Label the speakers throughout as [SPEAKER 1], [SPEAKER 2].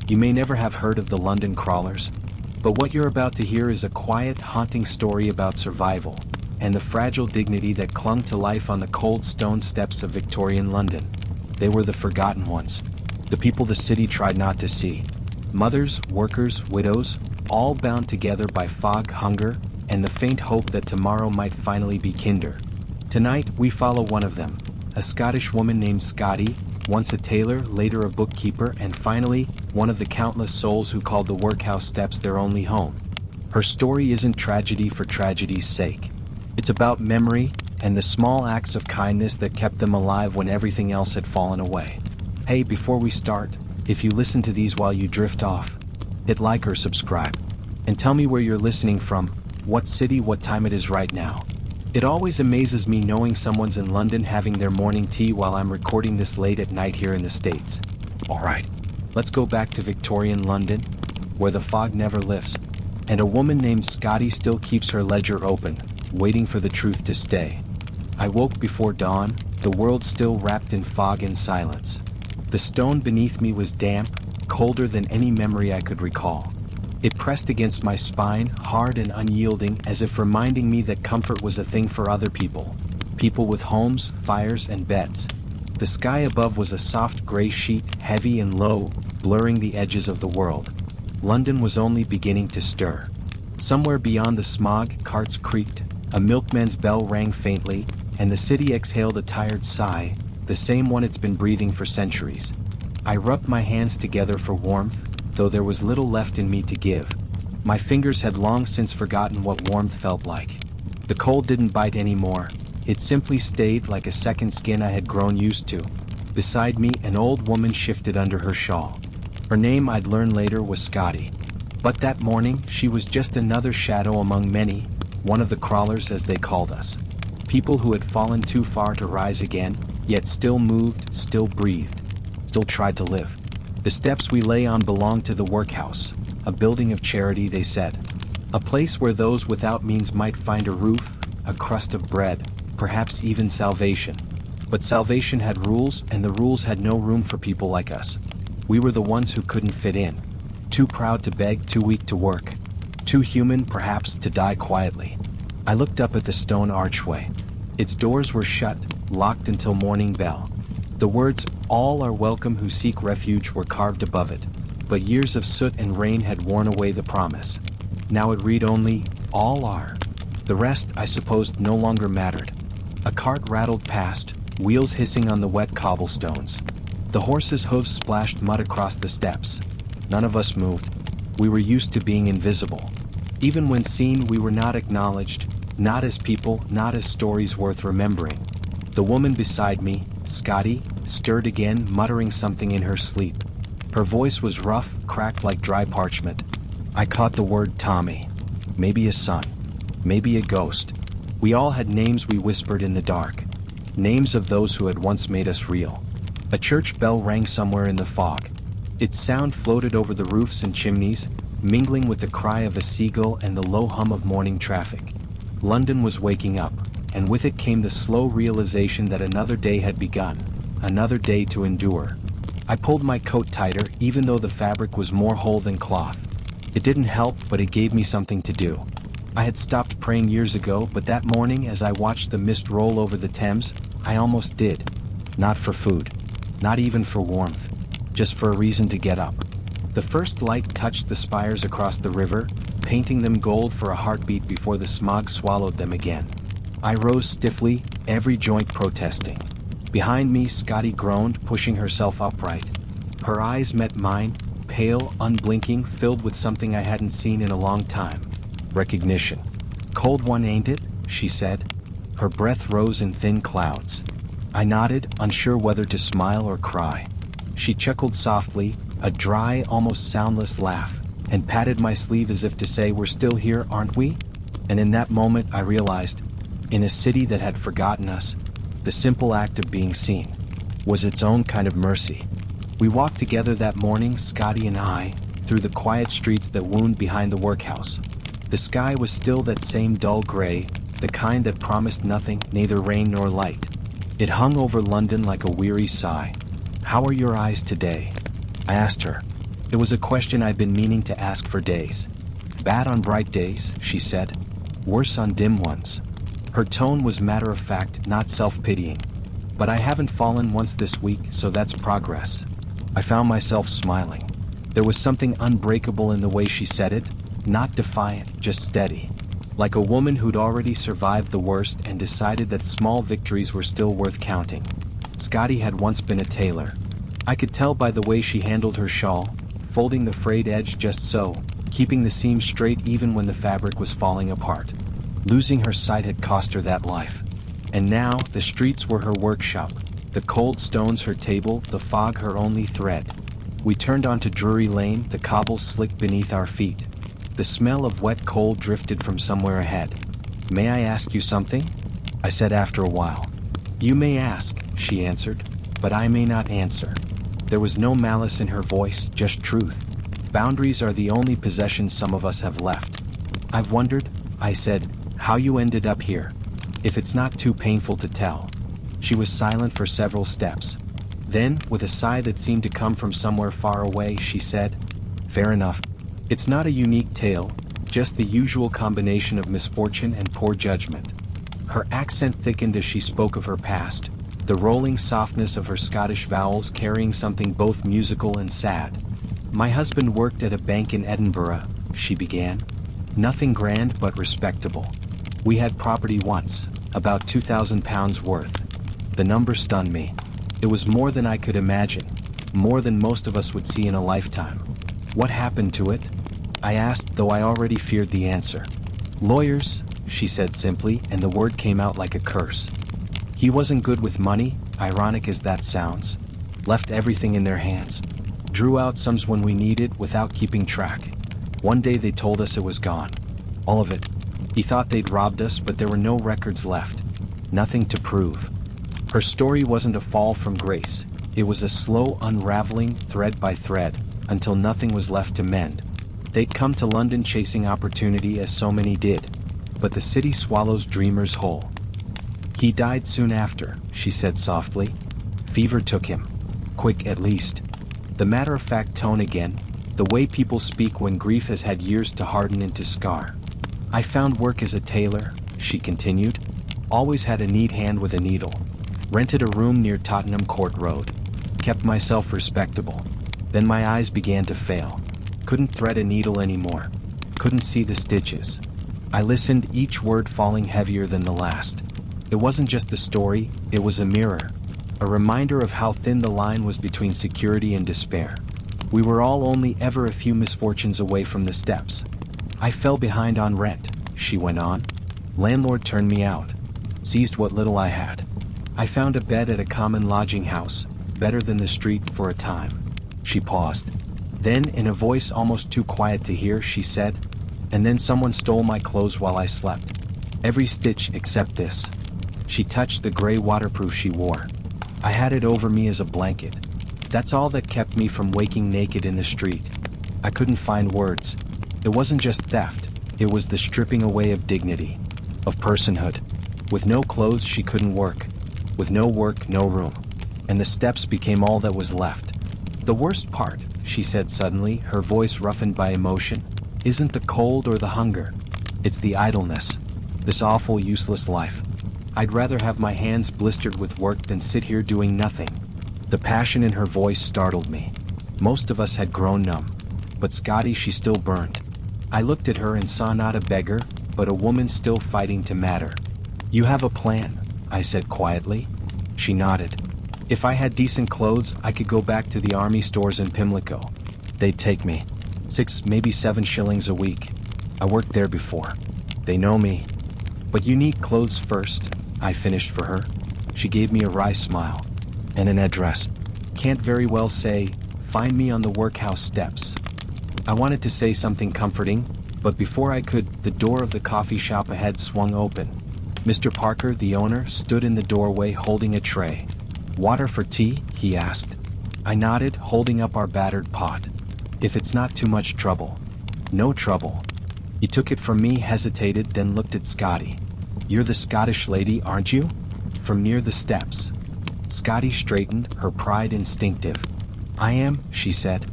[SPEAKER 1] You may never have heard of the London crawlers, but what you're about to hear is a quiet, haunting story about survival and the fragile dignity that clung to life on the cold stone steps of Victorian London. They were the forgotten ones, the people the city tried not to see. Mothers, workers, widows, all bound together by fog, hunger, and the faint hope that tomorrow might finally be kinder. Tonight, we follow one of them, a Scottish woman named Scotty, once a tailor, later a bookkeeper, and finally, one of the countless souls who called the Workhouse steps their only home. Her story isn't tragedy for tragedy's sake. It's about memory and the small acts of kindness that kept them alive when everything else had fallen away. Hey, before we start, if you listen to these while you drift off, hit like or subscribe. And tell me where you're listening from, what city, what time it is right now. It always amazes me knowing someone's in London having their morning tea while I'm recording this late at night here in the States. Alright, let's go back to Victorian London, where the fog never lifts, and a woman named Scotty still keeps her ledger open, waiting for the truth to stay. I woke before dawn, the world still wrapped in fog and silence. The stone beneath me was damp, colder than any memory I could recall. It pressed against my spine, hard and unyielding, as if reminding me that comfort was a thing for other people. People with homes, fires, and beds. The sky above was a soft gray sheet, heavy and low, blurring the edges of the world. London was only beginning to stir. Somewhere beyond the smog, carts creaked, a milkman's bell rang faintly, and the city exhaled a tired sigh, the same one it's been breathing for centuries. I rubbed my hands together for warmth, though there was little left in me to give. My fingers had long since forgotten what warmth felt like. The cold didn't bite anymore, it simply stayed like a second skin I had grown used to. Beside me, an old woman shifted under her shawl. Her name, I'd learn later, was Scotty. But that morning, she was just another shadow among many, one of the crawlers as they called us. People who had fallen too far to rise again, yet still moved, still breathed, still tried to live. The steps we lay on belonged to the Workhouse, a building of charity, they said. A place where those without means might find a roof, a crust of bread, perhaps even salvation. But salvation had rules, and the rules had no room for people like us. We were the ones who couldn't fit in. Too proud to beg, too weak to work. Too human, perhaps, to die quietly. I looked up at the stone archway. Its doors were shut, locked until morning bell. The words, "All are welcome who seek refuge," were carved above it, but years of soot and rain had worn away the promise. Now it read only, "All are." The rest, I supposed, no longer mattered. A cart rattled past, wheels hissing on the wet cobblestones. The horse's hooves splashed mud across the steps. None of us moved. We were used to being invisible. Even when seen, we were not acknowledged, not as people, not as stories worth remembering. The woman beside me, Scotty, stirred again, muttering something in her sleep. Her voice was rough, cracked like dry parchment. I caught the word Tommy. Maybe a son. Maybe a ghost. We all had names we whispered in the dark. Names of those who had once made us real. A church bell rang somewhere in the fog. Its sound floated over the roofs and chimneys, mingling with the cry of a seagull and the low hum of morning traffic. London was waking up, and with it came the slow realization that another day had begun, another day to endure. I pulled my coat tighter, even though the fabric was more whole than cloth. It didn't help, but it gave me something to do. I had stopped praying years ago, but that morning as I watched the mist roll over the Thames, I almost did. Not for food. Not even for warmth. Just for a reason to get up. The first light touched the spires across the river, painting them gold for a heartbeat before the smog swallowed them again. I rose stiffly, every joint protesting. Behind me, Scotty groaned, pushing herself upright. Her eyes met mine, pale, unblinking, filled with something I hadn't seen in a long time. Recognition. "Cold one, ain't it?" she said. Her breath rose in thin clouds. I nodded, unsure whether to smile or cry. She chuckled softly, a dry, almost soundless laugh, and patted my sleeve as if to say, "We're still here, aren't we?" And in that moment I realized, in a city that had forgotten us, the simple act of being seen was its own kind of mercy. We walked together that morning, Scotty and I, through the quiet streets that wound behind the Workhouse. The sky was still that same dull gray, the kind that promised nothing, neither rain nor light. It hung over London like a weary sigh. "How are your eyes today?" I asked her. It was a question I'd been meaning to ask for days. Bad on bright days, she said. Worse on dim ones. Her tone was matter-of-fact, not self-pitying. But I haven't fallen once this week, so that's progress. I found myself smiling. There was something unbreakable in the way she said it, not defiant, just steady. Like a woman who'd already survived the worst and decided that small victories were still worth counting. Scotty had once been a tailor. I could tell by the way she handled her shawl, folding the frayed edge just so, keeping the seam straight even when the fabric was falling apart. Losing her sight had cost her that life. And now, the streets were her workshop, the cold stones her table, the fog her only thread. We turned onto Drury Lane, the cobbles slick beneath our feet. The smell of wet coal drifted from somewhere ahead. May I ask you something? I said after a while. You may ask, she answered, but I may not answer. There was no malice in her voice, just truth. Boundaries are the only possessions some of us have left. I've wondered, I said, how you ended up here. If it's not too painful to tell. She was silent for several steps. Then, with a sigh that seemed to come from somewhere far away, she said, Fair enough. It's not a unique tale, just the usual combination of misfortune and poor judgment. Her accent thickened as she spoke of her past, the rolling softness of her Scottish vowels carrying something both musical and sad. My husband worked at a bank in Edinburgh, she began. Nothing grand but respectable. We had property once, about £2,000 worth. The number stunned me. It was more than I could imagine, more than most of us would see in a lifetime. What happened to it? I asked, though I already feared the answer. Lawyers, she said simply, and the word came out like a curse. He wasn't good with money, ironic as that sounds. Left everything in their hands. Drew out sums when we needed without keeping track. One day they told us it was gone. All of it. He thought they'd robbed us, but there were no records left. Nothing to prove. Her story wasn't a fall from grace. It was a slow unraveling, thread by thread, until nothing was left to mend. They'd come to London chasing opportunity as so many did. But the city swallows dreamers whole. He died soon after, she said softly. Fever took him. Quick at least. The matter-of-fact tone again, the way people speak when grief has had years to harden into scar. I found work as a tailor, she continued. Always had a neat hand with a needle. Rented a room near Tottenham Court Road. Kept myself respectable. Then my eyes began to fail. Couldn't thread a needle anymore. Couldn't see the stitches. I listened, each word falling heavier than the last. It wasn't just a story, it was a mirror. A reminder of how thin the line was between security and despair. We were all only ever a few misfortunes away from the steps. I fell behind on rent, she went on. Landlord turned me out. Seized what little I had. I found a bed at a common lodging house, better than the street for a time. She paused. Then, in a voice almost too quiet to hear, she said, And then someone stole my clothes while I slept. Every stitch except this. She touched the gray waterproof she wore. I had it over me as a blanket. That's all that kept me from waking naked in the street. I couldn't find words. It wasn't just theft, it was the stripping away of dignity, of personhood. With no clothes, she couldn't work. With no work, no room. And the steps became all that was left. The worst part, she said suddenly, her voice roughened by emotion, isn't the cold or the hunger. It's the idleness. This awful, useless life. I'd rather have my hands blistered with work than sit here doing nothing. The passion in her voice startled me. Most of us had grown numb. But Scotty, she still burned. I looked at her and saw not a beggar, but a woman still fighting to matter. You have a plan, I said quietly. She nodded. If I had decent clothes, I could go back to the army stores in Pimlico. They'd take me. 6, maybe 7 shillings a week. I worked there before. They know me. But you need clothes first, I finished for her. She gave me a wry smile. And an address. Can't very well say, find me on the Workhouse steps. I wanted to say something comforting, but before I could, the door of the coffee shop ahead swung open. Mr. Parker, the owner, stood in the doorway holding a tray. Water for tea? He asked. I nodded, holding up our battered pot. If it's not too much trouble. No trouble. He took it from me, hesitated, then looked at Scotty. You're the Scottish lady, aren't you? From near the steps. Scotty straightened, her pride instinctive. I am, she said.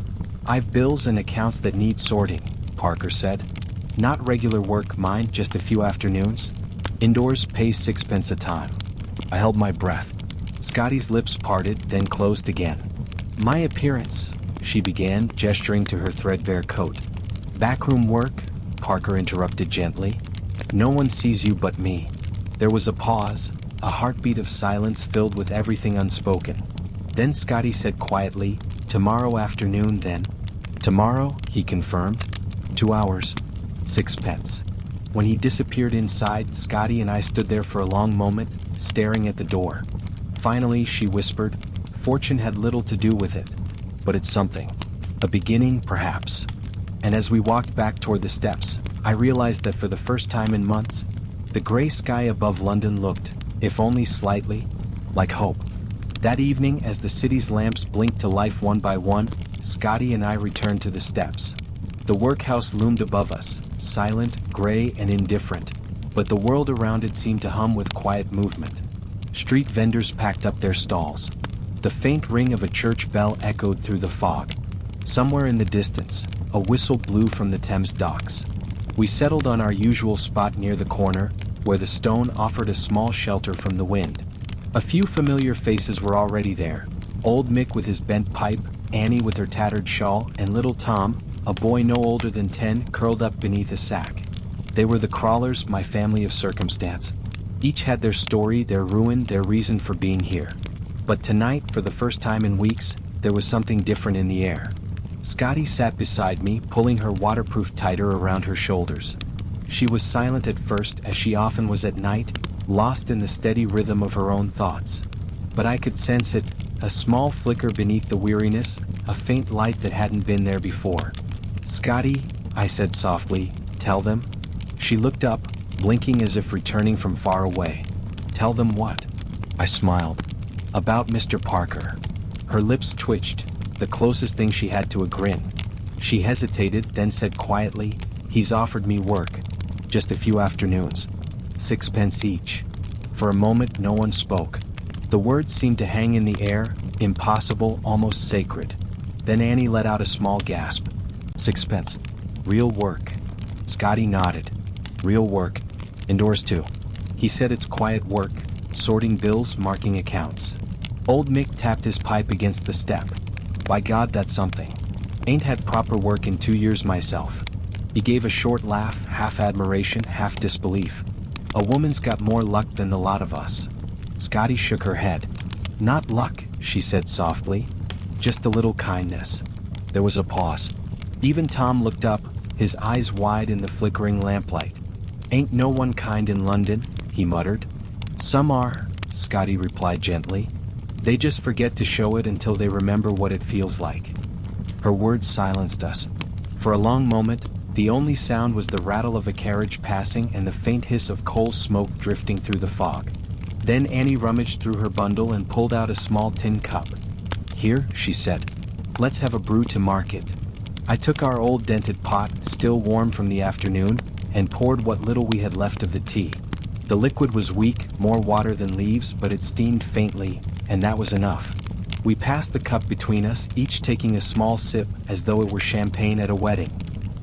[SPEAKER 1] "I've bills and accounts that need sorting," Parker said. "Not regular work, mind, just a few afternoons. Indoors pays 6 pence a time." I held my breath. Scotty's lips parted, then closed again. "My appearance," she began, gesturing to her threadbare coat. "Backroom work," Parker interrupted gently. "No one sees you but me." There was a pause, a heartbeat of silence filled with everything unspoken. Then Scotty said quietly, "Tomorrow afternoon then." "Tomorrow," he confirmed. 2 hours. 6 pence. When he disappeared inside, Scotty and I stood there for a long moment, staring at the door. Finally, she whispered, "Fortune had little to do with it. But it's something. A beginning, perhaps." And as we walked back toward the steps, I realized that for the first time in months, the gray sky above London looked, if only slightly, like hope. That evening, as the city's lamps blinked to life one by one, Scotty and I returned to the steps. The workhouse loomed above us, silent, gray, and indifferent, but the world around it seemed to hum with quiet movement. Street vendors packed up their stalls. The faint ring of a church bell echoed through the fog. Somewhere in the distance, a whistle blew from the Thames docks. We settled on our usual spot near the corner, where the stone offered a small shelter from the wind. A few familiar faces were already there. Old Mick with his bent pipe, Annie with her tattered shawl, and little Tom, a boy no older than 10, curled up beneath a sack. They were the crawlers, my family of circumstance. Each had their story, their ruin, their reason for being here. But tonight, for the first time in weeks, there was something different in the air. Scotty sat beside me, pulling her waterproof tighter around her shoulders. She was silent at first, as she often was at night, lost in the steady rhythm of her own thoughts. But I could sense it, a small flicker beneath the weariness, a faint light that hadn't been there before. "Scotty," I said softly, "tell them." She looked up, blinking as if returning from far away. "Tell them what?" I smiled. "About Mr. Parker." Her lips twitched, the closest thing she had to a grin. She hesitated, then said quietly, "He's offered me work. Just a few afternoons. 6 pence each." For a moment no one spoke. The words seemed to hang in the air, impossible, almost sacred. Then Annie let out a small gasp. 6 pence. Real work. Scotty nodded. "Real work. Indoors too." He said it's quiet work, sorting bills, marking accounts. Old Mick tapped his pipe against the step. "By God, that's something. Ain't had proper work in 2 years myself." He gave a short laugh, half admiration, half disbelief. "A woman's got more luck than the lot of us." Scotty shook her head. "Not luck," she said softly. "Just a little kindness." There was a pause. Even Tom looked up, his eyes wide in the flickering lamplight. "Ain't no one kind in London," he muttered. "Some are," Scotty replied gently. "They just forget to show it until they remember what it feels like." Her words silenced us. For a long moment, the only sound was the rattle of a carriage passing and the faint hiss of coal smoke drifting through the fog. Then Annie rummaged through her bundle and pulled out a small tin cup. "Here," she said. "Let's have a brew to market." I took our old dented pot, still warm from the afternoon, and poured what little we had left of the tea. The liquid was weak, more water than leaves, but it steamed faintly, and that was enough. We passed the cup between us, each taking a small sip as though it were champagne at a wedding.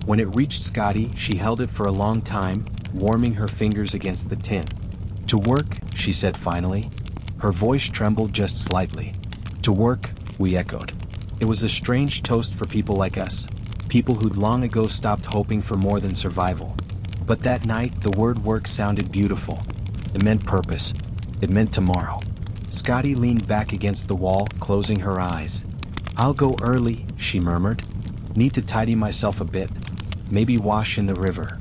[SPEAKER 1] When it reached Scotty, she held it for a long time, warming her fingers against the tin. "To work," she said finally. Her voice trembled just slightly. "To work," we echoed. It was a strange toast for people like us, people who'd long ago stopped hoping for more than survival. But that night, the word work sounded beautiful. It meant purpose. It meant tomorrow. Scotty leaned back against the wall, closing her eyes. "I'll go early," she murmured. "Need to tidy myself a bit. Maybe wash in the river."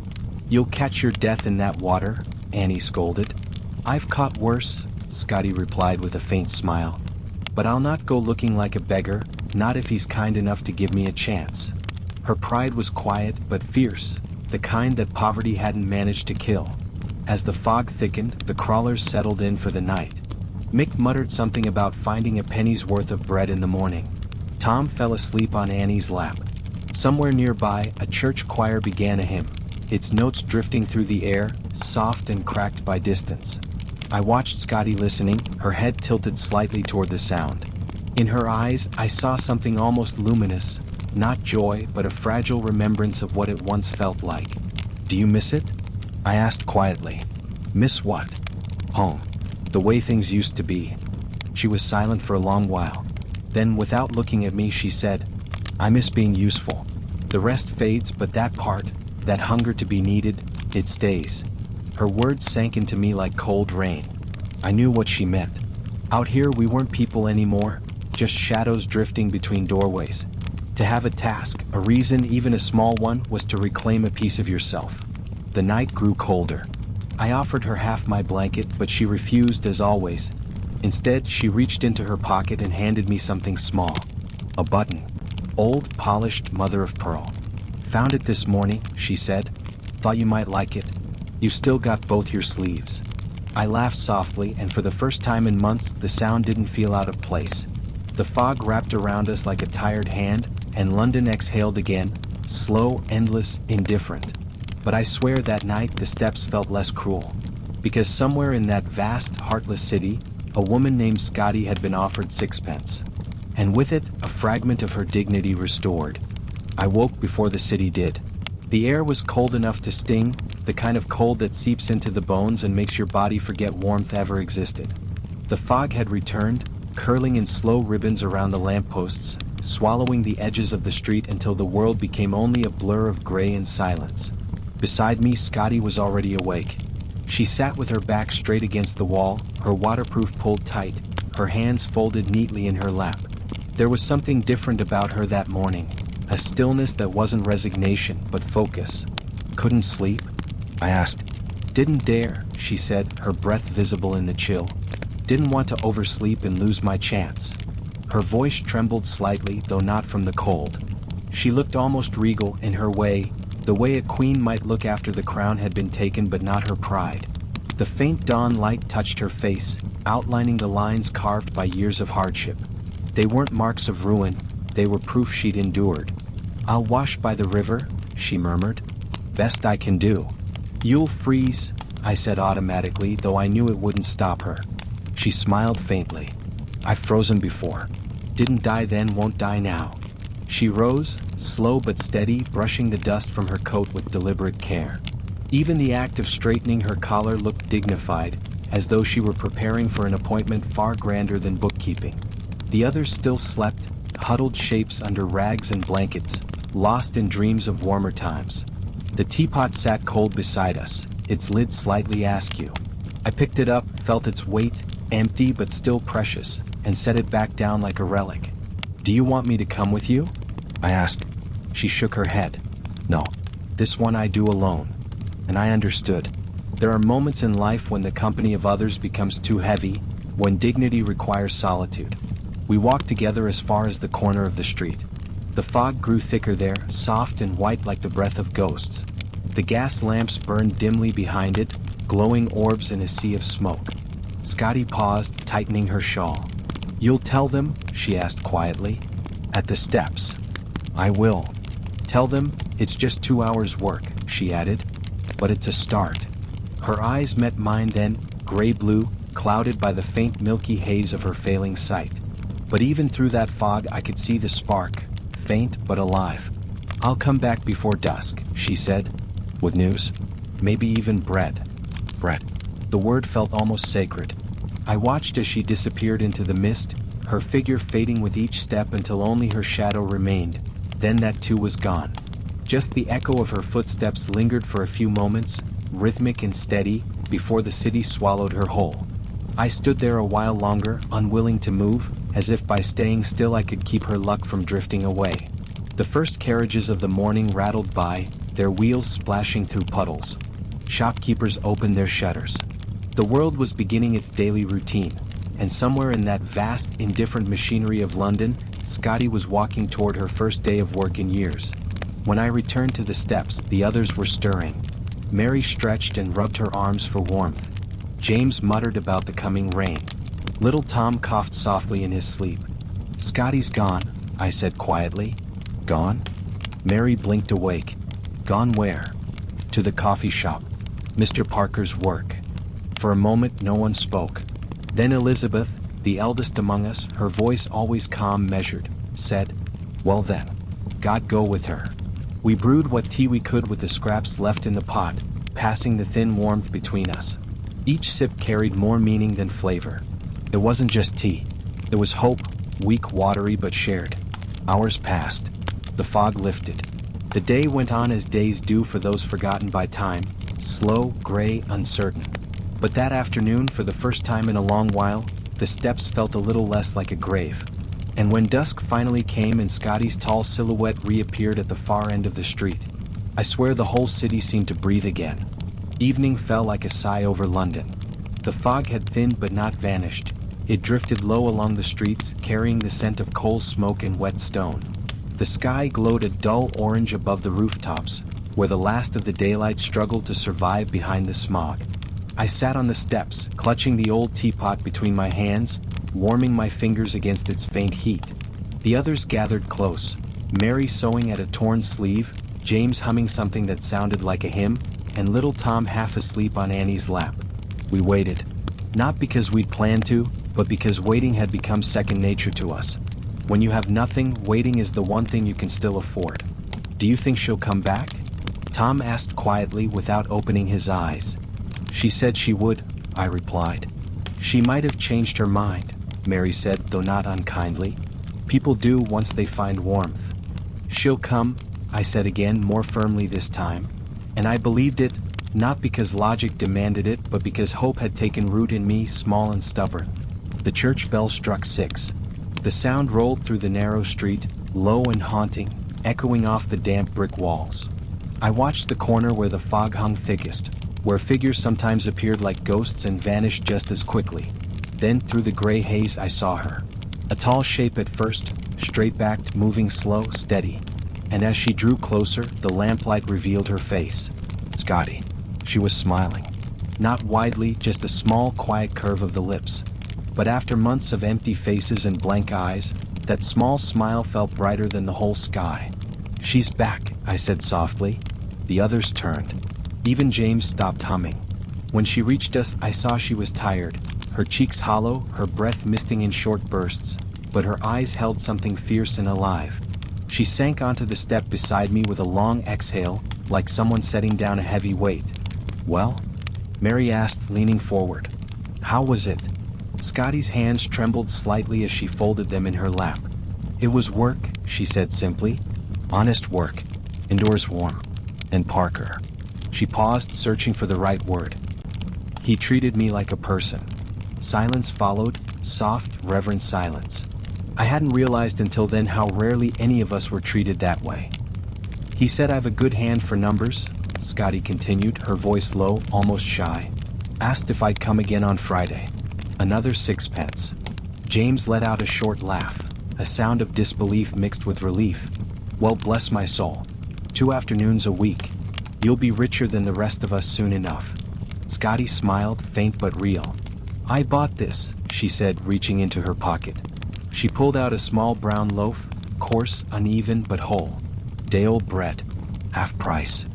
[SPEAKER 1] "You'll catch your death in that water," Annie scolded. "I've caught worse," Scotty replied with a faint smile. "But I'll not go looking like a beggar, not if he's kind enough to give me a chance." Her pride was quiet but fierce, the kind that poverty hadn't managed to kill. As the fog thickened, the crawlers settled in for the night. Mick muttered something about finding a penny's worth of bread in the morning. Tom fell asleep on Annie's lap. Somewhere nearby, a church choir began a hymn, its notes drifting through the air, soft and cracked by distance. I watched Scotty listening, her head tilted slightly toward the sound. In her eyes, I saw something almost luminous, Not joy, but a fragile remembrance of what it once felt like. Do you miss it? I asked quietly. Miss what? Home. The way things used to be. She was silent for a long while. Then, without looking at me, she said, I miss being useful. The rest fades, but that part, that hunger to be needed, it stays. Her words sank into me like cold rain. I knew what she meant. Out here we weren't people anymore, just shadows drifting between doorways. To have a task, a reason, even a small one, was to reclaim a piece of yourself. The night grew colder. I offered her half my blanket, but she refused as always. Instead, she reached into her pocket and handed me something small. A button. Old, polished, mother of pearl. Found it this morning, she said. Thought you might like it. You've still got both your sleeves. I laughed softly, and for the first time in months, the sound didn't feel out of place. The fog wrapped around us like a tired hand, and London exhaled again, slow, endless, indifferent. But I swear that night the steps felt less cruel. Because somewhere in that vast, heartless city, a woman named Scotty had been offered sixpence. And with it, a fragment of her dignity restored. I woke before the city did. The air was cold enough to sting, the kind of cold that seeps into the bones and makes your body forget warmth ever existed. The fog had returned, curling in slow ribbons around the lampposts, swallowing the edges of the street until the world became only a blur of gray and silence. Beside me, Scotty was already awake. She sat with her back straight against the wall, her waterproof pulled tight, her hands folded neatly in her lap. There was something different about her that morning, a stillness that wasn't resignation, but focus. Couldn't sleep? I asked. Didn't dare, she said, her breath visible in the chill. Didn't want to oversleep and lose my chance. Her voice trembled slightly, though not from the cold. She looked almost regal in her way, the way a queen might look after the crown had been taken, but not her pride. The faint dawn light touched her face, outlining the lines carved by years of hardship. They weren't marks of ruin, they were proof she'd endured. I'll wash by the river, she murmured. Best I can do. You'll freeze, I said automatically, though I knew it wouldn't stop her. She smiled faintly. I've frozen before. Didn't die then, won't die now. She rose, slow but steady, brushing the dust from her coat with deliberate care. Even the act of straightening her collar looked dignified, as though she were preparing for an appointment far grander than bookkeeping. The others still slept, huddled shapes under rags and blankets, lost in dreams of warmer times. The teapot sat cold beside us, its lid slightly askew. I picked it up, felt its weight, empty but still precious, and set it back down like a relic. Do you want me to come with you? I asked. She shook her head. No, this one I do alone. And I understood. There are moments in life when the company of others becomes too heavy, when dignity requires solitude. We walked together as far as the corner of the street. The fog grew thicker there, soft and white like the breath of ghosts. The gas lamps burned dimly behind it, glowing orbs in a sea of smoke. Scotty paused, tightening her shawl. You'll tell them? She asked quietly. At the steps. I will. Tell them it's just 2 hours' work, she added. But it's a start. Her eyes met mine then, gray-blue, clouded by the faint milky haze of her failing sight. But even through that fog I could see the spark, faint but alive. I'll come back before dusk, she said. With news? Maybe even bread. Bread. The word felt almost sacred. I watched as she disappeared into the mist, her figure fading with each step until only her shadow remained. Then that too was gone. Just the echo of her footsteps lingered for a few moments, rhythmic and steady, before the city swallowed her whole. I stood there a while longer, unwilling to move, as if by staying still I could keep her luck from drifting away. The first carriages of the morning rattled by, their wheels splashing through puddles. Shopkeepers opened their shutters. The world was beginning its daily routine, and somewhere in that vast, indifferent machinery of London, Scotty was walking toward her first day of work in years. When I returned to the steps, the others were stirring. Mary stretched and rubbed her arms for warmth. James muttered about the coming rain. Little Tom coughed softly in his sleep. Scotty's gone, I said quietly. Gone? Mary blinked awake. Gone where? To the coffee shop. Mr. Parker's work. For a moment no one spoke. Then Elizabeth, the eldest among us, her voice always calm, measured, said, Well then, God go with her. We brewed what tea we could with the scraps left in the pot, passing the thin warmth between us. Each sip carried more meaning than flavor. It wasn't just tea. There was hope, weak, watery, but shared. Hours passed. The fog lifted. The day went on as days do for those forgotten by time, slow, gray, uncertain. But that afternoon, for the first time in a long while, the steps felt a little less like a grave. And when dusk finally came and Scotty's tall silhouette reappeared at the far end of the street, I swear the whole city seemed to breathe again. Evening fell like a sigh over London. The fog had thinned but not vanished. It drifted low along the streets, carrying the scent of coal smoke and wet stone. The sky glowed a dull orange above the rooftops, where the last of the daylight struggled to survive behind the smog. I sat on the steps, clutching the old teapot between my hands, warming my fingers against its faint heat. The others gathered close, Mary sewing at a torn sleeve, James humming something that sounded like a hymn, and little Tom half asleep on Annie's lap. We waited. Not because we'd planned to, but because waiting had become second nature to us. When you have nothing, waiting is the one thing you can still afford. Do you think she'll come back? Tom asked quietly without opening his eyes. She said she would, I replied. She might have changed her mind, Mary said, though not unkindly. People do once they find warmth. She'll come, I said again, more firmly this time. And I believed it, not because logic demanded it, but because hope had taken root in me, small and stubborn. The church bell struck 6. The sound rolled through the narrow street, low and haunting, echoing off the damp brick walls. I watched the corner where the fog hung thickest, where figures sometimes appeared like ghosts and vanished just as quickly. Then through the gray haze I saw her. A tall shape at first, straight-backed, moving slow, steady. And as she drew closer, the lamplight revealed her face. Scotty. She was smiling. Not widely, just a small, quiet curve of the lips. But after months of empty faces and blank eyes, that small smile felt brighter than the whole sky. She's back, I said softly. The others turned. Even James stopped humming. When she reached us, I saw she was tired, her cheeks hollow, her breath misting in short bursts, but her eyes held something fierce and alive. She sank onto the step beside me with a long exhale, like someone setting down a heavy weight. Well? Mary asked, leaning forward. How was it? Scotty's hands trembled slightly as she folded them in her lap. It was work, she said simply. Honest work. Indoors warm. And Parker. She paused, searching for the right word. He treated me like a person. Silence followed, soft, reverent silence. I hadn't realized until then how rarely any of us were treated that way. He said I've a good hand for numbers, Scotty continued, her voice low, almost shy. Asked if I'd come again on Friday. Another 6 pence. James let out a short laugh, a sound of disbelief mixed with relief. Well, bless my soul. 2 afternoons a week. You'll be richer than the rest of us soon enough. Scotty smiled, faint but real. I bought this, she said, reaching into her pocket. She pulled out a small brown loaf, coarse, uneven but whole. Day-old bread. Half price.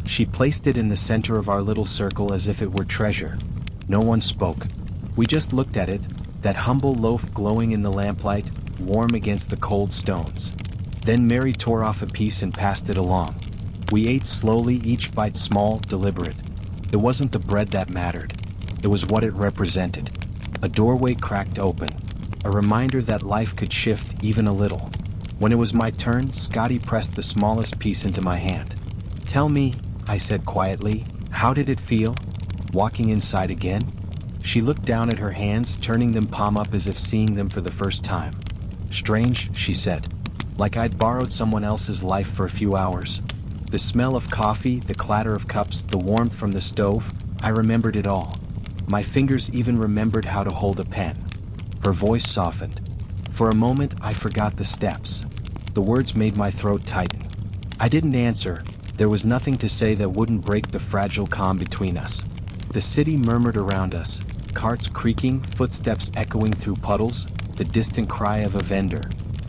[SPEAKER 1] She placed it in the center of our little circle as if it were treasure. No one spoke. We just looked at it, that humble loaf glowing in the lamplight, warm against the cold stones. Then Mary tore off a piece and passed it along. We ate slowly, each bite small, deliberate. It wasn't the bread that mattered. It was what it represented. A doorway cracked open. A reminder that life could shift even a little. When it was my turn, Scotty pressed the smallest piece into my hand. Tell me, I said quietly, how did it feel? Walking inside again? She looked down at her hands, turning them palm up as if seeing them for the first time. Strange, she said. Like I'd borrowed someone else's life for a few hours. The smell of coffee, the clatter of cups, the warmth from the stove, I remembered it all. My fingers even remembered how to hold a pen. Her voice softened. For a moment, I forgot the steps. The words made my throat tighten. I didn't answer. There was nothing to say that wouldn't break the fragile calm between us. The city murmured around us, carts creaking, footsteps echoing through puddles, the distant cry of a vendor.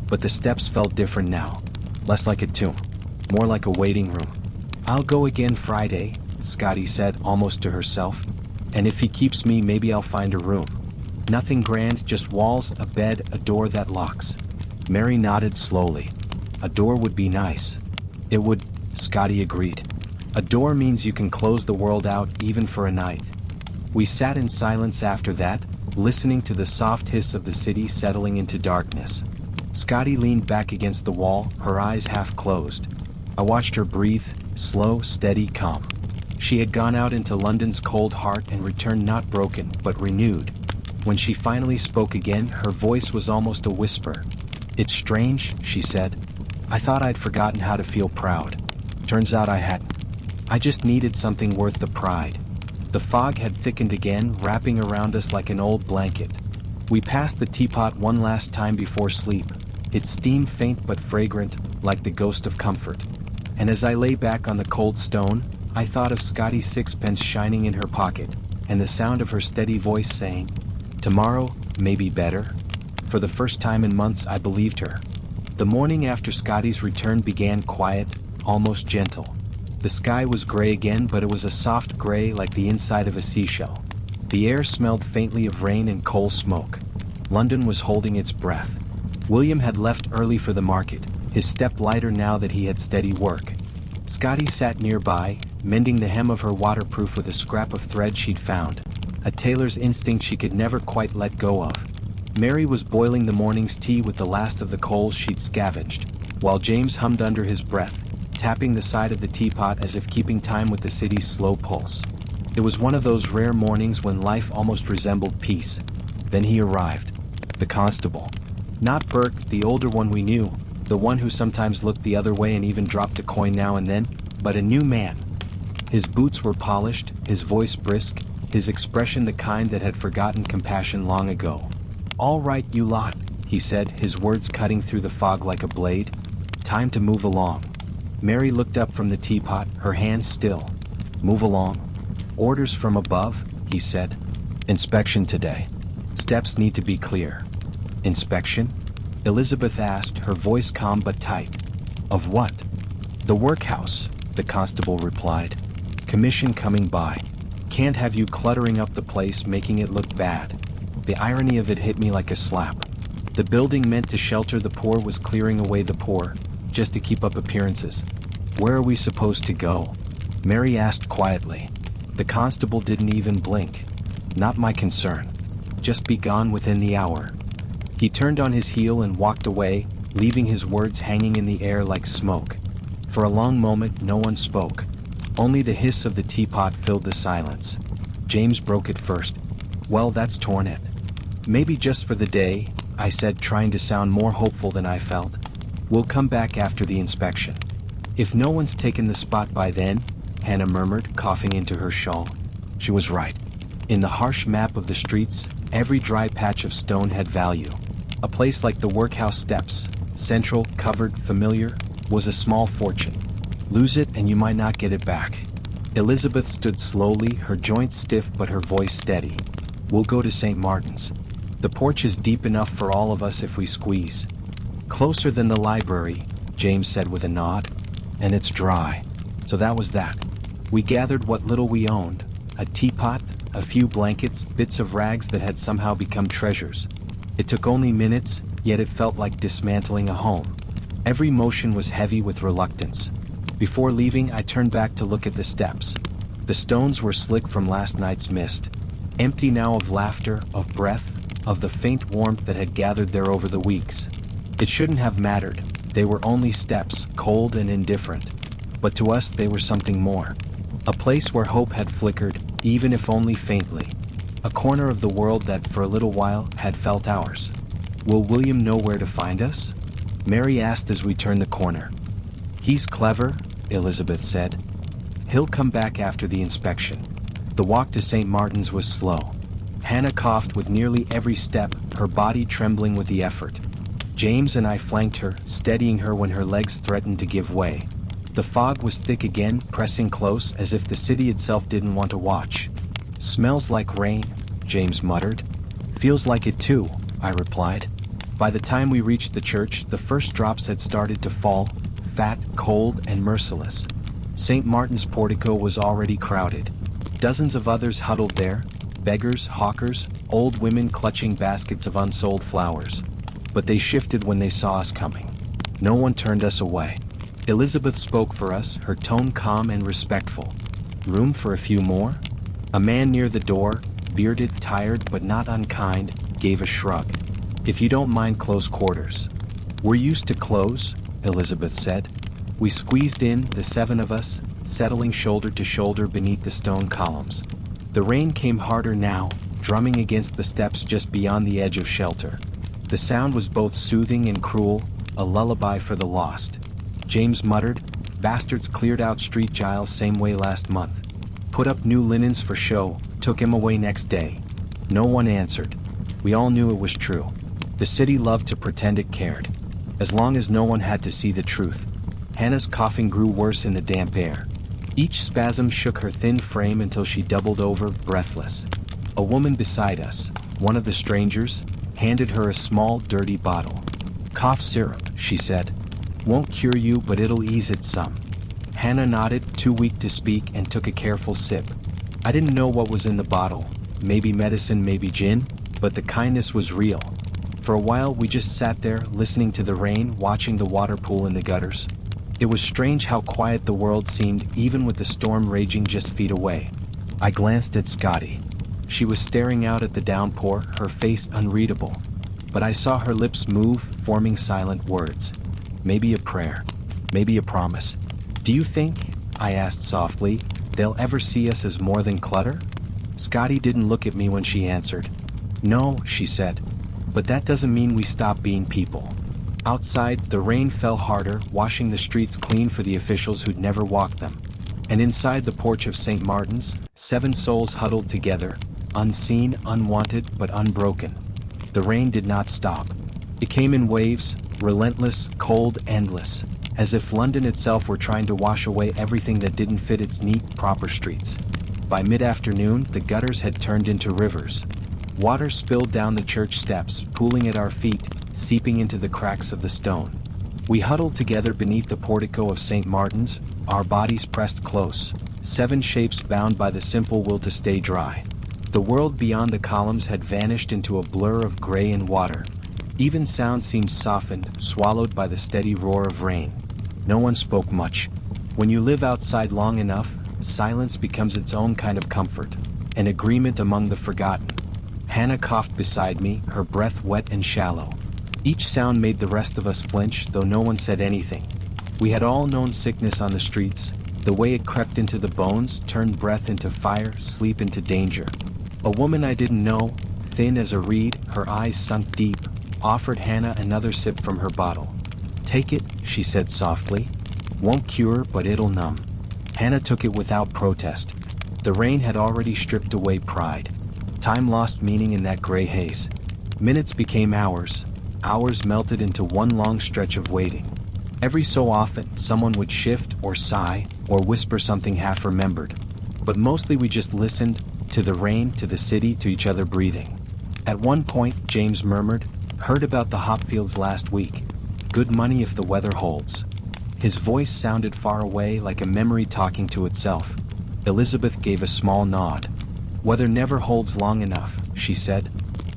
[SPEAKER 1] But the steps felt different now. Less like a tomb. More like a waiting room. I'll go again Friday, Scotty said, almost to herself. And if he keeps me, maybe I'll find a room. Nothing grand, just walls, a bed, a door that locks. Mary nodded slowly. A door would be nice. It would, Scotty agreed. A door means you can close the world out even for a night. We sat in silence after that, listening to the soft hiss of the city settling into darkness. Scotty leaned back against the wall, her eyes half closed. I watched her breathe, slow, steady, calm. She had gone out into London's cold heart and returned not broken, but renewed. When she finally spoke again, her voice was almost a whisper. "It's strange," she said. "I thought I'd forgotten how to feel proud. Turns out I hadn't. I just needed something worth the pride." The fog had thickened again, wrapping around us like an old blanket. We passed the teapot one last time before sleep, its steam faint but fragrant, like the ghost of comfort. And as I lay back on the cold stone, I thought of Scotty's sixpence shining in her pocket, and the sound of her steady voice saying, "Tomorrow, may be better." For the first time in months I believed her. The morning after Scotty's return began quiet, almost gentle. The sky was gray again, but it was a soft gray like the inside of a seashell. The air smelled faintly of rain and coal smoke. London was holding its breath. William had left early for the market, his step lighter now that he had steady work. Scotty sat nearby, mending the hem of her waterproof with a scrap of thread she'd found, a tailor's instinct she could never quite let go of. Mary was boiling the morning's tea with the last of the coals she'd scavenged, while James hummed under his breath, tapping the side of the teapot as if keeping time with the city's slow pulse. It was one of those rare mornings when life almost resembled peace. Then he arrived. The constable. Not Burke, the older one we knew, the one who sometimes looked the other way and even dropped a coin now and then, but a new man. His boots were polished, his voice brisk, his expression the kind that had forgotten compassion long ago. "All right, you lot," he said, his words cutting through the fog like a blade. "Time to move along." Mary looked up from the teapot, her hands still. "Move along." "Orders from above," he said. "Inspection today. Steps need to be clear." "Inspection?" Elizabeth asked, her voice calm but tight. "Of what?" "The workhouse," the constable replied. "Commission coming by. Can't have you cluttering up the place, making it look bad." The irony of it hit me like a slap. The building meant to shelter the poor was clearing away the poor, just to keep up appearances. "Where are we supposed to go?" Mary asked quietly. The constable didn't even blink. "Not my concern. Just be gone within the hour." He turned on his heel and walked away, leaving his words hanging in the air like smoke. For a long moment no one spoke. Only the hiss of the teapot filled the silence. James broke it first. "Well, that's torn it." "Maybe just for the day," I said, trying to sound more hopeful than I felt. "We'll come back after the inspection." "If no one's taken the spot by then," Hannah murmured, coughing into her shawl. She was right. In the harsh map of the streets, every dry patch of stone had value. A place like the workhouse steps, central, covered, familiar, was a small fortune. Lose it and you might not get it back. Elizabeth stood slowly, her joints stiff but her voice steady. "We'll go to St. Martin's. The porch is deep enough for all of us if we squeeze." "Closer than the library," James said with a nod. "And it's dry." So that was that. We gathered what little we owned, a teapot, a few blankets, bits of rags that had somehow become treasures. It took only minutes, yet it felt like dismantling a home. Every motion was heavy with reluctance. Before leaving, I turned back to look at the steps. The stones were slick from last night's mist, empty now of laughter, of breath, of the faint warmth that had gathered there over the weeks. It shouldn't have mattered. They were only steps, cold and indifferent. But to us they were something more. A place where hope had flickered, even if only faintly. A corner of the world that for a little while had felt ours. "Will William know where to find us?" Mary asked as we turned the corner. "He's clever," Elizabeth said. "He'll come back after the inspection." The walk to St. Martin's was slow. Hannah coughed with nearly every step, her body trembling with the effort. James and I flanked her, steadying her when her legs threatened to give way. The fog was thick again, pressing close as if the city itself didn't want to watch. "Smells like rain," James muttered. "Feels like it too," I replied. By the time we reached the church, the first drops had started to fall, fat, cold, and merciless. St. Martin's portico was already crowded. Dozens of others huddled there, beggars, hawkers, old women clutching baskets of unsold flowers. But they shifted when they saw us coming. No one turned us away. Elizabeth spoke for us, her tone calm and respectful. Room for a few more? A man near the door, bearded, tired but not unkind, gave a shrug. If you don't mind close quarters. We're used to close, Elizabeth said. We squeezed in, the 7 of us, settling shoulder to shoulder beneath the stone columns. The rain came harder now, drumming against the steps just beyond the edge of shelter. The sound was both soothing and cruel, a lullaby for the lost. James muttered, "Bastards cleared out Street Giles same way last month. Put up new linens for show, took him away next day." No one answered. We all knew it was true. The city loved to pretend it cared. As long as no one had to see the truth. Hannah's coughing grew worse in the damp air. Each spasm shook her thin frame until she doubled over, breathless. A woman beside us, one of the strangers, handed her a small, dirty bottle. "Cough syrup," she said. "Won't cure you, but it'll ease it some." Hannah nodded, too weak to speak, and took a careful sip. I didn't know what was in the bottle. Maybe medicine, maybe gin, but the kindness was real. For a while we just sat there, listening to the rain, watching the water pool in the gutters. It was strange how quiet the world seemed, even with the storm raging just feet away. I glanced at Scotty. She was staring out at the downpour, her face unreadable. But I saw her lips move, forming silent words. Maybe a prayer. Maybe a promise. "Do you think," I asked softly, "they'll ever see us as more than clutter?" Scotty didn't look at me when she answered. "No," she said. "But that doesn't mean we stop being people." Outside, the rain fell harder, washing the streets clean for the officials who'd never walked them. And inside the porch of St. Martin's, 7 souls huddled together, unseen, unwanted, but unbroken. The rain did not stop. It came in waves, relentless, cold, endless, as if London itself were trying to wash away everything that didn't fit its neat, proper streets. By mid-afternoon, the gutters had turned into rivers. Water spilled down the church steps, pooling at our feet, seeping into the cracks of the stone. We huddled together beneath the portico of St. Martin's, our bodies pressed close, 7 shapes bound by the simple will to stay dry. The world beyond the columns had vanished into a blur of gray and water. Even sound seemed softened, swallowed by the steady roar of rain. No one spoke much. When you live outside long enough, silence becomes its own kind of comfort, an agreement among the forgotten. Hannah coughed beside me, her breath wet and shallow. Each sound made the rest of us flinch, though no one said anything. We had all known sickness on the streets, the way it crept into the bones, turned breath into fire, sleep into danger. A woman I didn't know, thin as a reed, her eyes sunk deep, offered Hannah another sip from her bottle. "Take it," she said softly. "Won't cure, but it'll numb." Hannah took it without protest. The rain had already stripped away pride. Time lost meaning in that gray haze. Minutes became hours. Hours melted into one long stretch of waiting. Every so often, someone would shift or sigh or whisper something half remembered. But mostly we just listened, to the rain, to the city, to each other breathing. At one point, James murmured, "Heard about the hop fields last week. Good money if the weather holds." His voice sounded far away, like a memory talking to itself. Elizabeth gave a small nod. "Weather never holds long enough," she said.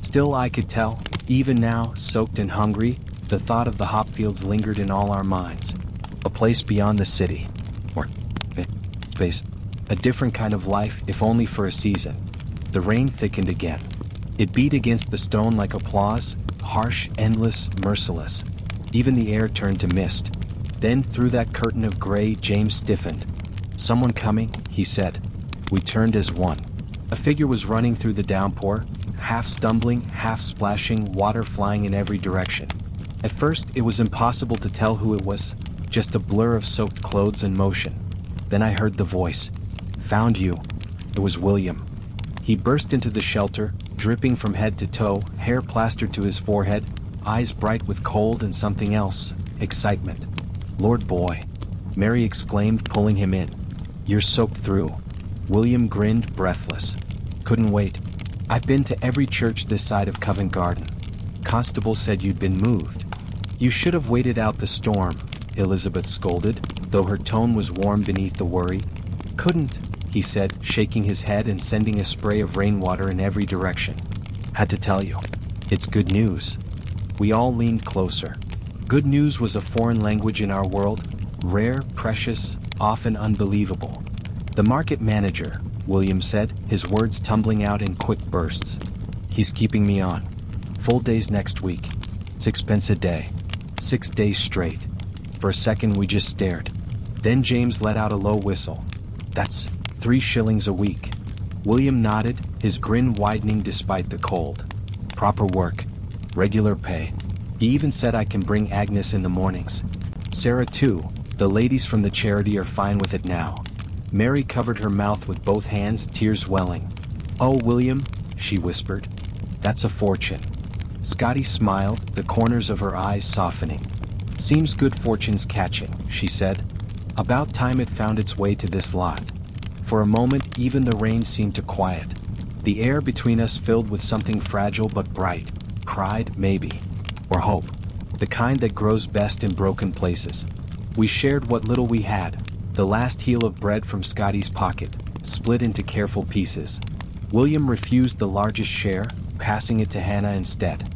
[SPEAKER 1] Still I could tell, even now, soaked and hungry, the thought of the hop fields lingered in all our minds. A place beyond the city. Or space. A different kind of life, if only for a season. The rain thickened again. It beat against the stone like applause, harsh, endless, merciless. Even the air turned to mist. Then, through that curtain of gray, James stiffened. "Someone coming," he said. We turned as one. A figure was running through the downpour, half stumbling, half splashing, water flying in every direction. At first, it was impossible to tell who it was, just a blur of soaked clothes and motion. Then I heard the voice. "Found you." It was William. He burst into the shelter, dripping from head to toe, hair plastered to his forehead, eyes bright with cold and something else, excitement. "Lord boy," Mary exclaimed, pulling him in. "You're soaked through." William grinned, breathless. "Couldn't wait. I've been to every church this side of Covent Garden. Constable said you'd been moved." "You should have waited out the storm," Elizabeth scolded, though her tone was warm beneath the worry. "Couldn't," he said, shaking his head and sending a spray of rainwater in every direction. "Had to tell you. It's good news." We all leaned closer. Good news was a foreign language in our world, rare, precious, often unbelievable. The market manager, William said, his words tumbling out in quick bursts. He's keeping me on. Full days next week. 6 pence a day. 6 days straight. For a second we just stared. Then James let out a low whistle. That's 3 shillings a week. William nodded, his grin widening despite the cold. Proper work. Regular pay. He even said I can bring Agnes in the mornings. Sarah too. The ladies from the charity are fine with it now. Mary covered her mouth with both hands, tears welling. Oh, William, she whispered. That's a fortune. Scotty smiled, the corners of her eyes softening. Seems good fortune's catching, she said. About time it found its way to this lot. For a moment, even the rain seemed to quiet. The air between us filled with something fragile but bright. Pride, maybe. Or hope. The kind that grows best in broken places. We shared what little we had. The last heel of bread from Scotty's pocket, split into careful pieces. William refused the largest share, passing it to Hannah instead.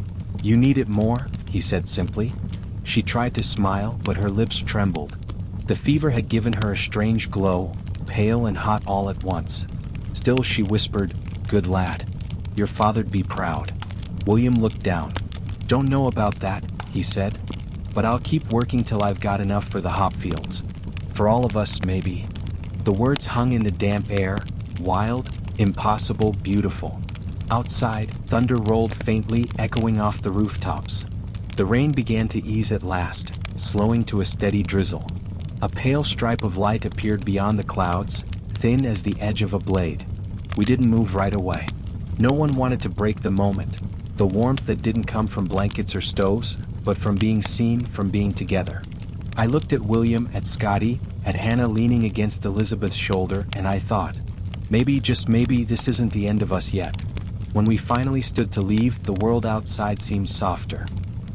[SPEAKER 1] You need it more, he said simply. She tried to smile, but her lips trembled. The fever had given her a strange glow, pale and hot all at once. Still she whispered, Good lad. Your father'd be proud. William looked down. Don't know about that, he said. But I'll keep working till I've got enough for the hop fields. For all of us, maybe. The words hung in the damp air, wild, impossible, beautiful. Outside, thunder rolled faintly, echoing off the rooftops. The rain began to ease at last, slowing to a steady drizzle. A pale stripe of light appeared beyond the clouds, thin as the edge of a blade. We didn't move right away. No one wanted to break the moment, the warmth that didn't come from blankets or stoves, but from being seen, from being together. I looked at William, at Scotty, at Hannah leaning against Elizabeth's shoulder, and I thought, maybe, just maybe, this isn't the end of us yet. When we finally stood to leave, the world outside seemed softer.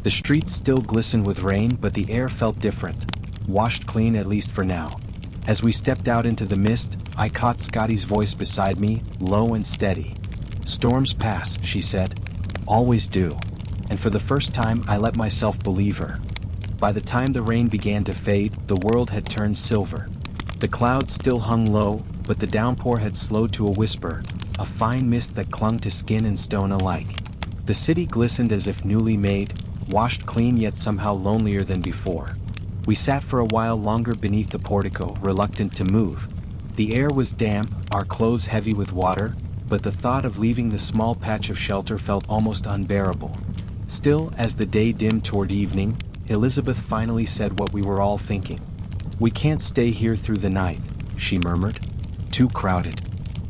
[SPEAKER 1] The streets still glistened with rain, but the air felt different, washed clean at least for now. As we stepped out into the mist, I caught Scotty's voice beside me, low and steady. Storms pass, she said. Always do. And for the first time, I let myself believe her. By the time the rain began to fade, the world had turned silver. The clouds still hung low, but the downpour had slowed to a whisper, a fine mist that clung to skin and stone alike. The city glistened as if newly made, washed clean yet somehow lonelier than before. We sat for a while longer beneath the portico, reluctant to move. The air was damp, our clothes heavy with water, but the thought of leaving the small patch of shelter felt almost unbearable. Still, as the day dimmed toward evening, Elizabeth finally said what we were all thinking. We can't stay here through the night, she murmured. Too crowded.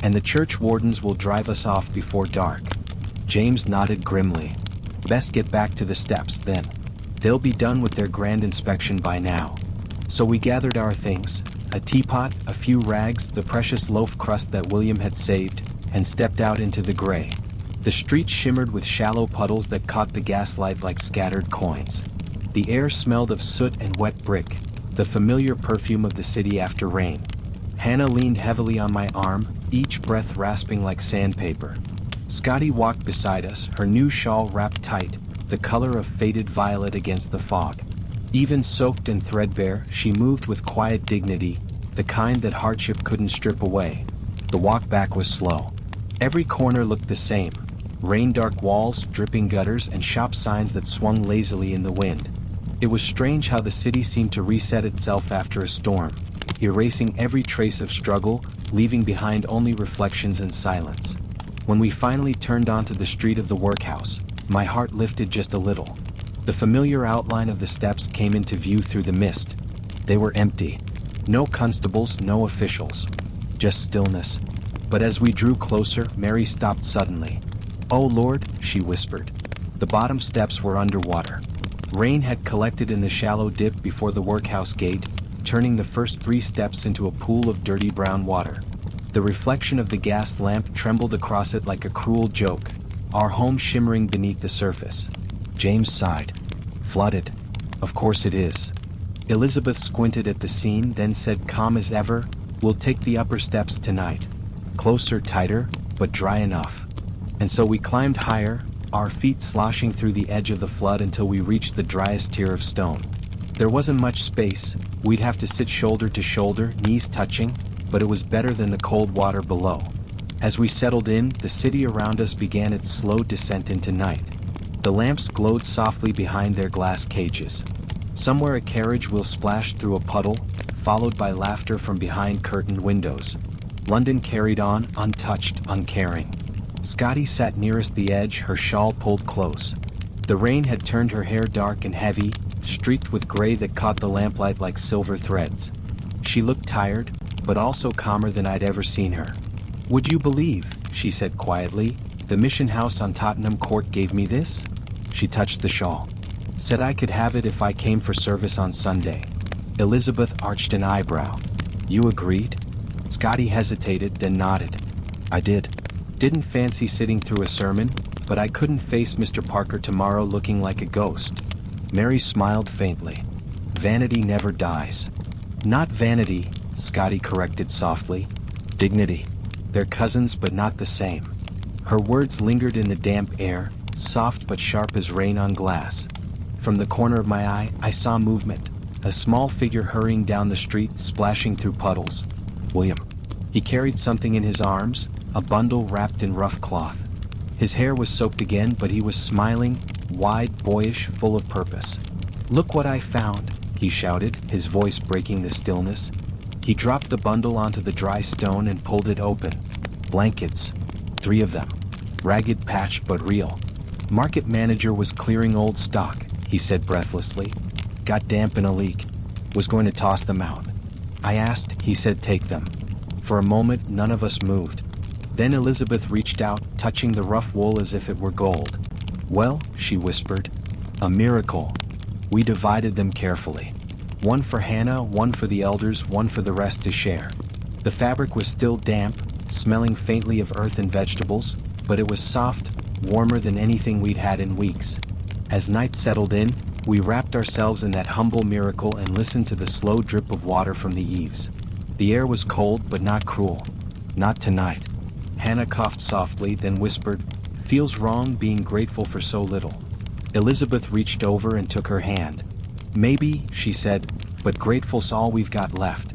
[SPEAKER 1] And the church wardens will drive us off before dark. James nodded grimly. Best get back to the steps then. They'll be done with their grand inspection by now. So we gathered our things, a teapot, a few rags, the precious loaf crust that William had saved, and stepped out into the gray. The street shimmered with shallow puddles that caught the gaslight like scattered coins. The air smelled of soot and wet brick, the familiar perfume of the city after rain. Hannah leaned heavily on my arm, each breath rasping like sandpaper. Scotty walked beside us, her new shawl wrapped tight, the color of faded violet against the fog. Even soaked and threadbare, she moved with quiet dignity, the kind that hardship couldn't strip away. The walk back was slow. Every corner looked the same. Rain-dark walls, dripping gutters, and shop signs that swung lazily in the wind. It was strange how the city seemed to reset itself after a storm, erasing every trace of struggle, leaving behind only reflections and silence. When we finally turned onto the street of the workhouse, my heart lifted just a little. The familiar outline of the steps came into view through the mist. They were empty. No constables, no officials. Just stillness. But as we drew closer, Mary stopped suddenly. "Oh Lord," she whispered. The bottom steps were underwater. Rain had collected in the shallow dip before the workhouse gate, turning the first 3 steps into a pool of dirty brown water. The reflection of the gas lamp trembled across it like a cruel joke, our home shimmering beneath the surface. James sighed. "Flooded. Of course it is." Elizabeth squinted at the scene, then said calm as ever, "We'll take the upper steps tonight. Closer, tighter, but dry enough." And so we climbed higher, our feet sloshing through the edge of the flood until we reached the driest tier of stone. There wasn't much space, we'd have to sit shoulder to shoulder, knees touching, but it was better than the cold water below. As we settled in, the city around us began its slow descent into night. The lamps glowed softly behind their glass cages. Somewhere a carriage wheel splashed through a puddle, followed by laughter from behind curtained windows. London carried on, untouched, uncaring. Scotty sat nearest the edge, her shawl pulled close. The rain had turned her hair dark and heavy, streaked with gray that caught the lamplight like silver threads. She looked tired, but also calmer than I'd ever seen her. "Would you believe," she said quietly, "the mission house on Tottenham Court gave me this?" She touched the shawl. "Said I could have it if I came for service on Sunday." Elizabeth arched an eyebrow. "You agreed?" Scotty hesitated, then nodded. "I did. Didn't fancy sitting through a sermon, but I couldn't face Mr. Parker tomorrow looking like a ghost." Mary smiled faintly. "Vanity never dies." "Not vanity," Scotty corrected softly. "Dignity. They're cousins but not the same." Her words lingered in the damp air, soft but sharp as rain on glass. From the corner of my eye, I saw movement. A small figure hurrying down the street, splashing through puddles. William. He carried something in his arms, a bundle wrapped in rough cloth. His hair was soaked again, but he was smiling, wide, boyish, full of purpose. "Look what I found," he shouted, his voice breaking the stillness. He dropped the bundle onto the dry stone and pulled it open. Blankets. 3 of them. Ragged, patched, but real. "Market manager was clearing old stock," he said breathlessly. "Got damp in a leak. Was going to toss them out." I asked, he said, "Take them." For a moment, none of us moved. Then Elizabeth reached out, touching the rough wool as if it were gold. "Well," she whispered, "a miracle." We divided them carefully. One for Hannah, one for the elders, one for the rest to share. The fabric was still damp, smelling faintly of earth and vegetables, but it was soft, warmer than anything we'd had in weeks. As night settled in, we wrapped ourselves in that humble miracle and listened to the slow drip of water from the eaves. The air was cold but not cruel. "Not tonight." Hannah coughed softly, then whispered, "Feels wrong being grateful for so little." Elizabeth reached over and took her hand. "Maybe," she said, "but grateful's all we've got left.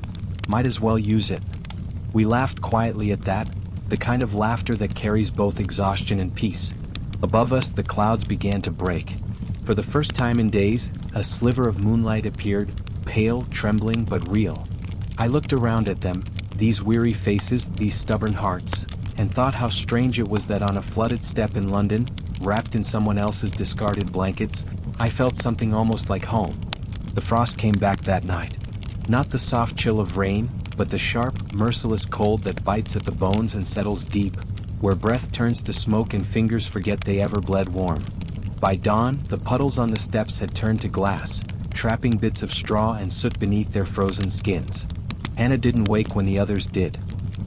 [SPEAKER 1] Might as well use it." We laughed quietly at that, the kind of laughter that carries both exhaustion and peace. Above us, the clouds began to break. For the first time in days, a sliver of moonlight appeared, pale, trembling, but real. I looked around at them, these weary faces, these stubborn hearts, and thought how strange it was that on a flooded step in London, wrapped in someone else's discarded blankets, I felt something almost like home. The frost came back that night. Not the soft chill of rain, but the sharp, merciless cold that bites at the bones and settles deep, where breath turns to smoke and fingers forget they ever bled warm. By dawn, the puddles on the steps had turned to glass, trapping bits of straw and soot beneath their frozen skins. Hannah didn't wake when the others did.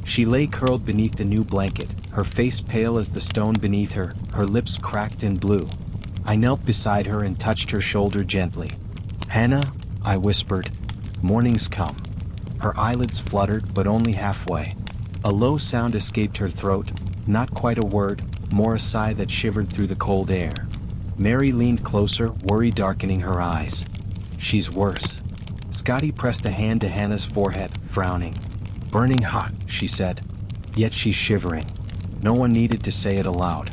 [SPEAKER 1] She lay curled beneath the new blanket, her face pale as the stone beneath her, her lips cracked and blue. I knelt beside her and touched her shoulder gently. "Hannah," I whispered, "morning's come." Her eyelids fluttered, but only halfway. A low sound escaped her throat, not quite a word, more a sigh that shivered through the cold air. Mary leaned closer, worry darkening her eyes. "She's worse." Scotty pressed a hand to Hannah's forehead, frowning. "Burning hot," she said. "Yet she's shivering." No one needed to say it aloud.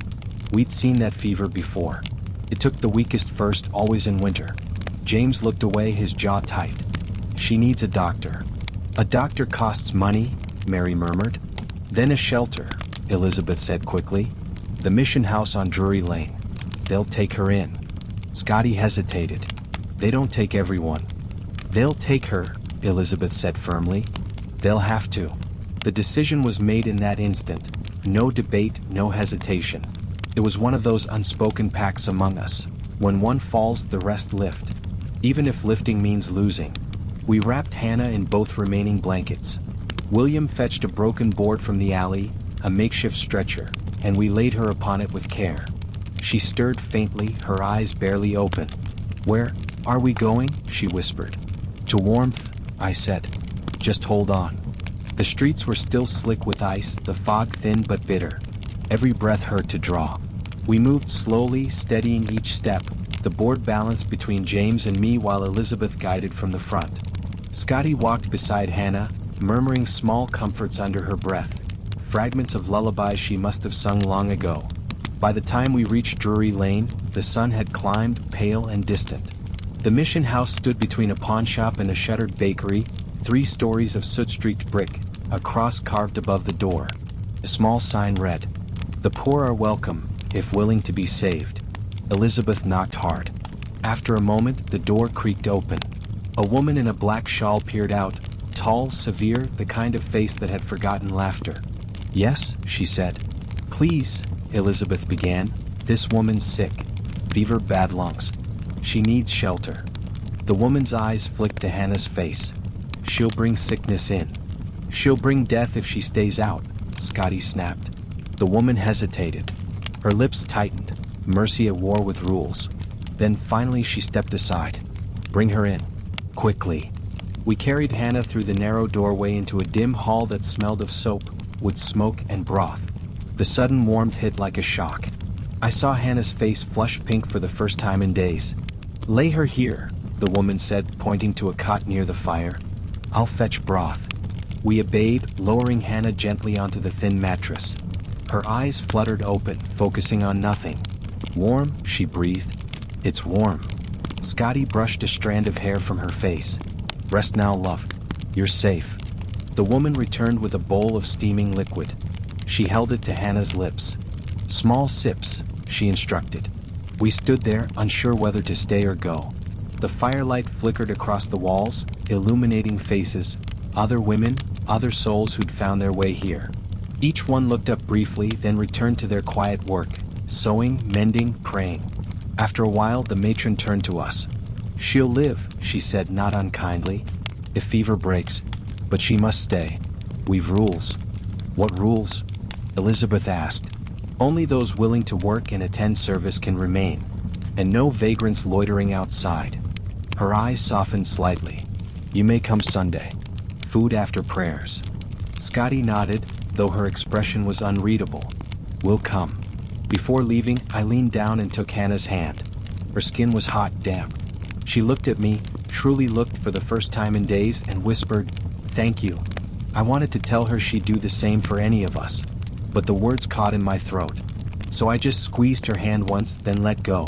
[SPEAKER 1] We'd seen that fever before. It took the weakest first, always in winter. James looked away, his jaw tight. "She needs a doctor." "A doctor costs money," Mary murmured. "Then a shelter," Elizabeth said quickly. "The mission house on Drury Lane. They'll take her in." Scotty hesitated. "They don't take everyone." "They'll take her," Elizabeth said firmly. "They'll have to." The decision was made in that instant. No debate, no hesitation. It was one of those unspoken pacts among us. When one falls, the rest lift. Even if lifting means losing. We wrapped Hannah in both remaining blankets. William fetched a broken board from the alley, a makeshift stretcher, and we laid her upon it with care. She stirred faintly, her eyes barely open. "Where are we going?" she whispered. "To warmth," I said. "Just hold on." The streets were still slick with ice, the fog thin but bitter. Every breath hurt to draw. We moved slowly, steadying each step, the board balanced between James and me while Elizabeth guided from the front. Scotty walked beside Hannah, murmuring small comforts under her breath, fragments of lullabies she must have sung long ago. By the time we reached Drury Lane, the sun had climbed, pale and distant. The mission house stood between a pawnshop and a shuttered bakery, 3 stories of soot-streaked brick, a cross carved above the door. A small sign read, "The poor are welcome, if willing to be saved." Elizabeth knocked hard. After a moment, the door creaked open. A woman in a black shawl peered out, tall, severe, the kind of face that had forgotten laughter. "Yes," she said. "Please," Elizabeth began. "This woman's sick. Fever, bad lungs. She needs shelter." The woman's eyes flicked to Hannah's face. "She'll bring sickness in. She'll bring death if she stays out," Scotty snapped. The woman hesitated. Her lips tightened, mercy at war with rules. Then finally she stepped aside. "Bring her in. Quickly." We carried Hannah through the narrow doorway into a dim hall that smelled of soap, wood smoke, and broth. The sudden warmth hit like a shock. I saw Hannah's face flush pink for the first time in days. "Lay her here," the woman said, pointing to a cot near the fire. "I'll fetch broth." We obeyed, lowering Hannah gently onto the thin mattress. Her eyes fluttered open, focusing on nothing. "Warm?" she breathed. "It's warm." Scotty brushed a strand of hair from her face. "Rest now, love. You're safe." The woman returned with a bowl of steaming liquid. She held it to Hannah's lips. "Small sips," she instructed. We stood there, unsure whether to stay or go. The firelight flickered across the walls, illuminating faces, other women, other souls who'd found their way here. Each one looked up briefly, then returned to their quiet work, sewing, mending, praying. After a while, the matron turned to us. "She'll live," she said, not unkindly, "if fever breaks, but she must stay. We've rules." "What rules?" Elizabeth asked. "Only those willing to work and attend service can remain, and no vagrants loitering outside." Her eyes softened slightly. "You may come Sunday. Food after prayers." Scotty nodded, though her expression was unreadable. "We'll come." Before leaving, I leaned down and took Hannah's hand. Her skin was hot, damp. She looked at me, truly looked for the first time in days, and whispered, "Thank you." I wanted to tell her she'd do the same for any of us, but the words caught in my throat. So I just squeezed her hand once, then let go.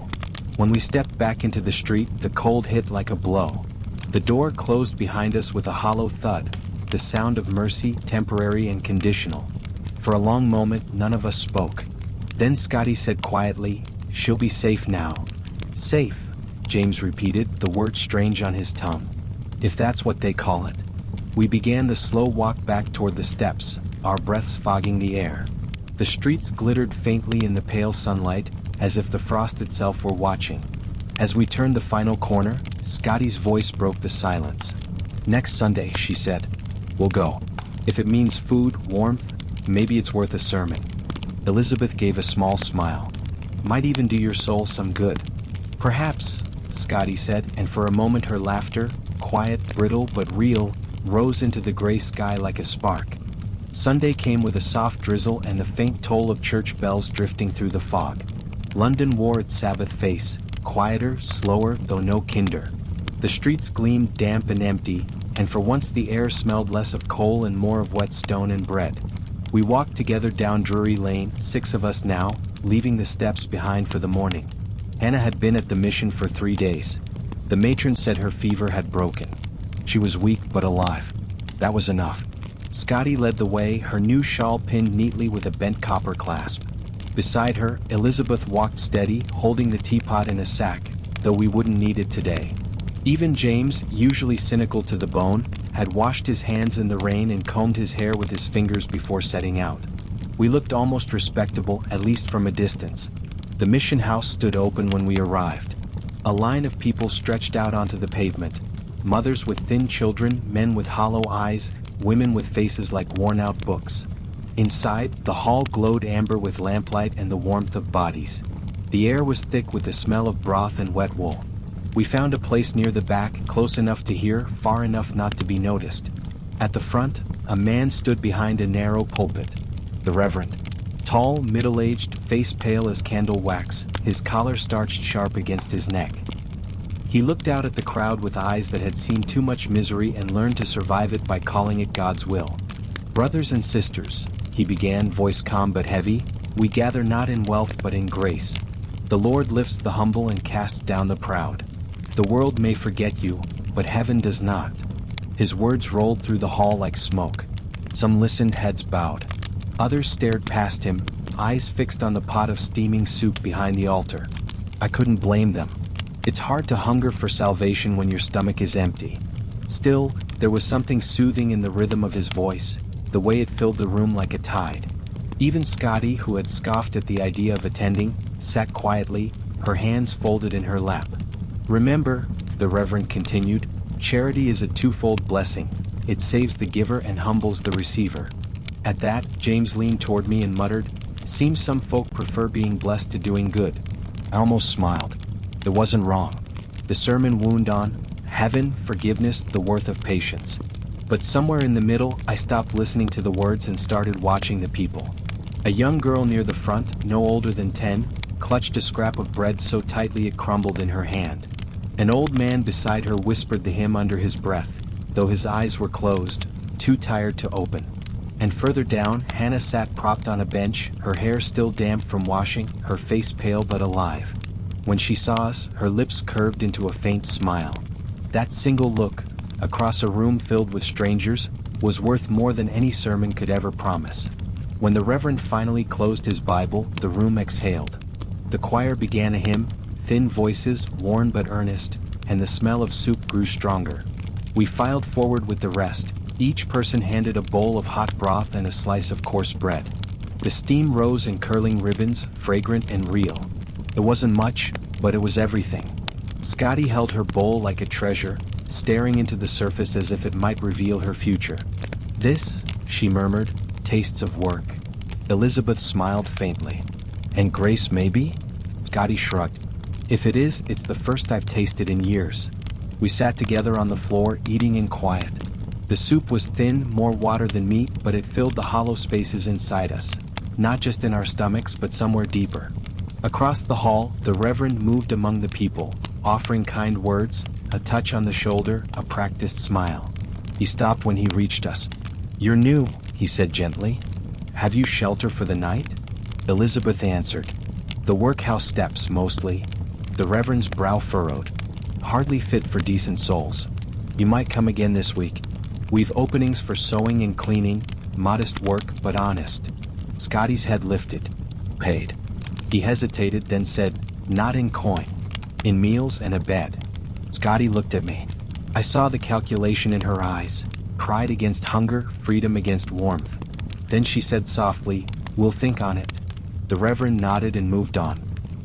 [SPEAKER 1] When we stepped back into the street, the cold hit like a blow. The door closed behind us with a hollow thud, the sound of mercy, temporary and conditional. For a long moment, none of us spoke. Then Scotty said quietly, "She'll be safe now." "Safe," James repeated, the word strange on his tongue. "If that's what they call it." We began the slow walk back toward the steps, our breaths fogging the air. The streets glittered faintly in the pale sunlight, as if the frost itself were watching. As we turned the final corner, Scotty's voice broke the silence. "Next Sunday," she said. "We'll go. If it means food, warmth, maybe it's worth a sermon." Elizabeth gave a small smile. "Might even do your soul some good." "Perhaps," Scotty said, and for a moment her laughter, quiet, brittle but real, rose into the gray sky like a spark. Sunday came with a soft drizzle and the faint toll of church bells drifting through the fog. London wore its Sabbath face, quieter, slower, though no kinder. The streets gleamed damp and empty, and for once the air smelled less of coal and more of wet stone and bread. We walked together down Drury Lane, 6 of us now, leaving the steps behind for the morning. Hannah had been at the mission for 3 days. The matron said her fever had broken. She was weak but alive. That was enough. Scotty led the way, her new shawl pinned neatly with a bent copper clasp. Beside her, Elizabeth walked steady, holding the teapot in a sack, though we wouldn't need it today. Even James, usually cynical to the bone, had washed his hands in the rain and combed his hair with his fingers before setting out. We looked almost respectable, at least from a distance. The mission house stood open when we arrived. A line of people stretched out onto the pavement. Mothers with thin children, men with hollow eyes, women with faces like worn-out books. Inside, the hall glowed amber with lamplight and the warmth of bodies. The air was thick with the smell of broth and wet wool. We found a place near the back, close enough to hear, far enough not to be noticed. At the front, a man stood behind a narrow pulpit. The Reverend. Tall, middle-aged, face pale as candle wax, his collar starched sharp against his neck. He looked out at the crowd with eyes that had seen too much misery and learned to survive it by calling it God's will. "Brothers and sisters," he began, voice calm but heavy, "we gather not in wealth but in grace. The Lord lifts the humble and casts down the proud. The world may forget you, but heaven does not." His words rolled through the hall like smoke. Some listened, heads bowed. Others stared past him, eyes fixed on the pot of steaming soup behind the altar. I couldn't blame them. It's hard to hunger for salvation when your stomach is empty. Still, there was something soothing in the rhythm of his voice, the way it filled the room like a tide. Even Scotty, who had scoffed at the idea of attending, sat quietly, her hands folded in her lap. "Remember," the Reverend continued, "charity is a twofold blessing. It saves the giver and humbles the receiver." At that, James leaned toward me and muttered, "Seems some folk prefer being blessed to doing good." I almost smiled. It wasn't wrong. The sermon wound on heaven, forgiveness, the worth of patience. But somewhere in the middle, I stopped listening to the words and started watching the people. A young girl near the front, no older than 10, clutched a scrap of bread so tightly it crumbled in her hand. An old man beside her whispered the hymn under his breath, though his eyes were closed, too tired to open. And further down, Hannah sat propped on a bench, her hair still damp from washing, her face pale but alive. When she saw us, her lips curved into a faint smile. That single look, across a room filled with strangers, was worth more than any sermon could ever promise. When the Reverend finally closed his Bible, the room exhaled. The choir began a hymn, thin voices, worn but earnest, and the smell of soup grew stronger. We filed forward with the rest. Each person handed a bowl of hot broth and a slice of coarse bread. The steam rose in curling ribbons, fragrant and real. It wasn't much, but it was everything. Scotty held her bowl like a treasure, staring into the surface as if it might reveal her future. "This," she murmured, "tastes of work." Elizabeth smiled faintly. "And grace, maybe?" Scotty shrugged. "If it is, it's the first I've tasted in years." We sat together on the floor, eating in quiet. The soup was thin, more water than meat, but it filled the hollow spaces inside us. Not just in our stomachs, but somewhere deeper. Across the hall, the Reverend moved among the people, offering kind words, a touch on the shoulder, a practiced smile. He stopped when he reached us. "You're new," he said gently. "Have you shelter for the night?" Elizabeth answered. "The workhouse steps, mostly." The Reverend's brow furrowed. "Hardly fit for decent souls. You might come again this week. We've openings for sewing and cleaning, modest work but honest." Scotty's head lifted. "Paid." He hesitated, then said, "Not in coin. In meals and a bed." Scotty looked at me. I saw the calculation in her eyes. Pride against hunger, freedom against warmth. Then she said softly, "We'll think on it." The Reverend nodded and moved on.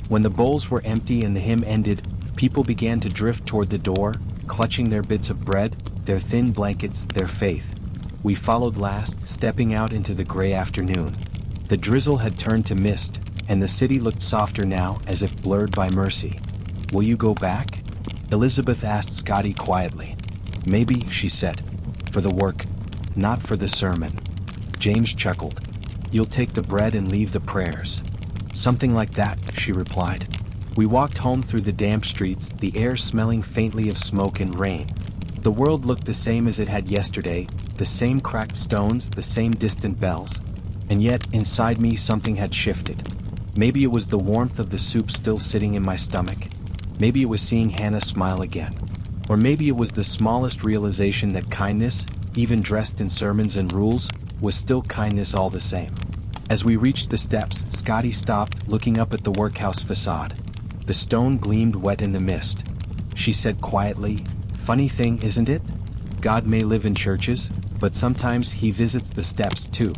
[SPEAKER 1] When the bowls were empty and the hymn ended, people began to drift toward the door, clutching their bits of bread, their thin blankets, their faith. We followed last, stepping out into the gray afternoon. The drizzle had turned to mist, and the city looked softer now, as if blurred by mercy. "Will you go back?" Elizabeth asked Scotty quietly. "Maybe," she said. "For the work, not for the sermon." James chuckled. "You'll take the bread and leave the prayers." "Something like that," she replied. We walked home through the damp streets, the air smelling faintly of smoke and rain. The world looked the same as it had yesterday, the same cracked stones, the same distant bells. And yet, inside me, something had shifted. Maybe it was the warmth of the soup still sitting in my stomach. Maybe it was seeing Hannah smile again. Or maybe it was the smallest realization that kindness, even dressed in sermons and rules, was still kindness all the same. As we reached the steps, Scotty stopped, looking up at the workhouse facade. The stone gleamed wet in the mist. She said quietly, "Funny thing, isn't it? God may live in churches, but sometimes he visits the steps too."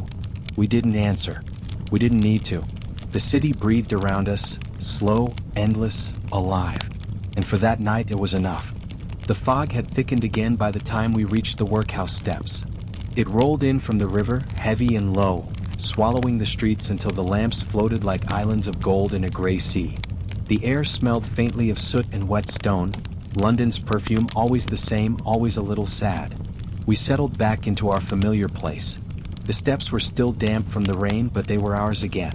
[SPEAKER 1] We didn't answer. We didn't need to. The city breathed around us, slow, endless, alive. And for that night it was enough. The fog had thickened again by the time we reached the workhouse steps. It rolled in from the river, heavy and low, swallowing the streets until the lamps floated like islands of gold in a gray sea. The air smelled faintly of soot and wet stone, London's perfume always the same, always a little sad. We settled back into our familiar place. The steps were still damp from the rain, but they were ours again.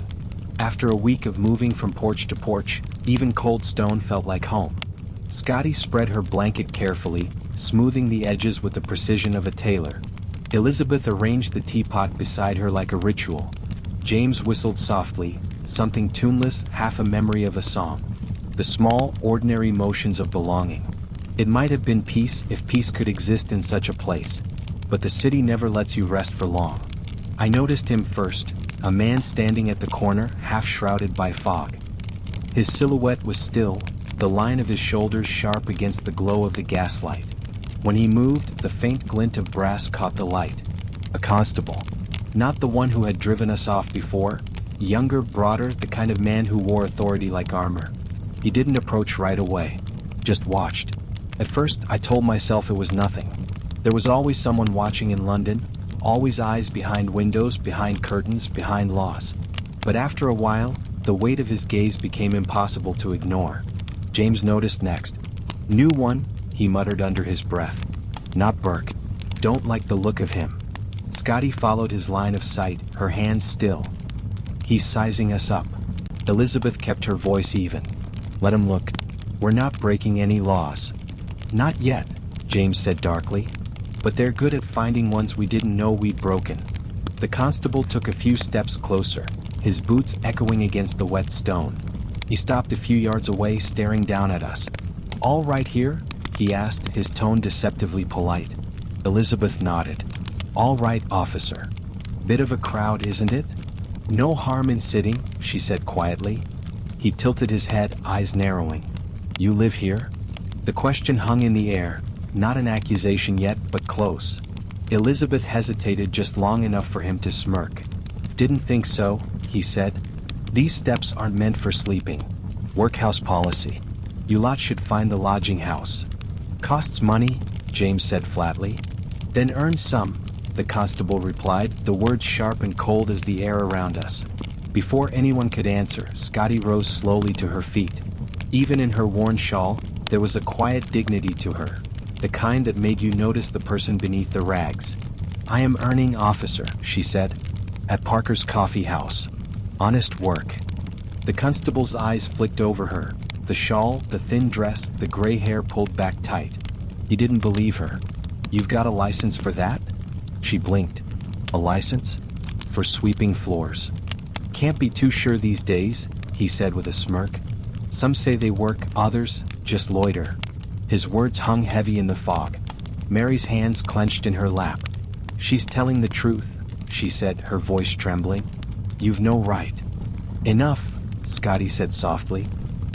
[SPEAKER 1] After a week of moving from porch to porch, even cold stone felt like home. Scotty spread her blanket carefully, smoothing the edges with the precision of a tailor. Elizabeth arranged the teapot beside her like a ritual. James whistled softly, something tuneless, half a memory of a song. The small, ordinary motions of belonging. It might have been peace if peace could exist in such a place. But the city never lets you rest for long. I noticed him first, a man standing at the corner, half shrouded by fog. His silhouette was still, the line of his shoulders sharp against the glow of the gaslight. When he moved, the faint glint of brass caught the light. A constable. Not the one who had driven us off before. Younger, broader, the kind of man who wore authority like armor. He didn't approach right away. Just watched. At first, I told myself it was nothing. There was always someone watching in London. Always eyes behind windows, behind curtains, behind laws. But after a while, the weight of his gaze became impossible to ignore. James noticed next. New one, he muttered under his breath. Not Burke. Don't like the look of him. Scotty followed his line of sight, her hands still. He's sizing us up. Elizabeth kept her voice even. Let him look. We're not breaking any laws. Not yet, James said darkly. But they're good at finding ones we didn't know we'd broken. The constable took a few steps closer, his boots echoing against the wet stone. He stopped a few yards away, staring down at us. All right here? He asked, his tone deceptively polite. Elizabeth nodded. All right, officer. Bit of a crowd, isn't it? No harm in sitting, she said quietly. He tilted his head, eyes narrowing. You live here? The question hung in the air, not an accusation yet, but close. Elizabeth hesitated just long enough for him to smirk. Didn't think so, he said. These steps aren't meant for sleeping. Workhouse policy. You lot should find the lodging house. Costs money, James said flatly. Then earn some, the constable replied, the words sharp and cold as the air around us. Before anyone could answer, Scotty rose slowly to her feet. Even in her worn shawl, there was a quiet dignity to her, the kind that made you notice the person beneath the rags. I am earning officer, she said, at Parker's Coffee House. Honest work. The constable's eyes flicked over her, the shawl, the thin dress, the gray hair pulled back tight. He didn't believe her. You've got a license for that? She blinked. A license? For sweeping floors. Can't be too sure these days, he said with a smirk. Some say they work, others just loiter. His words hung heavy in the fog. Mary's hands clenched in her lap. She's telling the truth, she said, her voice trembling. You've no right. Enough, Scotty said softly.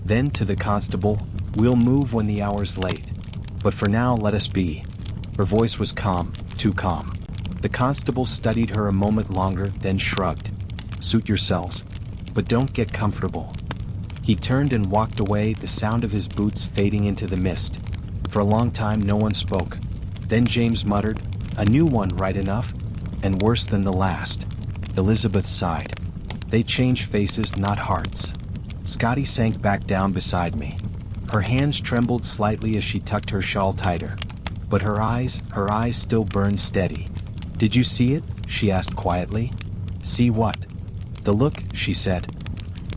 [SPEAKER 1] Then to the constable, we'll move when the hour's late. But for now, let us be. Her voice was calm, too calm. The constable studied her a moment longer, then shrugged. Suit yourselves, but don't get comfortable. He turned and walked away, the sound of his boots fading into the mist. For a long time no one spoke. Then James muttered, a new one right enough, and worse than the last. Elizabeth sighed. They change faces, not hearts. Scotty sank back down beside me. Her hands trembled slightly as she tucked her shawl tighter. But her eyes still burned steady. Did you see it? She asked quietly. See what? The look, she said.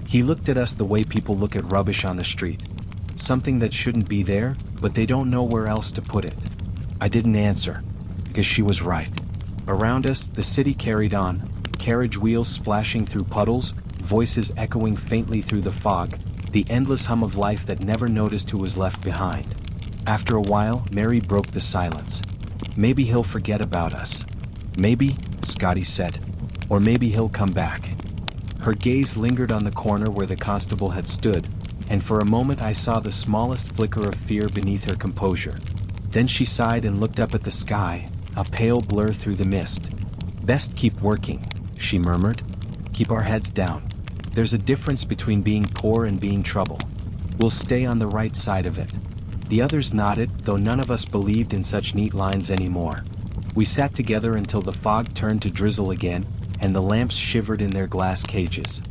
[SPEAKER 1] He looked at us the way people look at rubbish on the street. Something that shouldn't be there, but they don't know where else to put it. I didn't answer, because she was right. Around us, the city carried on, carriage wheels splashing through puddles, voices echoing faintly through the fog, the endless hum of life that never noticed who was left behind. After a while, Mary broke the silence. Maybe he'll forget about us. Maybe, Scotty said. Or maybe he'll come back. Her gaze lingered on the corner where the constable had stood, and for a moment I saw the smallest flicker of fear beneath her composure. Then she sighed and looked up at the sky, a pale blur through the mist. Best keep working, she murmured. Keep our heads down. There's a difference between being poor and being trouble. We'll stay on the right side of it. The others nodded, though none of us believed in such neat lines anymore. We sat together until the fog turned to drizzle again, and the lamps shivered in their glass cages.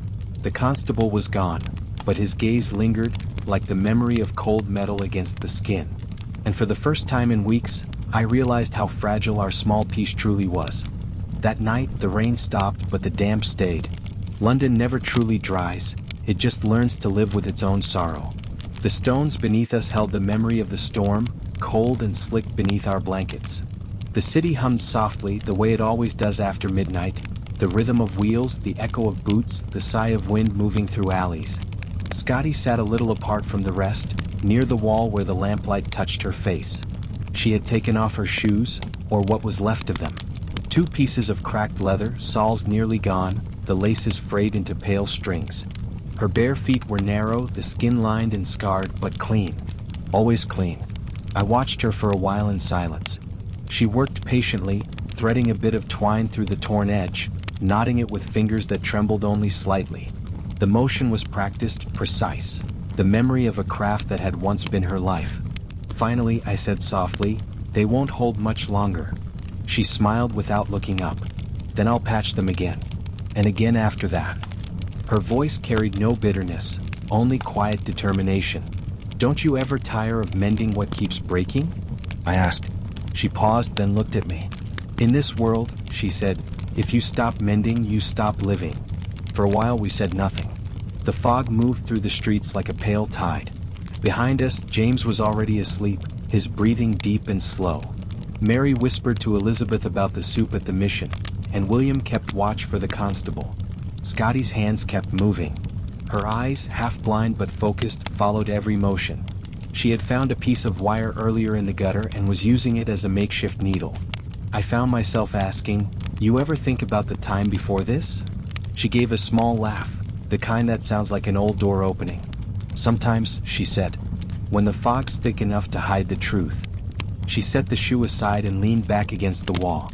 [SPEAKER 1] The constable was gone, but his gaze lingered, like the memory of cold metal against the skin. And for the first time in weeks, I realized how fragile our small peace truly was. That night, the rain stopped but the damp stayed. London never truly dries, it just learns to live with its own sorrow. The stones beneath us held the memory of the storm, cold and slick beneath our blankets. The city hummed softly, the way it always does after midnight, the rhythm of wheels, the echo of boots, the sigh of wind moving through alleys. Scotty sat a little apart from the rest, near the wall where the lamplight touched her face. She had taken off her shoes, or what was left of them. 2 pieces of cracked leather, soles nearly gone, the laces frayed into pale strings. Her bare feet were narrow, the skin lined and scarred, but clean. Always clean. I watched her for a while in silence. She worked patiently, threading a bit of twine through the torn edge, knotting it with fingers that trembled only slightly. The motion was practiced, precise, the memory of a craft that had once been her life. Finally, I said softly, "They won't hold much longer." She smiled without looking up. "Then I'll patch them again. And again after that." Her voice carried no bitterness, only quiet determination. "Don't you ever tire of mending what keeps breaking?" I asked. She paused, then looked at me. "In this world," she said, "if you stop mending, you stop living." For a while we said nothing. The fog moved through the streets like a pale tide. Behind us, James was already asleep, his breathing deep and slow. Mary whispered to Elizabeth about the soup at the mission, and William kept watch for the constable. Scotty's hands kept moving. Her eyes, half blind but focused, followed every motion. She had found a piece of wire earlier in the gutter and was using it as a makeshift needle. I found myself asking, "You ever think about the time before this?" She gave a small laugh, the kind that sounds like an old door opening. "Sometimes," she said, "when the fog's thick enough to hide the truth." She set the shoe aside and leaned back against the wall.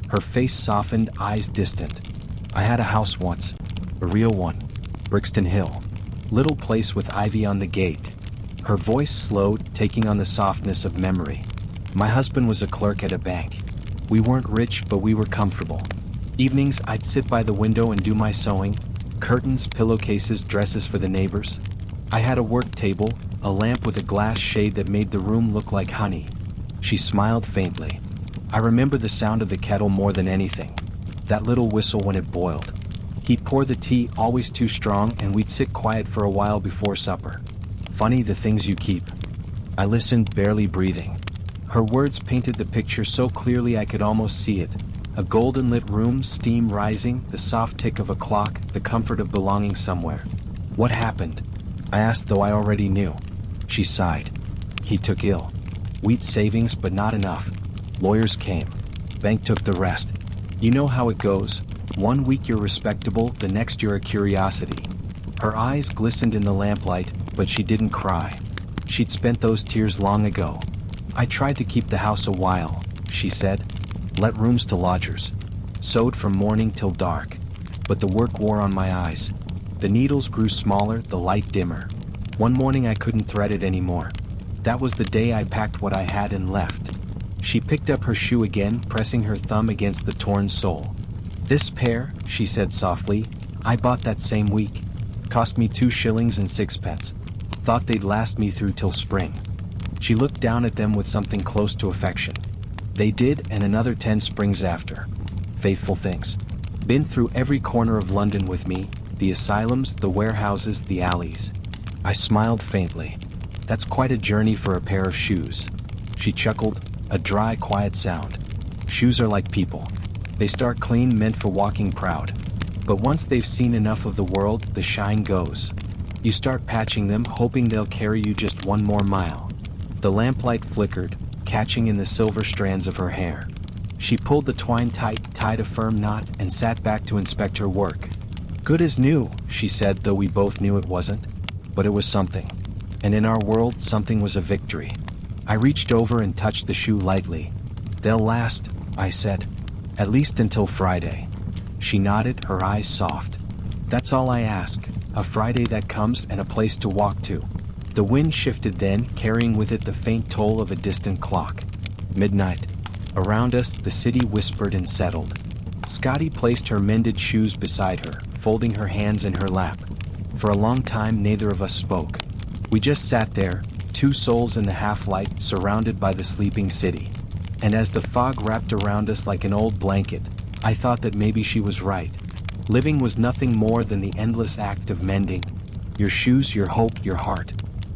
[SPEAKER 1] Her face softened, eyes distant. "I had a house once. A real one. Brixton Hill. Little place with ivy on the gate." Her voice slowed, taking on the softness of memory. "My husband was a clerk at a bank. We weren't rich, but we were comfortable. Evenings, I'd sit by the window and do my sewing. Curtains, pillowcases, dresses for the neighbors. I had a work table, a lamp with a glass shade that made the room look like honey." She smiled faintly. "I remember the sound of the kettle more than anything. That little whistle when it boiled. He'd pour the tea, always too strong, and we'd sit quiet for a while before supper. Funny the things you keep." I listened, barely breathing. Her words painted the picture so clearly I could almost see it. A golden lit room, steam rising, the soft tick of a clock, the comfort of belonging somewhere. "What happened?" I asked, though I already knew. She sighed. "He took ill. Wheat savings, but not enough. Lawyers came. Bank took the rest. You know how it goes. 1 week you're respectable, the next you're a curiosity." Her eyes glistened in the lamplight, but she didn't cry. She'd spent those tears long ago. "I tried to keep the house a while," she said. "Let rooms to lodgers. Sewed from morning till dark. But the work wore on my eyes. The needles grew smaller, the light dimmer. One morning I couldn't thread it anymore. That was the day I packed what I had and left." She picked up her shoe again, pressing her thumb against the torn sole. "This pair," she said softly, "I bought that same week. Cost me 2 shillings and 6pence. Thought they'd last me through till spring." She looked down at them with something close to affection. "They did, and another 10 springs after. Faithful things. Been through every corner of London with me, the asylums, the warehouses, the alleys." I smiled faintly. "That's quite a journey for a pair of shoes." She chuckled, a dry, quiet sound. "Shoes are like people. They start clean, meant for walking proud. But once they've seen enough of the world, the shine goes. You start patching them, hoping they'll carry you just 1 more mile." The lamplight flickered, catching in the silver strands of her hair. She pulled the twine tight, tied a firm knot, and sat back to inspect her work. "Good as new," she said, though we both knew it wasn't. But it was something. And in our world, something was a victory. I reached over and touched the shoe lightly. "They'll last," I said. "At least until Friday." She nodded, her eyes soft. "That's all I ask, a Friday that comes and a place to walk to." The wind shifted then, carrying with it the faint toll of a distant clock. Midnight. Around us, the city whispered and settled. Scotty placed her mended shoes beside her, folding her hands in her lap. For a long time, neither of us spoke. We just sat there, 2 souls in the half-light, surrounded by the sleeping city. And as the fog wrapped around us like an old blanket, I thought that maybe she was right. Living was nothing more than the endless act of mending. Your shoes, your hope, your heart.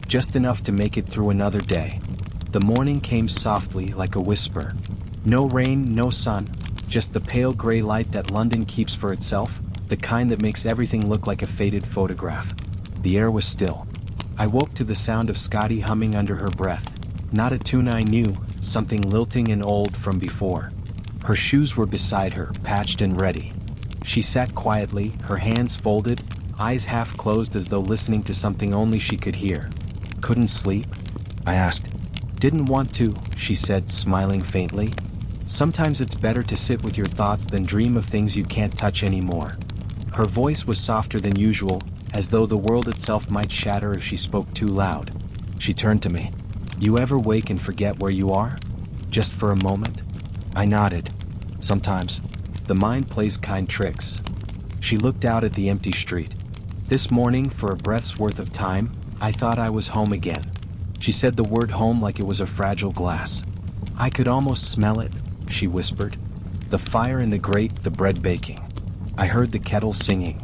[SPEAKER 1] Just enough to make it through another day. The morning came softly like a whisper. No rain, no sun, just the pale gray light that London keeps for itself, the kind that makes everything look like a faded photograph. The air was still. I woke to the sound of Scotty humming under her breath. Not a tune I knew, something lilting and old from before. Her shoes were beside her, patched and ready. She sat quietly, her hands folded, eyes half closed as though listening to something only she could hear. Couldn't sleep? I asked. Didn't want to, she said, smiling faintly. Sometimes it's better to sit with your thoughts than dream of things you can't touch anymore. Her voice was softer than usual, as though the world itself might shatter if she spoke too loud. She turned to me. You ever wake and forget where you are? Just for a moment? I nodded. Sometimes. The mind plays kind tricks. She looked out at the empty street. This morning, for a breath's worth of time, I thought I was home again. She said the word home like it was a fragile glass. I could almost smell it, she whispered. The fire in the grate, the bread baking. I heard the kettle singing.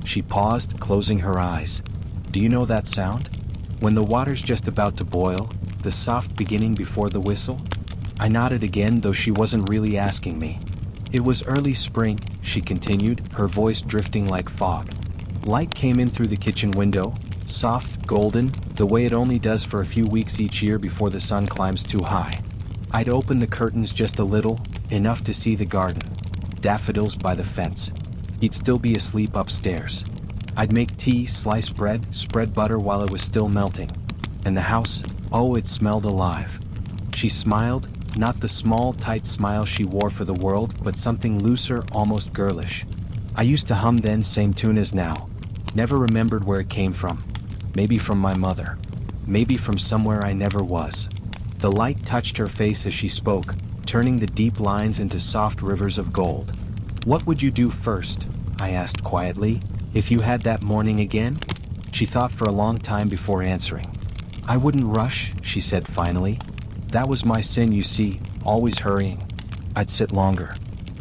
[SPEAKER 1] She paused, closing her eyes. Do you know that sound? When the water's just about to boil, the soft beginning before the whistle? I nodded again, though she wasn't really asking me. It was early spring, she continued, her voice drifting like fog. Light came in through the kitchen window, soft, golden, the way it only does for a few weeks each year before the sun climbs too high. I'd open the curtains just a little, enough to see the garden. Daffodils by the fence. He'd still be asleep upstairs. I'd make tea, slice bread, spread butter while it was still melting. And the house, oh, it smelled alive. She smiled, not the small, tight smile she wore for the world, but something looser, almost girlish. I used to hum then, same tune as now. Never remembered where it came from. Maybe from my mother. Maybe from somewhere I never was. The light touched her face as she spoke, turning the deep lines into soft rivers of gold. What would you do first? I asked quietly. If you had that morning again? She thought for a long time before answering. I wouldn't rush, she said finally. That was my sin, you see, always hurrying. I'd sit longer.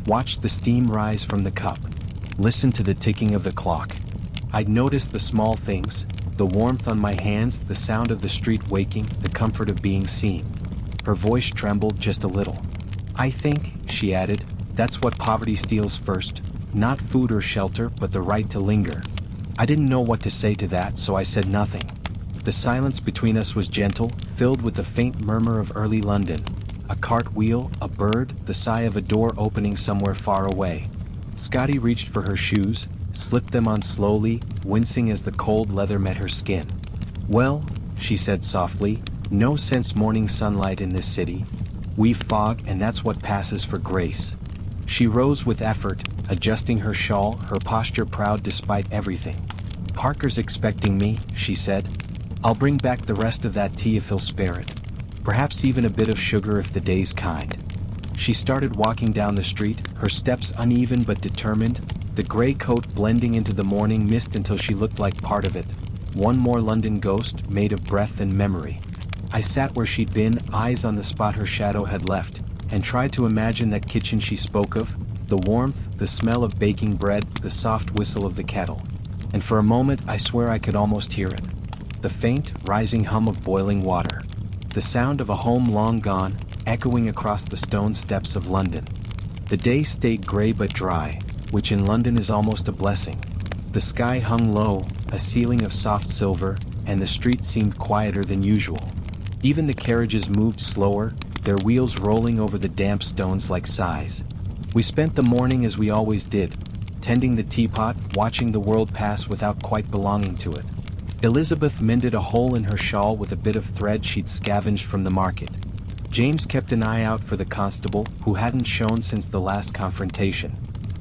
[SPEAKER 1] Watch the steam rise from the cup. Listen to the ticking of the clock. I'd notice the small things, the warmth on my hands, the sound of the street waking, the comfort of being seen. Her voice trembled just a little. I think, she added, that's what poverty steals first. Not food or shelter, but the right to linger. I didn't know what to say to that, so I said nothing. The silence between us was gentle, filled with the faint murmur of early London. A cartwheel, a bird, the sigh of a door opening somewhere far away. Scotty reached for her shoes, slipped them on slowly, wincing as the cold leather met her skin. Well, she said softly, no sense morning sunlight in this city. We've fog, and that's what passes for grace. She rose with effort, adjusting her shawl, her posture proud despite everything. Parker's expecting me, she said. I'll bring back the rest of that tea if he'll spare it. Perhaps even a bit of sugar if the day's kind. She started walking down the street, her steps uneven but determined, the gray coat blending into the morning mist until she looked like part of it. One more London ghost, made of breath and memory. I sat where she'd been, eyes on the spot her shadow had left, and tried to imagine that kitchen she spoke of, the warmth, the smell of baking bread, the soft whistle of the kettle. And for a moment I swear I could almost hear it. The faint, rising hum of boiling water. The sound of a home long gone, echoing across the stone steps of London. The day stayed gray but dry, which in London is almost a blessing. The sky hung low, a ceiling of soft silver, and the street seemed quieter than usual. Even the carriages moved slower, their wheels rolling over the damp stones like sighs. We spent the morning as we always did, tending the teapot, watching the world pass without quite belonging to it. Elizabeth mended a hole in her shawl with a bit of thread she'd scavenged from the market. James kept an eye out for the constable, who hadn't shown since the last confrontation.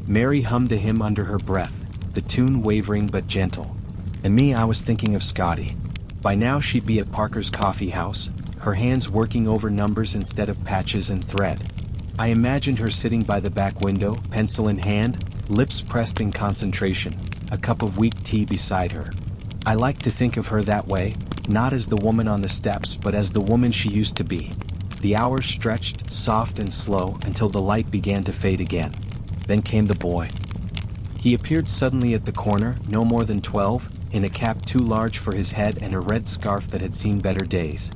[SPEAKER 1] Mary hummed to him under her breath, the tune wavering but gentle. And me, I was thinking of Scotty. By now she'd be at Parker's coffee house, her hands working over numbers instead of patches and thread. I imagined her sitting by the back window, pencil in hand, lips pressed in concentration, a cup of weak tea beside her. I like to think of her that way, not as the woman on the steps, but as the woman she used to be. The hours stretched, soft and slow, until the light began to fade again. Then came the boy. He appeared suddenly at the corner, no more than 12, in a cap too large for his head and a red scarf that had seen better days.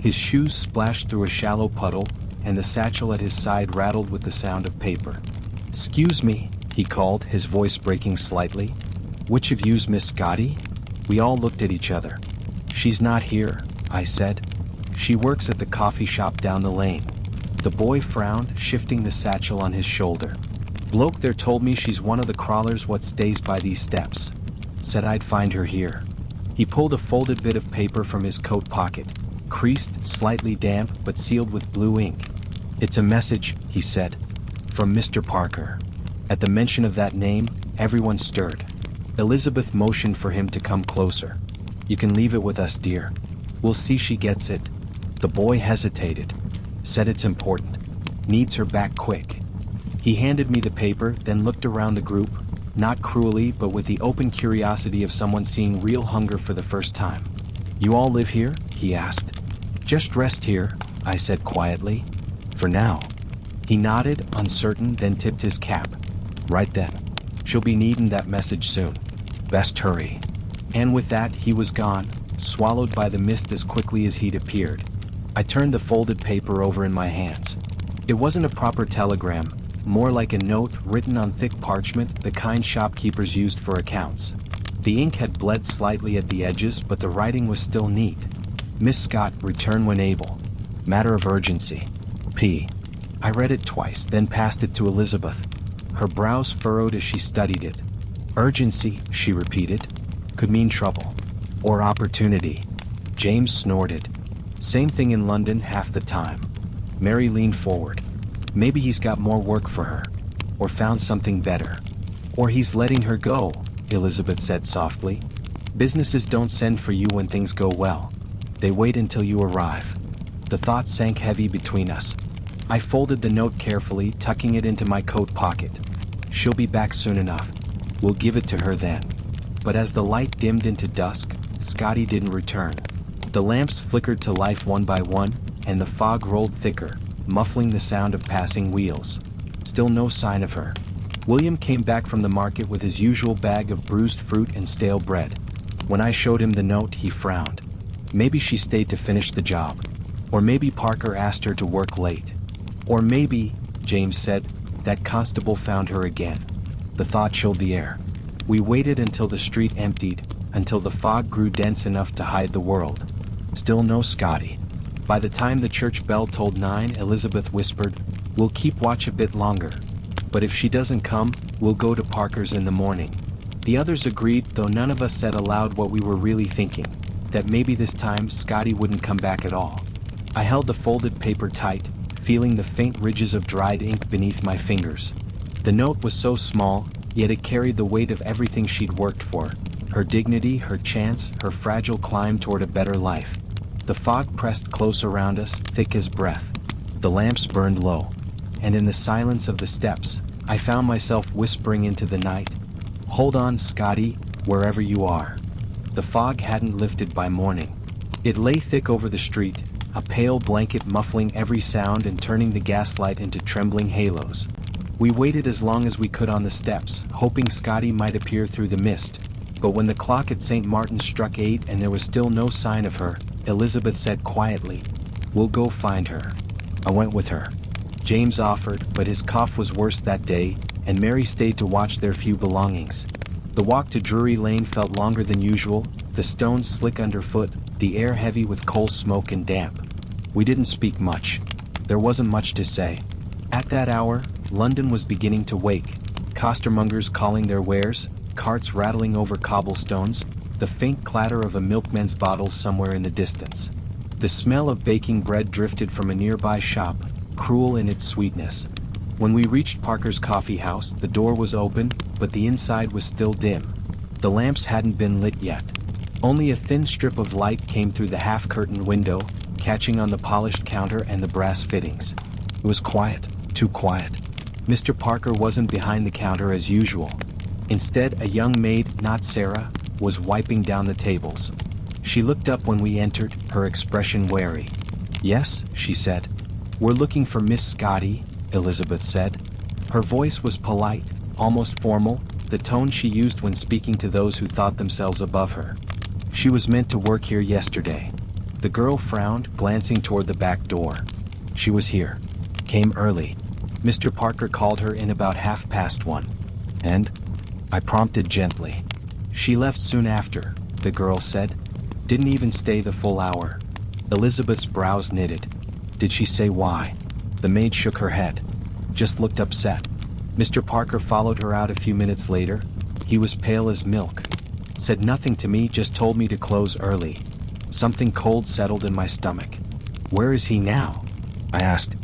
[SPEAKER 1] His shoes splashed through a shallow puddle, and the satchel at his side rattled with the sound of paper. "Excuse me," he called, his voice breaking slightly. "Which of you's Miss Scotty?" We all looked at each other. "She's not here," I said. "She works at the coffee shop down the lane." The boy frowned, shifting the satchel on his shoulder. "Bloke there told me she's one of the crawlers what stays by these steps. Said I'd find her here." He pulled a folded bit of paper from his coat pocket, creased, slightly damp, but sealed with blue ink. "It's a message," he said. "From Mr. Parker." At the mention of that name, everyone stirred. Elizabeth motioned for him to come closer. "You can leave it with us, dear. We'll see she gets it." The boy hesitated. Said it's important. Needs her back quick. He handed me the paper, then looked around the group, not cruelly but with the open curiosity of someone seeing real hunger for the first time. "You all live here?" he asked. "Just rest here," I said quietly. "For now." He nodded, uncertain, then tipped his cap. "Right then. She'll be needin' that message soon. Best hurry." And with that, he was gone, swallowed by the mist as quickly as he'd appeared. I turned the folded paper over in my hands. It wasn't a proper telegram, more like a note written on thick parchment, the kind shopkeepers used for accounts. The ink had bled slightly at the edges, but the writing was still neat. "Miss Scott, return when able. Matter of urgency. P." I read it twice, then passed it to Elizabeth. Her brows furrowed as she studied it. "Urgency," she repeated. "Could mean trouble. Or opportunity." James snorted. "Same thing in London half the time." Mary leaned forward. "Maybe he's got more work for her. Or found something better. Or he's letting her go," Elizabeth said softly. "Businesses don't send for you when things go well. They wait until you arrive." The thought sank heavy between us. I folded the note carefully, tucking it into my coat pocket. "She'll be back soon enough. We'll give it to her then." But as the light dimmed into dusk, Scotty didn't return. The lamps flickered to life one by one, and the fog rolled thicker, muffling the sound of passing wheels. Still no sign of her. William came back from the market with his usual bag of bruised fruit and stale bread. When I showed him the note, he frowned. Maybe she stayed to finish the job. Or maybe Parker asked her to work late. Or maybe, James said, that constable found her again. The thought chilled the air. We waited until the street emptied, until the fog grew dense enough to hide the world. Still no Scotty. By the time the church bell tolled 9, Elizabeth whispered, "We'll keep watch a bit longer. But if she doesn't come, we'll go to Parker's in the morning." The others agreed, though none of us said aloud what we were really thinking, that maybe this time Scotty wouldn't come back at all. I held the folded paper tight, feeling the faint ridges of dried ink beneath my fingers. The note was so small, yet it carried the weight of everything she'd worked for. Her dignity, her chance, her fragile climb toward a better life. The fog pressed close around us, thick as breath. The lamps burned low. And in the silence of the steps, I found myself whispering into the night, "Hold on, Scotty, wherever you are." The fog hadn't lifted by morning. It lay thick over the street, a pale blanket muffling every sound and turning the gaslight into trembling halos. We waited as long as we could on the steps, hoping Scotty might appear through the mist. But when the clock at St. Martin's struck 8 and there was still no sign of her, Elizabeth said quietly, "We'll go find her." I went with her. James offered, but his cough was worse that day, and Mary stayed to watch their few belongings. The walk to Drury Lane felt longer than usual, the stones slick underfoot, the air heavy with coal smoke and damp. We didn't speak much. There wasn't much to say. At that hour, London was beginning to wake. Costermongers calling their wares, carts rattling over cobblestones, the faint clatter of a milkman's bottle somewhere in the distance. The smell of baking bread drifted from a nearby shop, cruel in its sweetness. When we reached Parker's coffee house, the door was open, but the inside was still dim. The lamps hadn't been lit yet. Only a thin strip of light came through the half-curtained window, catching on the polished counter and the brass fittings. It was quiet, too quiet. Mr. Parker wasn't behind the counter as usual. Instead, a young maid, not Sarah, was wiping down the tables. She looked up when we entered, her expression wary. "Yes," she said. "We're looking for Miss Scotty," Elizabeth said. Her voice was polite, almost formal, the tone she used when speaking to those who thought themselves above her. She was meant to work here yesterday. The girl frowned, glancing toward the back door. She was here. Came early. Mr. Parker called her in about 1:30. And? I prompted gently. She left soon after, the girl said. Didn't even stay the full hour. Elizabeth's brows knitted. Did she say why? The maid shook her head. Just looked upset. Mr. Parker followed her out a few minutes later. He was pale as milk. Said nothing to me, just told me to close early. Something cold settled in my stomach. Where is he now? I asked.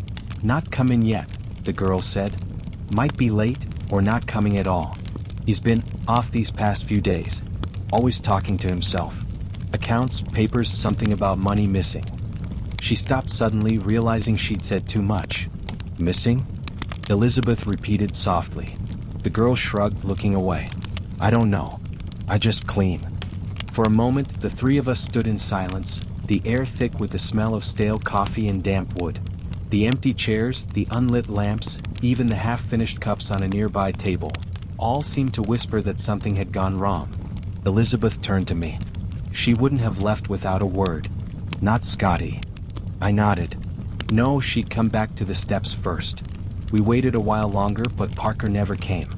[SPEAKER 1] Not come in yet, the girl said. Might be late, or not coming at all. He's been off these past few days. Always talking to himself. Accounts, papers, something about money missing. She stopped suddenly, realizing she'd said too much. Missing? Elizabeth repeated softly. The girl shrugged, looking away. I don't know. I just clean. For a moment, the three of us stood in silence, the air thick with the smell of stale coffee and damp wood. The empty chairs, the unlit lamps, even the half-finished cups on a nearby table, all seemed to whisper that something had gone wrong. Elizabeth turned to me. She wouldn't have left without a word. Not Scotty. I nodded. No, she'd come back to the steps first. We waited a while longer, but Parker never came.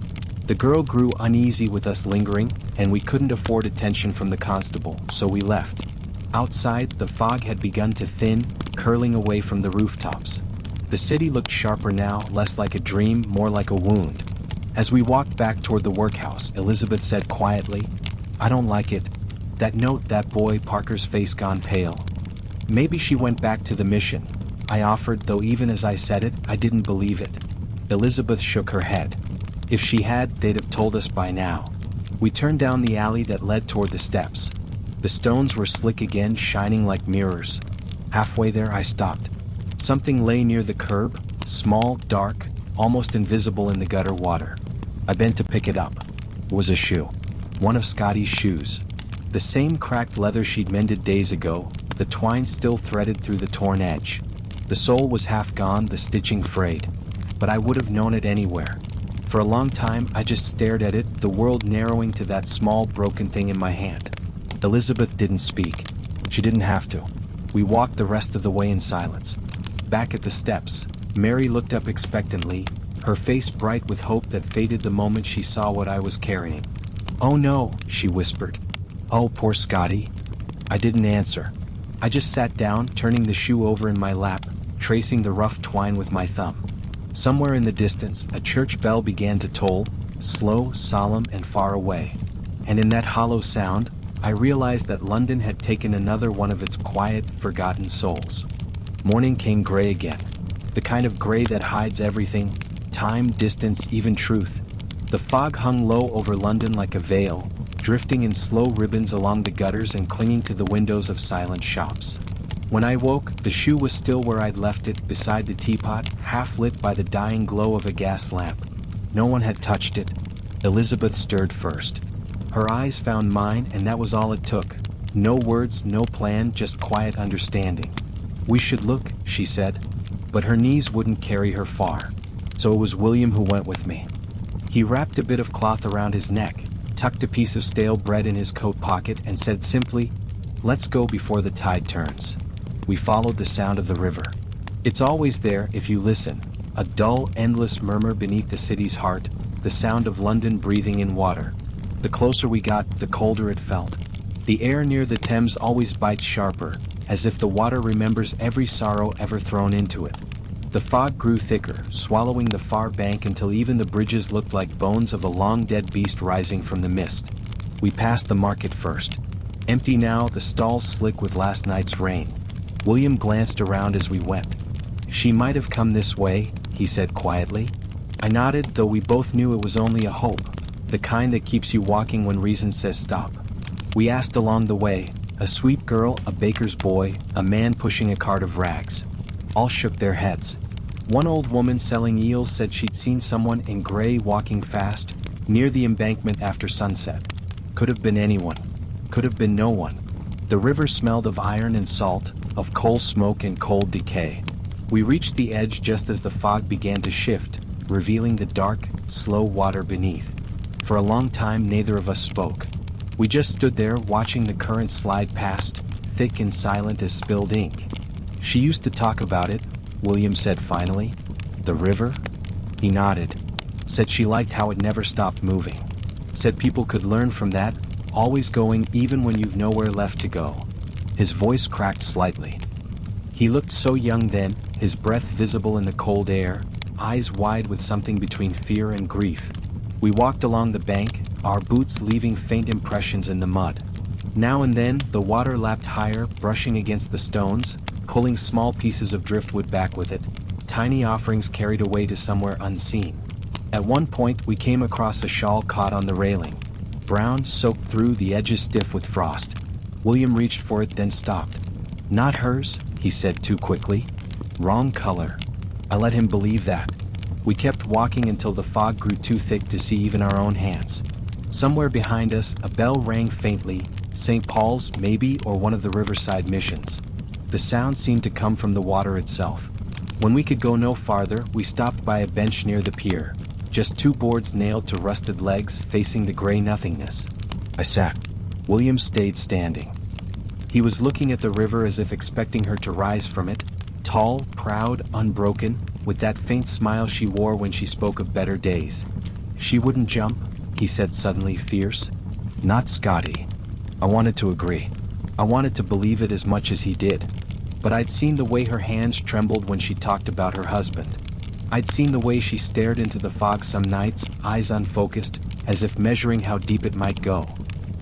[SPEAKER 1] The girl grew uneasy with us lingering, and we couldn't afford attention from the constable, so we left. Outside, the fog had begun to thin, curling away from the rooftops. The city looked sharper now, less like a dream, more like a wound. As we walked back toward the workhouse, Elizabeth said quietly, I don't like it. That note, that boy, Parker's face gone pale. Maybe she went back to the mission. I offered, though even as I said it, I didn't believe it. Elizabeth shook her head. If she had, they'd have told us by now. We turned down the alley that led toward the steps. The stones were slick again, shining like mirrors. Halfway there, I stopped. Something lay near the curb, small, dark, almost invisible in the gutter water. I bent to pick it up. It was a shoe. One of Scotty's shoes. The same cracked leather she'd mended days ago, the twine still threaded through the torn edge. The sole was half gone, the stitching frayed. But I would have known it anywhere. For a long time, I just stared at it, the world narrowing to that small, broken thing in my hand. Elizabeth didn't speak. She didn't have to. We walked the rest of the way in silence. Back at the steps, Mary looked up expectantly, her face bright with hope that faded the moment she saw what I was carrying. Oh no, she whispered. Oh, poor Scotty. I didn't answer. I just sat down, turning the shoe over in my lap, tracing the rough twine with my thumb. Somewhere in the distance, a church bell began to toll, slow, solemn, and far away. And in that hollow sound, I realized that London had taken another one of its quiet, forgotten souls. Morning came gray again. The kind of gray that hides everything, time, distance, even truth. The fog hung low over London like a veil, drifting in slow ribbons along the gutters and clinging to the windows of silent shops. When I woke, the shoe was still where I'd left it, beside the teapot, half lit by the dying glow of a gas lamp. No one had touched it. Elizabeth stirred first. Her eyes found mine, and that was all it took. No words, no plan, just quiet understanding. We should look, she said. But her knees wouldn't carry her far. So it was William who went with me. He wrapped a bit of cloth around his neck, tucked a piece of stale bread in his coat pocket, and said simply, Let's go before the tide turns. We followed the sound of the river. It's always there if you listen, a dull, endless murmur beneath the city's heart, the sound of London breathing in water. The closer we got, the colder it felt. The air near the Thames always bites sharper, as if the water remembers every sorrow ever thrown into it. The fog grew thicker, swallowing the far bank until even the bridges looked like bones of a long-dead beast rising from the mist. We passed the market first. Empty now, the stalls slick with last night's rain. William glanced around as we went. She might have come this way, he said quietly. I nodded, though we both knew it was only a hope, the kind that keeps you walking when reason says stop. We asked along the way, a sweet girl, a baker's boy, a man pushing a cart of rags. All shook their heads. One old woman selling eels said she'd seen someone in gray walking fast, near the embankment after sunset. Could have been anyone. Could have been no one. The river smelled of iron and salt, of coal smoke and cold decay. We reached the edge just as the fog began to shift, revealing the dark, slow water beneath. For a long time neither of us spoke. We just stood there watching the current slide past, thick and silent as spilled ink. "She used to talk about it," William said finally. "The river?" He nodded. "Said she liked how it never stopped moving. Said people could learn from that, always going even when you've nowhere left to go." His voice cracked slightly. He looked so young then, his breath visible in the cold air, eyes wide with something between fear and grief. We walked along the bank, our boots leaving faint impressions in the mud. Now and then, the water lapped higher, brushing against the stones, pulling small pieces of driftwood back with it, tiny offerings carried away to somewhere unseen. At one point, we came across a shawl caught on the railing. Brown, soaked through, the edges stiff with frost. William reached for it, then stopped. "Not hers," he said too quickly. "Wrong color." I let him believe that. We kept walking until the fog grew too thick to see even our own hands. Somewhere behind us, a bell rang faintly, St. Paul's, maybe, or one of the riverside missions. The sound seemed to come from the water itself. When we could go no farther, we stopped by a bench near the pier. Just two boards nailed to rusted legs facing the gray nothingness. I sat. William stayed standing. He was looking at the river as if expecting her to rise from it, tall, proud, unbroken, with that faint smile she wore when she spoke of better days. "She wouldn't jump," he said suddenly, fierce. "Not Scotty." I wanted to agree. I wanted to believe it as much as he did. But I'd seen the way her hands trembled when she talked about her husband. I'd seen the way she stared into the fog some nights, eyes unfocused, as if measuring how deep it might go.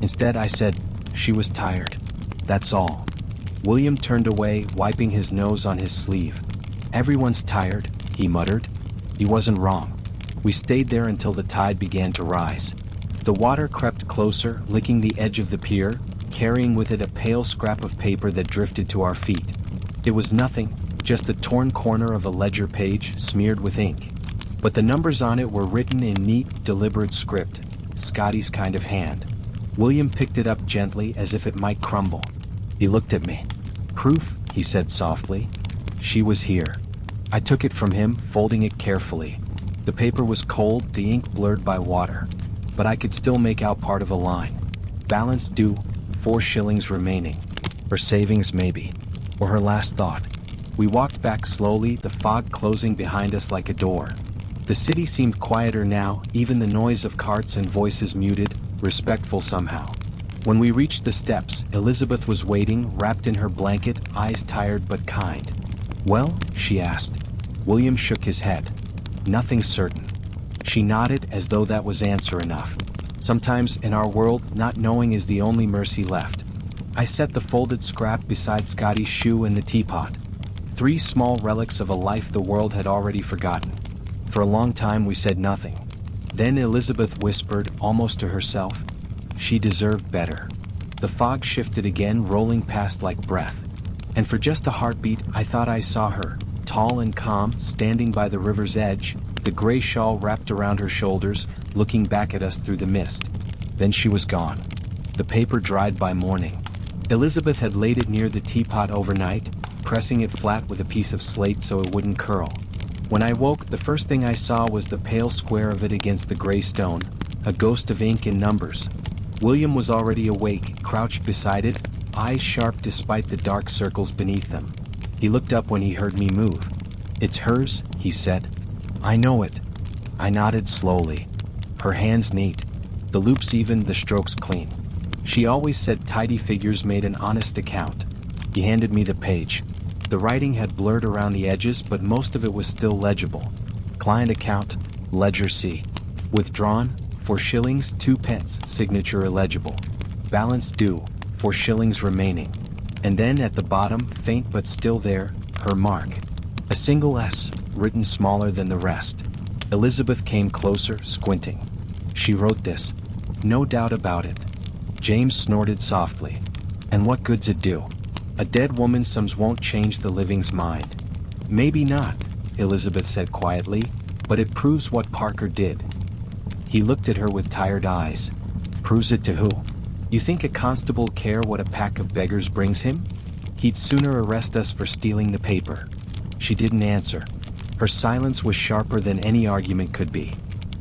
[SPEAKER 1] Instead I said, "She was tired. That's all." William turned away, wiping his nose on his sleeve. "Everyone's tired," he muttered. He wasn't wrong. We stayed there until the tide began to rise. The water crept closer, licking the edge of the pier, carrying with it a pale scrap of paper that drifted to our feet. It was nothing, just a torn corner of a ledger page smeared with ink. But the numbers on it were written in neat, deliberate script, Scotty's kind of hand. William picked it up gently as if it might crumble. He looked at me. "Proof," he said softly. "She was here." I took it from him, folding it carefully. The paper was cold, the ink blurred by water. But I could still make out part of a line. "Balance due, 4 shillings remaining." Her savings maybe. Or her last thought. We walked back slowly, the fog closing behind us like a door. The city seemed quieter now, even the noise of carts and voices muted, respectful somehow. When we reached the steps, Elizabeth was waiting, wrapped in her blanket, eyes tired but kind. "Well?" she asked. William shook his head. "Nothing certain." She nodded as though that was answer enough. Sometimes in our world, not knowing is the only mercy left. I set the folded scrap beside Scotty's shoe and the teapot. 3 small relics of a life the world had already forgotten. For a long time we said nothing. Then Elizabeth whispered, almost to herself, "She deserved better." The fog shifted again, rolling past like breath. And for just a heartbeat, I thought I saw her, tall and calm, standing by the river's edge, the gray shawl wrapped around her shoulders, looking back at us through the mist. Then she was gone. The paper dried by morning. Elizabeth had laid it near the teapot overnight, pressing it flat with a piece of slate so it wouldn't curl. When I woke, the first thing I saw was the pale square of it against the gray stone, a ghost of ink and numbers. William was already awake, crouched beside it, eyes sharp despite the dark circles beneath them. He looked up when he heard me move. "It's hers," he said. "I know it." I nodded slowly. Her hands neat. The loops even, the strokes clean. She always said tidy figures made an honest account. He handed me the page. The writing had blurred around the edges, but most of it was still legible. Client account, ledger C. Withdrawn, 4 shillings 2 pence, signature illegible. Balance due, 4 shillings remaining. And then at the bottom, faint but still there, her mark. A single S, written smaller than the rest. Elizabeth came closer, squinting. She wrote this. No doubt about it. James snorted softly. And what good's it do? A dead woman's sums won't change the living's mind. Maybe not, Elizabeth said quietly, but it proves what Parker did. He looked at her with tired eyes. Proves it to who? You think a constable care what a pack of beggars brings him? He'd sooner arrest us for stealing the paper. She didn't answer. Her silence was sharper than any argument could be.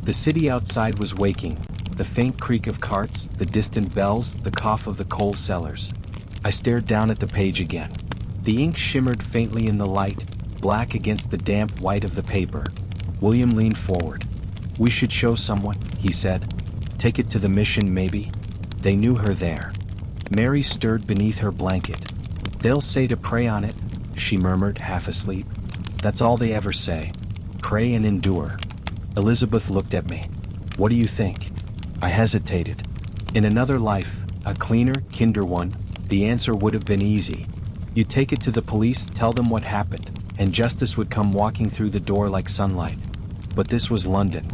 [SPEAKER 1] The city outside was waking, the faint creak of carts, the distant bells, the cough of the coal sellers. I stared down at the page again. The ink shimmered faintly in the light, black against the damp white of the paper. William leaned forward. "We should show someone," he said. "Take it to the mission, maybe." They knew her there. Mary stirred beneath her blanket. "They'll say to pray on it," she murmured, half asleep. "That's all they ever say. Pray and endure." Elizabeth looked at me. "What do you think?" I hesitated. In another life, a cleaner, kinder one, the answer would have been easy. You take it to the police, tell them what happened, and justice would come walking through the door like sunlight. But this was London.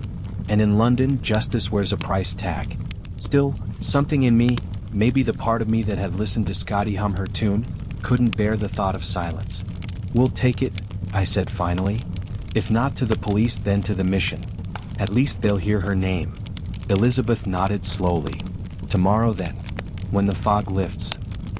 [SPEAKER 1] And in London, justice wears a price tag. Still, something in me, maybe the part of me that had listened to Scotty hum her tune, couldn't bear the thought of silence. "We'll take it," I said finally. "If not to the police, then to the mission. At least they'll hear her name." Elizabeth nodded slowly. "Tomorrow then, when the fog lifts."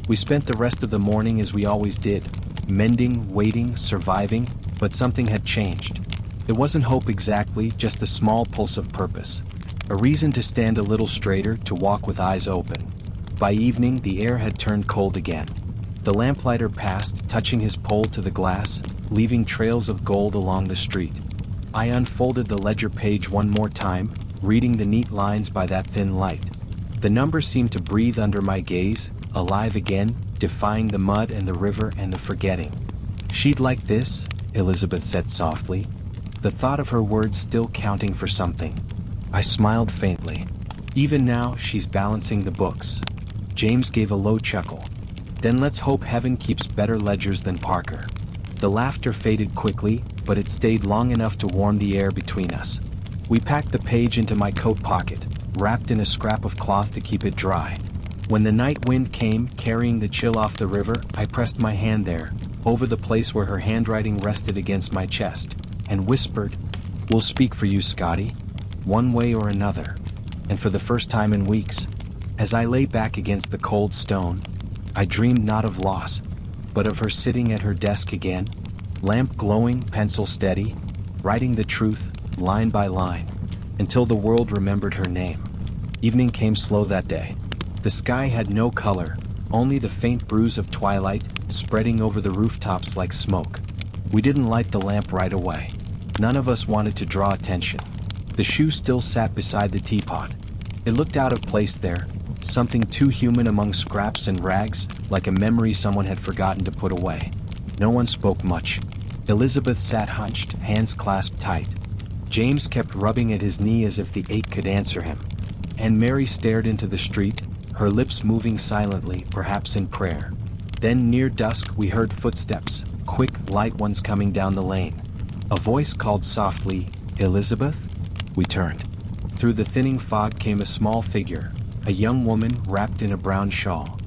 [SPEAKER 1] We spent the rest of the morning as we always did, mending, waiting, surviving, but something had changed. It wasn't hope exactly, just a small pulse of purpose. A reason to stand a little straighter, to walk with eyes open. By evening, the air had turned cold again. The lamplighter passed, touching his pole to the glass, leaving trails of gold along the street. I unfolded the ledger page one more time, reading the neat lines by that thin light. The numbers seemed to breathe under my gaze, alive again, defying the mud and the river and the forgetting. "She'd like this," Elizabeth said softly, the thought of her words still counting for something. I smiled faintly. "Even now, she's balancing the books." James gave a low chuckle. "Then let's hope heaven keeps better ledgers than Parker." The laughter faded quickly, but it stayed long enough to warm the air between us. We packed the page into my coat pocket, wrapped in a scrap of cloth to keep it dry. When the night wind came, carrying the chill off the river, I pressed my hand there, over the place where her handwriting rested against my chest, and whispered, "We'll speak for you, Scotty, one way or another." And for the first time in weeks, as I lay back against the cold stone, I dreamed not of loss, but of her sitting at her desk again, lamp glowing, pencil steady, writing the truth, line by line, until the world remembered her name. Evening came slow that day. The sky had no color, only the faint bruise of twilight, spreading over the rooftops like smoke. We didn't light the lamp right away. None of us wanted to draw attention. The shoe still sat beside the teapot. It looked out of place there, something too human among scraps and rags, like a memory someone had forgotten to put away. No one spoke much. Elizabeth sat hunched, hands clasped tight. James kept rubbing at his knee as if the ache could answer him. And Mary stared into the street, her lips moving silently, perhaps in prayer. Then near dusk we heard footsteps, quick, light ones coming down the lane. A voice called softly, "Elizabeth?" We turned. Through the thinning fog came a small figure, a young woman wrapped in a brown shawl.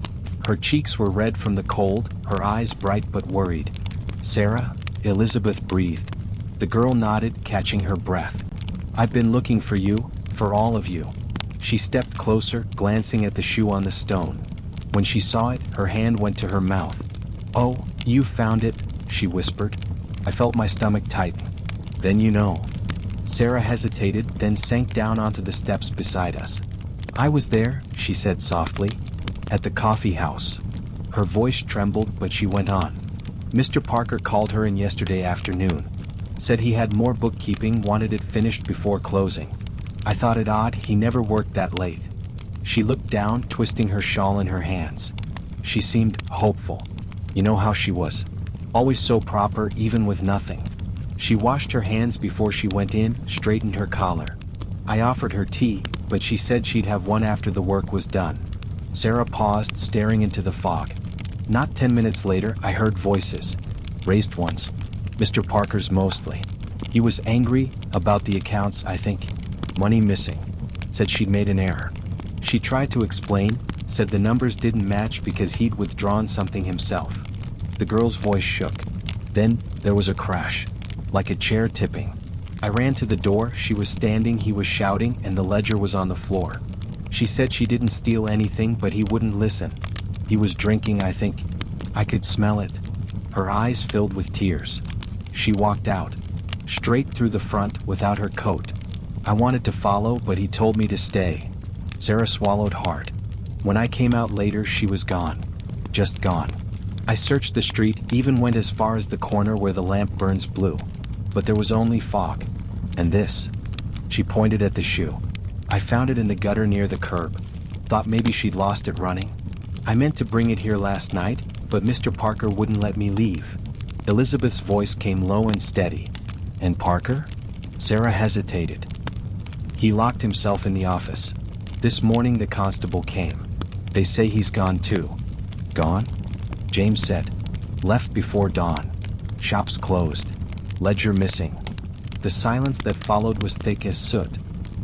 [SPEAKER 1] Her cheeks were red from the cold, her eyes bright but worried. "Sarah?" Elizabeth breathed. The girl nodded, catching her breath. "I've been looking for you, for all of you." She stepped closer, glancing at the shoe on the stone. When she saw it, her hand went to her mouth. "Oh, you found it," she whispered. I felt my stomach tighten. "Then you know." Sarah hesitated, then sank down onto the steps beside us. "I was there," she said softly, "at the coffee house." Her voice trembled, but she went on. "Mr. Parker called her in yesterday afternoon. Said he had more bookkeeping, wanted it finished before closing. I thought it odd, he never worked that late." She looked down, twisting her shawl in her hands. She seemed hopeful. You know how she was. Always so proper, even with nothing. She washed her hands before she went in, straightened her collar. I offered her tea, but she said she'd have one after the work was done. Sarah paused, staring into the fog. Not 10 minutes later, I heard voices. Raised ones. Mr. Parker's mostly. He was angry about the accounts, I think. Money missing. Said she'd made an error. She tried to explain, said the numbers didn't match because he'd withdrawn something himself. The girl's voice shook. Then there was a crash, like a chair tipping. I ran to the door, she was standing, he was shouting, and the ledger was on the floor. She said she didn't steal anything, but he wouldn't listen. He was drinking, I think. I could smell it. Her eyes filled with tears. She walked out. straight through the front without her coat. I wanted to follow, but he told me to stay. Sarah swallowed hard. When I came out later, she was gone. Just gone. I searched the street, even went as far as the corner where the lamp burns blue. But there was only fog. And this. She pointed at the shoe. I found it in the gutter near the curb. Thought maybe she'd lost it running. I meant to bring it here last night, but Mr. Parker wouldn't let me leave. Elizabeth's voice came low and steady. And Parker? Sarah hesitated. He locked himself in the office. This morning the constable came. They say he's gone too. Gone? James said. Left before dawn. Shops closed. Ledger missing. The silence that followed was thick as soot.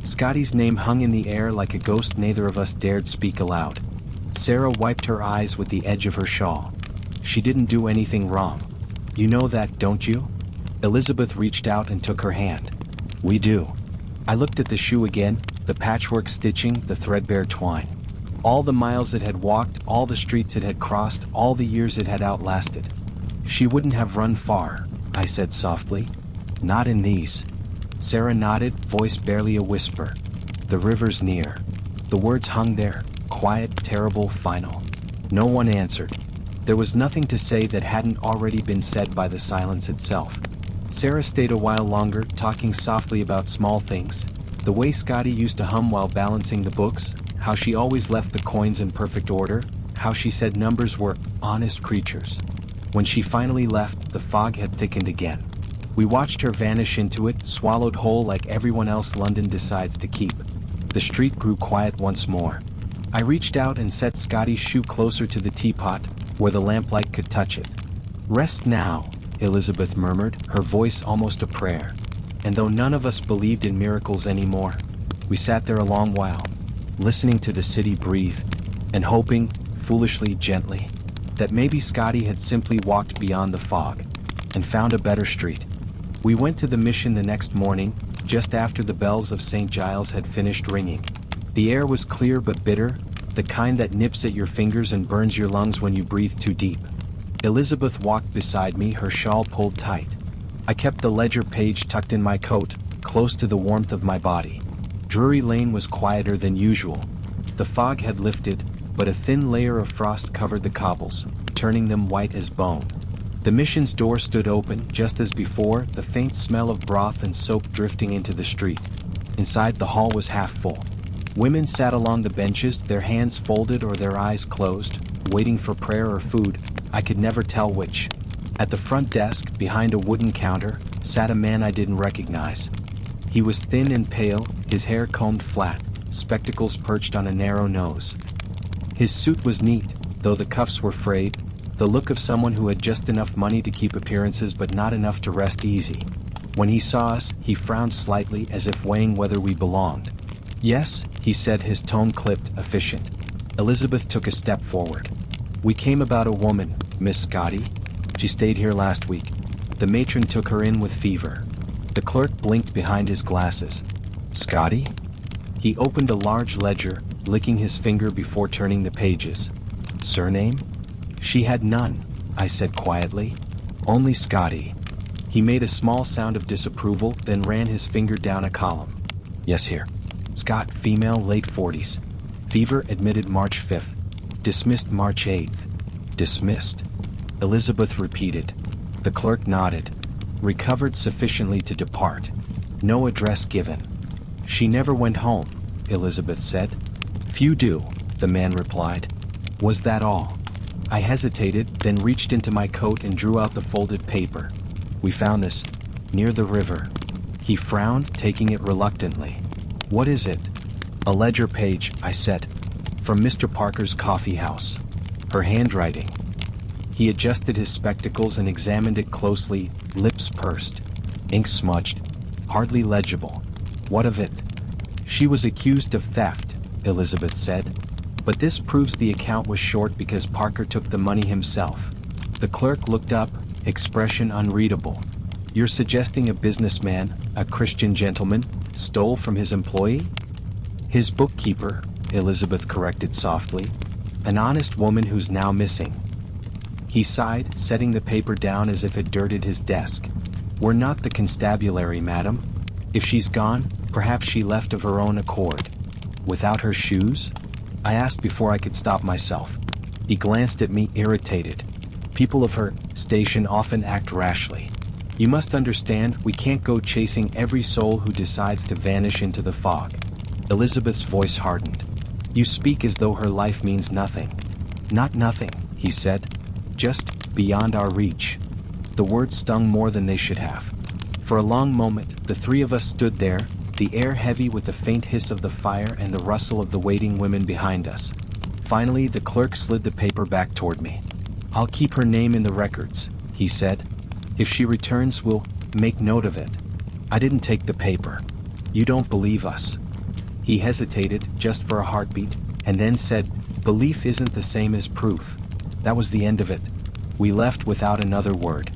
[SPEAKER 1] Scotty's name hung in the air like a ghost. Neither of us dared speak aloud. Sarah wiped her eyes with the edge of her shawl. She didn't do anything wrong. You know that, don't you? Elizabeth reached out and took her hand. We do. I looked at the shoe again, the patchwork stitching, the threadbare twine. All the miles it had walked, all the streets it had crossed, all the years it had outlasted. She wouldn't have run far, I said softly. Not in these. Sarah nodded, voice barely a whisper. The river's near. The words hung there, quiet, terrible, final. No one answered. There was nothing to say that hadn't already been said by the silence itself. Sarah stayed a while longer, talking softly about small things. The way Scotty used to hum while balancing the books, how she always left the coins in perfect order, how she said numbers were honest creatures. When she finally left, the fog had thickened again. We watched her vanish into it, swallowed whole like everyone else London decides to keep. The street grew quiet once more. I reached out and set Scotty's shoe closer to the teapot, where the lamplight could touch it. Rest now, Elizabeth murmured, her voice almost a prayer. And though none of us believed in miracles anymore, we sat there a long while, listening to the city breathe, and hoping, foolishly, gently, that maybe Scotty had simply walked beyond the fog, and found a better street. We went to the mission the next morning, just after the bells of St. Giles had finished ringing. The air was clear but bitter, the kind that nips at your fingers and burns your lungs when you breathe too deep. Elizabeth walked beside me, her shawl pulled tight. I kept the ledger page tucked in my coat, close to the warmth of my body. Drury Lane was quieter than usual. The fog had lifted, but a thin layer of frost covered the cobbles, turning them white as bone. The mission's door stood open, just as before, the faint smell of broth and soap drifting into the street. Inside, the hall was half full. Women sat along the benches, their hands folded or their eyes closed, waiting for prayer or food. I could never tell which. At the front desk, behind a wooden counter, sat a man I didn't recognize. He was thin and pale, his hair combed flat, spectacles perched on a narrow nose. His suit was neat, though the cuffs were frayed, the look of someone who had just enough money to keep appearances but not enough to rest easy. When he saw us, he frowned slightly as if weighing whether we belonged. Yes, he said, his tone clipped, efficient. Elizabeth took a step forward. We came about a woman, Miss Scotty. She stayed here last week. The matron took her in with fever. The clerk blinked behind his glasses. Scotty? He opened a large ledger, licking his finger before turning the pages. Surname? She had none, I said quietly. Only Scotty. He made a small sound of disapproval, then ran his finger down a column. Yes, here. Scott, female, late 40s. Fever, admitted March 5th. Dismissed March 8th. Dismissed. Elizabeth repeated. The clerk nodded. Recovered sufficiently to depart. No address given. She never went home, Elizabeth said. Few do, the man replied. Was that all? I hesitated, then reached into my coat and drew out the folded paper. We found this, near the river. He frowned, taking it reluctantly. What is it? A ledger page, I said. From Mr. Parker's coffee house. Her handwriting. He adjusted his spectacles and examined it closely, lips pursed. Ink smudged. Hardly legible. What of it? She was accused of theft, Elizabeth said. But this proves the account was short because Parker took the money himself. The clerk looked up, expression unreadable. You're suggesting a businessman, a Christian gentleman, stole from his employee? His bookkeeper, Elizabeth corrected softly. An honest woman who's now missing. He sighed, setting the paper down as if it dirted his desk. "We're not the constabulary, madam. If she's gone, perhaps she left of her own accord." "Without her shoes?" I asked before I could stop myself. He glanced at me, irritated. "People of her station often act rashly. You must understand, we can't go chasing every soul who decides to vanish into the fog." Elizabeth's voice hardened. "You speak as though her life means nothing." "Not nothing," he said. "Just beyond our reach." The words stung more than they should have. For a long moment, the three of us stood there, the air heavy with the faint hiss of the fire and the rustle of the waiting women behind us. Finally, the clerk slid the paper back toward me. "I'll keep her name in the records," he said. "If she returns, we'll make note of it." I didn't take the paper. "You don't believe us." He hesitated, just for a heartbeat, and then said, "Belief isn't the same as proof." That was the end of it. We left without another word.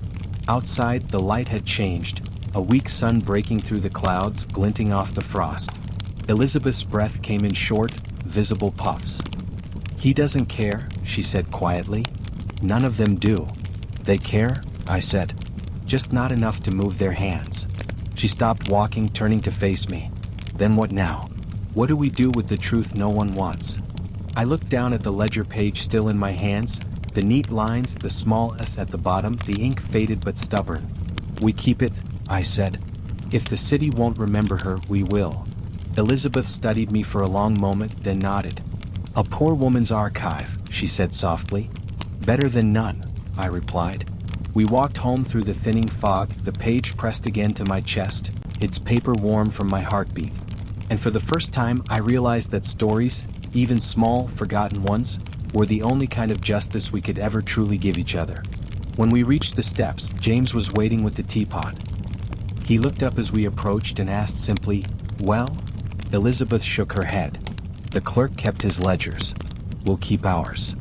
[SPEAKER 1] Outside, the light had changed, a weak sun breaking through the clouds, glinting off the frost. Elizabeth's breath came in short, visible puffs. "He doesn't care," she said quietly. "None of them do." "They care?" I said. "Just not enough to move their hands." She stopped walking, turning to face me. "Then what now? What do we do with the truth no one wants?" I looked down at the ledger page still in my hands, the neat lines, the small S at the bottom, the ink faded but stubborn. "We keep it," I said. "If the city won't remember her, we will." Elizabeth studied me for a long moment, then nodded. "A poor woman's archive," she said softly. "Better than none," I replied. We walked home through the thinning fog, the page pressed again to my chest, its paper warm from my heartbeat. And for the first time, I realized that stories, even small, forgotten ones, were the only kind of justice we could ever truly give each other. When we reached the steps, James was waiting with the teapot. He looked up as we approached and asked simply, "Well?" Elizabeth shook her head. "The clerk kept his ledgers. We'll keep ours."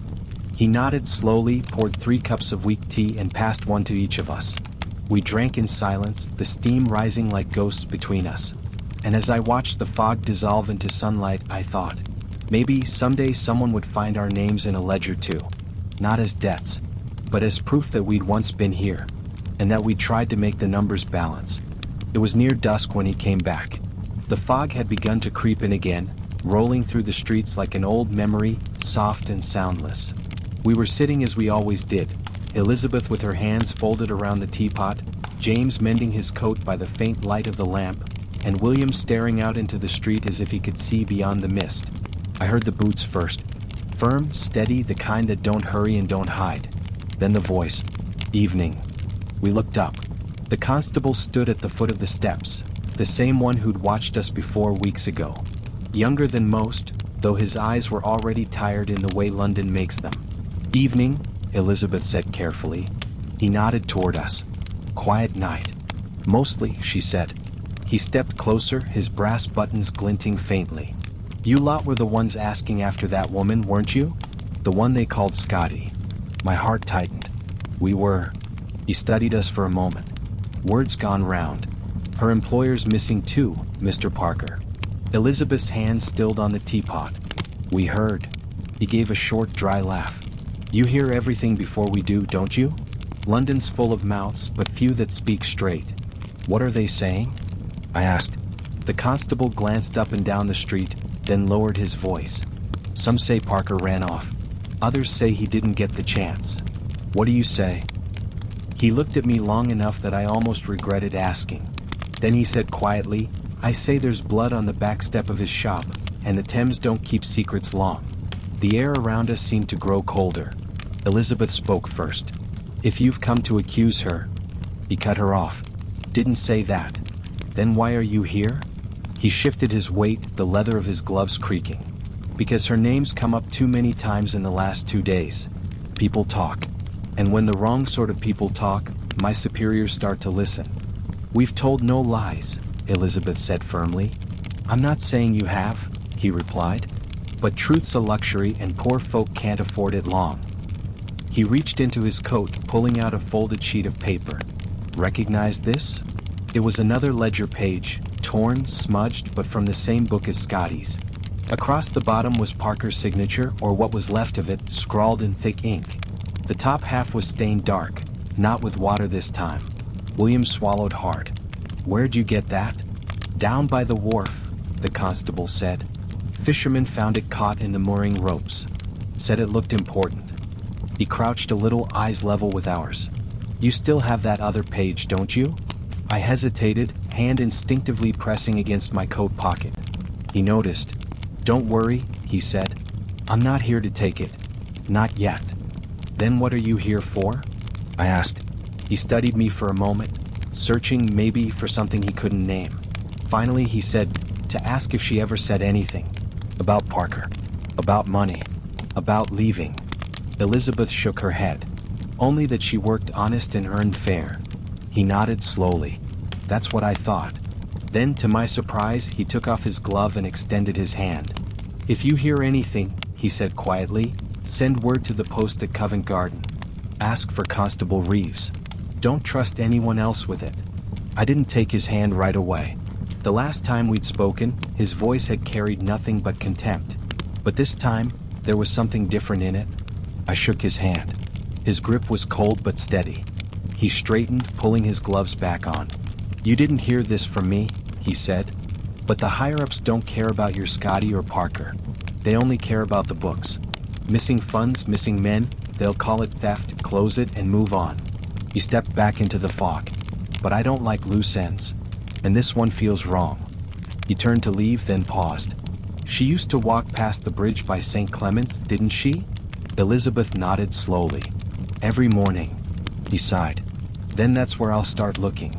[SPEAKER 1] He nodded slowly, poured 3 cups of weak tea and passed one to each of us. We drank in silence, the steam rising like ghosts between us. And as I watched the fog dissolve into sunlight, I thought, maybe someday someone would find our names in a ledger too. Not as debts, but as proof that we'd once been here, and that we'd tried to make the numbers balance. It was near dusk when he came back. The fog had begun to creep in again, rolling through the streets like an old memory, soft and soundless. We were sitting as we always did, Elizabeth with her hands folded around the teapot, James mending his coat by the faint light of the lamp, and William staring out into the street as if he could see beyond the mist. I heard the boots first. Firm, steady, the kind that don't hurry and don't hide. Then the voice. "Evening." We looked up. The constable stood at the foot of the steps, the same one who'd watched us before weeks ago. Younger than most, though his eyes were already tired in the way London makes them. "Evening," Elizabeth said carefully. He nodded toward us. "Quiet night." "Mostly," she said. He stepped closer, his brass buttons glinting faintly. "You lot were the ones asking after that woman, weren't you? The one they called Scotty." My heart tightened. "We were." He studied us for a moment. "Word's gone round. Her employer's missing too, Mr. Parker." Elizabeth's hand stilled on the teapot. "We heard." He gave a short, dry laugh. "You hear everything before we do, don't you? London's full of mouths, but few that speak straight." "What are they saying?" I asked. The constable glanced up and down the street, then lowered his voice. "Some say Parker ran off. Others say he didn't get the chance. What do you say?" He looked at me long enough that I almost regretted asking. Then he said quietly, "I say there's blood on the back step of his shop, and the Thames don't keep secrets long." The air around us seemed to grow colder. Elizabeth spoke first. "If you've come to accuse her..." He cut her off. "Didn't say that." "Then why are you here?" He shifted his weight, the leather of his gloves creaking. "Because her name's come up too many times in the last 2 days. People talk. And when the wrong sort of people talk, my superiors start to listen." "We've told no lies," Elizabeth said firmly. "I'm not saying you have," he replied. "But truth's a luxury and poor folk can't afford it long." He reached into his coat, pulling out a folded sheet of paper. "Recognize this?" It was another ledger page, torn, smudged, but from the same book as Scotty's. Across the bottom was Parker's signature, or what was left of it, scrawled in thick ink. The top half was stained dark, not with water this time. William swallowed hard. Where'd you get that? Down by the wharf, the constable said. Fishermen found it caught in the mooring ropes. Said it looked important. He crouched a little, eyes level with ours. You still have that other page, don't you? I hesitated, hand instinctively pressing against my coat pocket. He noticed. Don't worry, he said. I'm not here to take it. Not yet. Then what are you here for? I asked. He studied me for a moment, searching maybe for something he couldn't name. Finally he said, to ask if she ever said anything. About Parker. About money. About leaving. Elizabeth shook her head. Only that she worked honest and earned fair. He nodded slowly. That's what I thought. Then, to my surprise, he took off his glove and extended his hand. If you hear anything, he said quietly, send word to the post at Covent Garden. Ask for Constable Reeves. Don't trust anyone else with it. I didn't take his hand right away. The last time we'd spoken, his voice had carried nothing but contempt. But this time, there was something different in it. I shook his hand. His grip was cold but steady. He straightened, pulling his gloves back on. You didn't hear this from me, he said. But the higher-ups don't care about your Scotty or Parker. They only care about the books. Missing funds, missing men, they'll call it theft, close it, and move on. He stepped back into the fog. But I don't like loose ends. And this one feels wrong. He turned to leave, then paused. She used to walk past the bridge by St. Clement's, didn't she? Elizabeth nodded slowly. Every morning. He sighed. Then that's where I'll start looking.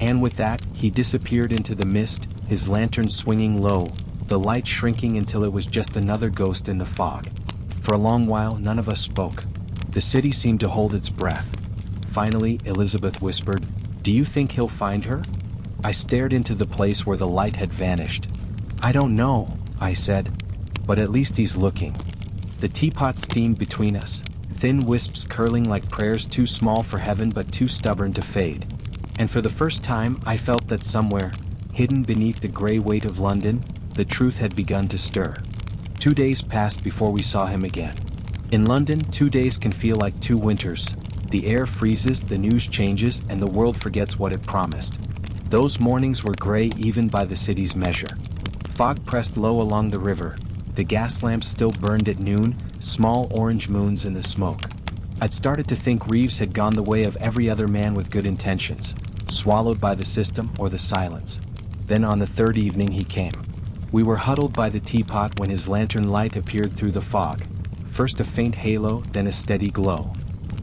[SPEAKER 1] And with that, he disappeared into the mist, his lantern swinging low, the light shrinking until it was just another ghost in the fog. For a long while, none of us spoke. The city seemed to hold its breath. Finally, Elizabeth whispered, Do you think he'll find her? I stared into the place where the light had vanished. I don't know, I said. But at least he's looking. The teapot steamed between us, thin wisps curling like prayers too small for heaven but too stubborn to fade. And for the first time, I felt that somewhere, hidden beneath the gray weight of London, the truth had begun to stir. 2 days passed before we saw him again. In London, 2 days can feel like 2 winters. The air freezes, the news changes, and the world forgets what it promised. Those mornings were gray even by the city's measure. Fog pressed low along the river. The gas lamps still burned at noon, small orange moons in the smoke. I'd started to think Reeves had gone the way of every other man with good intentions, swallowed by the system or the silence. Then on the 3rd evening he came. We were huddled by the teapot when his lantern light appeared through the fog. First a faint halo, then a steady glow.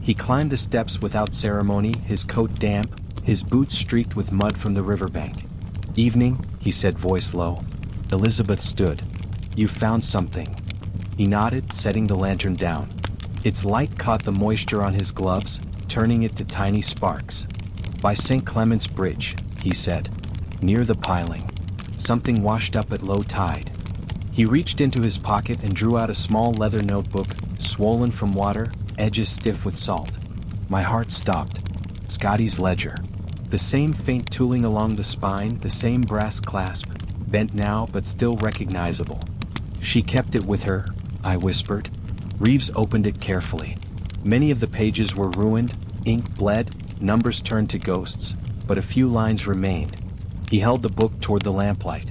[SPEAKER 1] He climbed the steps without ceremony, his coat damp, his boots streaked with mud from the riverbank. Evening, he said, voice low. Elizabeth stood. You found something. He nodded, setting the lantern down. Its light caught the moisture on his gloves, turning it to tiny sparks. By St. Clement's Bridge, he said. Near the piling. Something washed up at low tide. He reached into his pocket and drew out a small leather notebook, swollen from water, edges stiff with salt. My heart stopped. Scotty's ledger. The same faint tooling along the spine, the same brass clasp, bent now but still recognizable. She kept it with her, I whispered. Reeves opened it carefully. Many of the pages were ruined, ink bled, numbers turned to ghosts, but a few lines remained. He held the book toward the lamplight.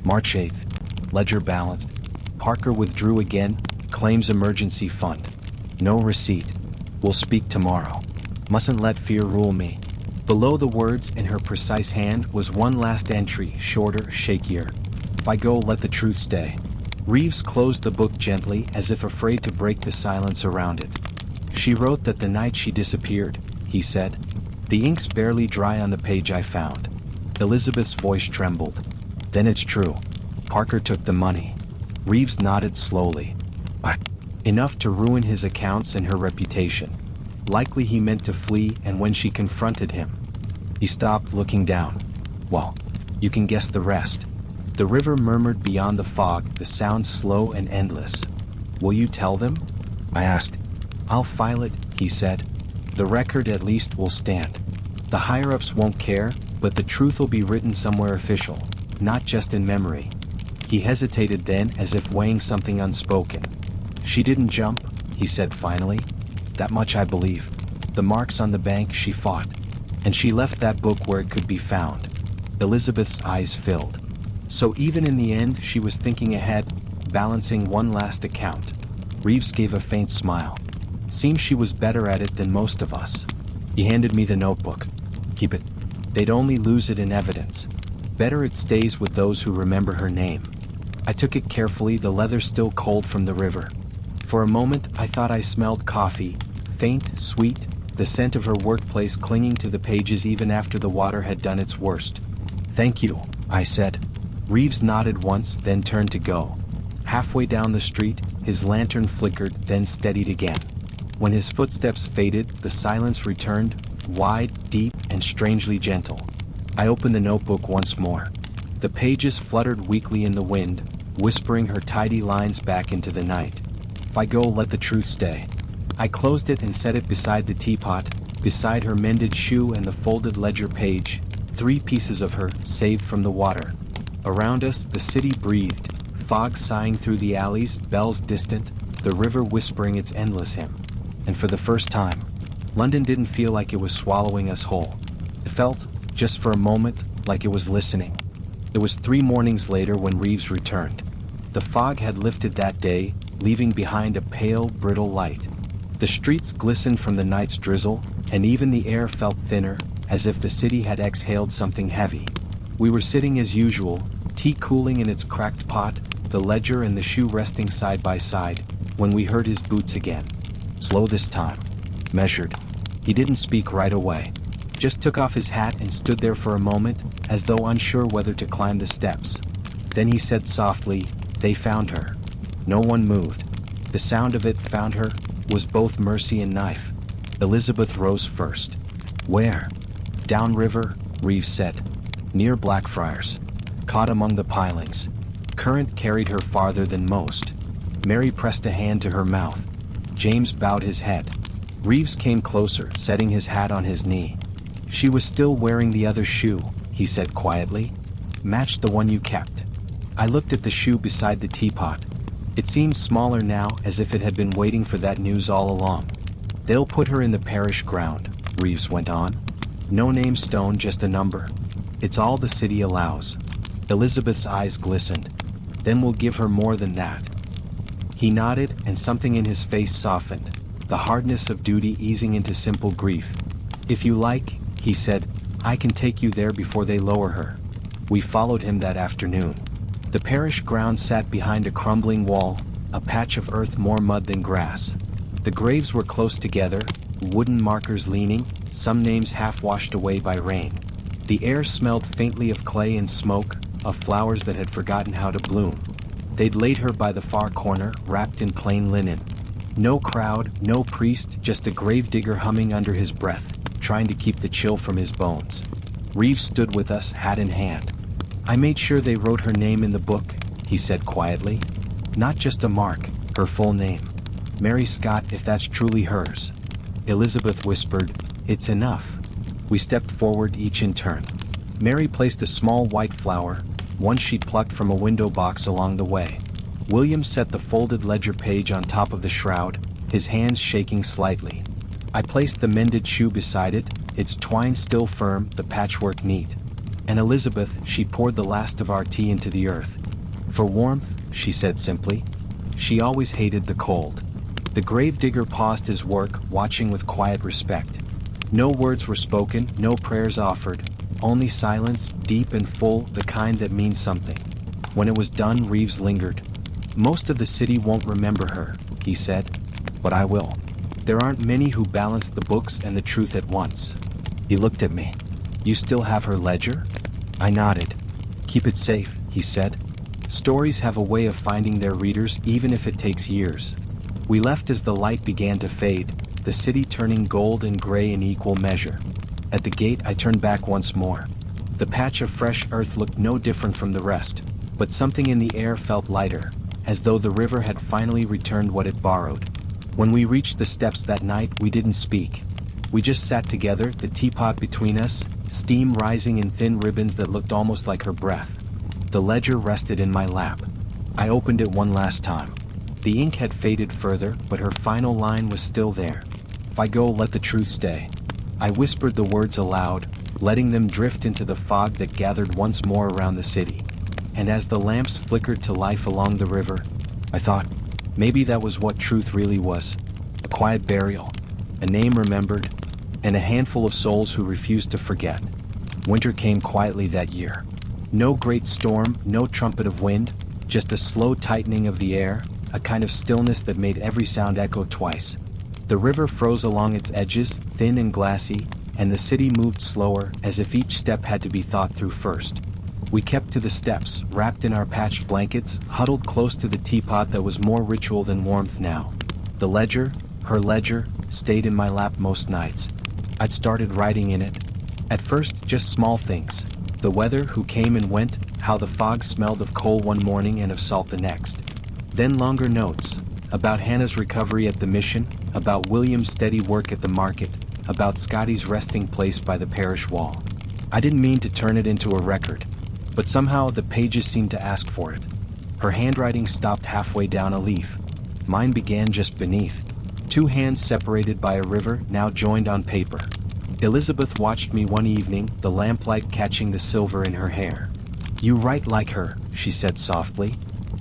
[SPEAKER 1] March 8th. Ledger balanced. Parker withdrew again, claims emergency fund. No receipt. We'll speak tomorrow. Mustn't let fear rule me. Below the words in her precise hand was one last entry, shorter, shakier. If I go, let the truth stay. Reeves closed the book gently, as if afraid to break the silence around it. She wrote that the night she disappeared, he said. The ink's barely dry on the page I found. Elizabeth's voice trembled. Then it's true. Parker took the money. Reeves nodded slowly. Enough to ruin his accounts and her reputation. Likely he meant to flee, and when she confronted him, he stopped, looking down. Well, you can guess the rest. The river murmured beyond the fog, the sound slow and endless. Will you tell them? I asked. I'll file it, he said. The record at least will stand. The higher-ups won't care, but the truth will be written somewhere official, not just in memory. He hesitated then, as if weighing something unspoken. She didn't jump, he said finally. That much I believe. The marks on the bank, she fought. And she left that book where it could be found. Elizabeth's eyes filled. So even in the end she was thinking ahead, balancing one last account. Reeves gave a faint smile. Seems she was better at it than most of us. He handed me the notebook. Keep it. They'd only lose it in evidence. Better it stays with those who remember her name. I took it carefully, the leather still cold from the river. For a moment I thought I smelled coffee, faint, sweet, the scent of her workplace clinging to the pages even after the water had done its worst. Thank you, I said. Reeves nodded once, then turned to go. Halfway down the street, his lantern flickered, then steadied again. When his footsteps faded, the silence returned, wide, deep, and strangely gentle. I opened the notebook once more. The pages fluttered weakly in the wind, whispering her tidy lines back into the night. If I go, let the truth stay. I closed it and set it beside the teapot, beside her mended shoe and the folded ledger page, 3 pieces of her, saved from the water. Around us, the city breathed, fog sighing through the alleys, bells distant, the river whispering its endless hymn. And for the first time, London didn't feel like it was swallowing us whole. It felt, just for a moment, like it was listening. It was 3 mornings later when Reeves returned. The fog had lifted that day, leaving behind a pale, brittle light. The streets glistened from the night's drizzle, and even the air felt thinner, as if the city had exhaled something heavy. We were sitting as usual, tea cooling in its cracked pot, the ledger and the shoe resting side by side, when we heard his boots again. Slow this time. Measured. He didn't speak right away. Just took off his hat and stood there for a moment, as though unsure whether to climb the steps. Then he said softly, "They found her." No one moved. The sound of it, "found her," was both mercy and knife. Elizabeth rose first. "Where?" "Downriver," Reeves said. "Near Blackfriars. Caught among the pilings. Current carried her farther than most." Mary pressed a hand to her mouth. James bowed his head. Reeves came closer, setting his hat on his knee. "She was still wearing the other shoe," he said quietly. "Matched the one you kept." I looked at the shoe beside the teapot. It seemed smaller now, as if it had been waiting for that news all along. "They'll put her in the parish ground," Reeves went on. "No name stone, just a number. It's all the city allows." Elizabeth's eyes glistened. "Then we'll give her more than that." He nodded, and something in his face softened, the hardness of duty easing into simple grief. "If you like," he said, "I can take you there before they lower her." We followed him that afternoon. The parish ground sat behind a crumbling wall, a patch of earth more mud than grass. The graves were close together, wooden markers leaning, some names half washed away by rain. The air smelled faintly of clay and smoke, of flowers that had forgotten how to bloom. They'd laid her by the far corner, wrapped in plain linen. No crowd, no priest, just a gravedigger humming under his breath, trying to keep the chill from his bones. Reeves stood with us, hat in hand. "I made sure they wrote her name in the book," he said quietly. "Not just a mark, her full name. Mary Scott, if that's truly hers." Elizabeth whispered, "It's enough." We stepped forward, each in turn. Mary placed a small white flower, one she'd plucked from a window box along the way. William set the folded ledger page on top of the shroud, his hands shaking slightly. I placed the mended shoe beside it, its twine still firm, the patchwork neat. And Elizabeth, she poured the last of our tea into the earth. "For warmth," she said simply. She always hated the cold. The gravedigger paused his work, watching with quiet respect. No words were spoken, no prayers offered, only silence, deep and full, the kind that means something. When it was done, Reeves lingered. "Most of the city won't remember her," he said, "but I will. There aren't many who balance the books and the truth at once." He looked at me. "You still have her ledger?" I nodded. "Keep it safe," he said. "Stories have a way of finding their readers even if it takes years." We left as the light began to fade, the city turning gold and gray in equal measure. At the gate I turned back once more. The patch of fresh earth looked no different from the rest, but something in the air felt lighter, as though the river had finally returned what it borrowed. When we reached the steps that night, we didn't speak. We just sat together, the teapot between us, steam rising in thin ribbons that looked almost like her breath. The ledger rested in my lap. I opened it one last time. The ink had faded further, but her final line was still there. "If I go, let the truth stay." I whispered the words aloud, letting them drift into the fog that gathered once more around the city. And as the lamps flickered to life along the river, I thought, maybe that was what truth really was. A quiet burial, a name remembered, and a handful of souls who refused to forget. Winter came quietly that year. No great storm, no trumpet of wind, just a slow tightening of the air, a kind of stillness that made every sound echo twice. The river froze along its edges, thin and glassy, and the city moved slower, as if each step had to be thought through first. We kept to the steps, wrapped in our patched blankets, huddled close to the teapot that was more ritual than warmth now. The ledger, her ledger, stayed in my lap most nights. I'd started writing in it. At first, just small things. The weather, who came and went, how the fog smelled of coal one morning and of salt the next. Then longer notes, about Hannah's recovery at the mission, about William's steady work at the market, about Scotty's resting place by the parish wall. I didn't mean to turn it into a record, but somehow the pages seemed to ask for it. Her handwriting stopped halfway down a leaf. Mine began just beneath. Two hands separated by a river, now joined on paper. Elizabeth watched me one evening, the lamplight catching the silver in her hair. "You write like her," she said softly.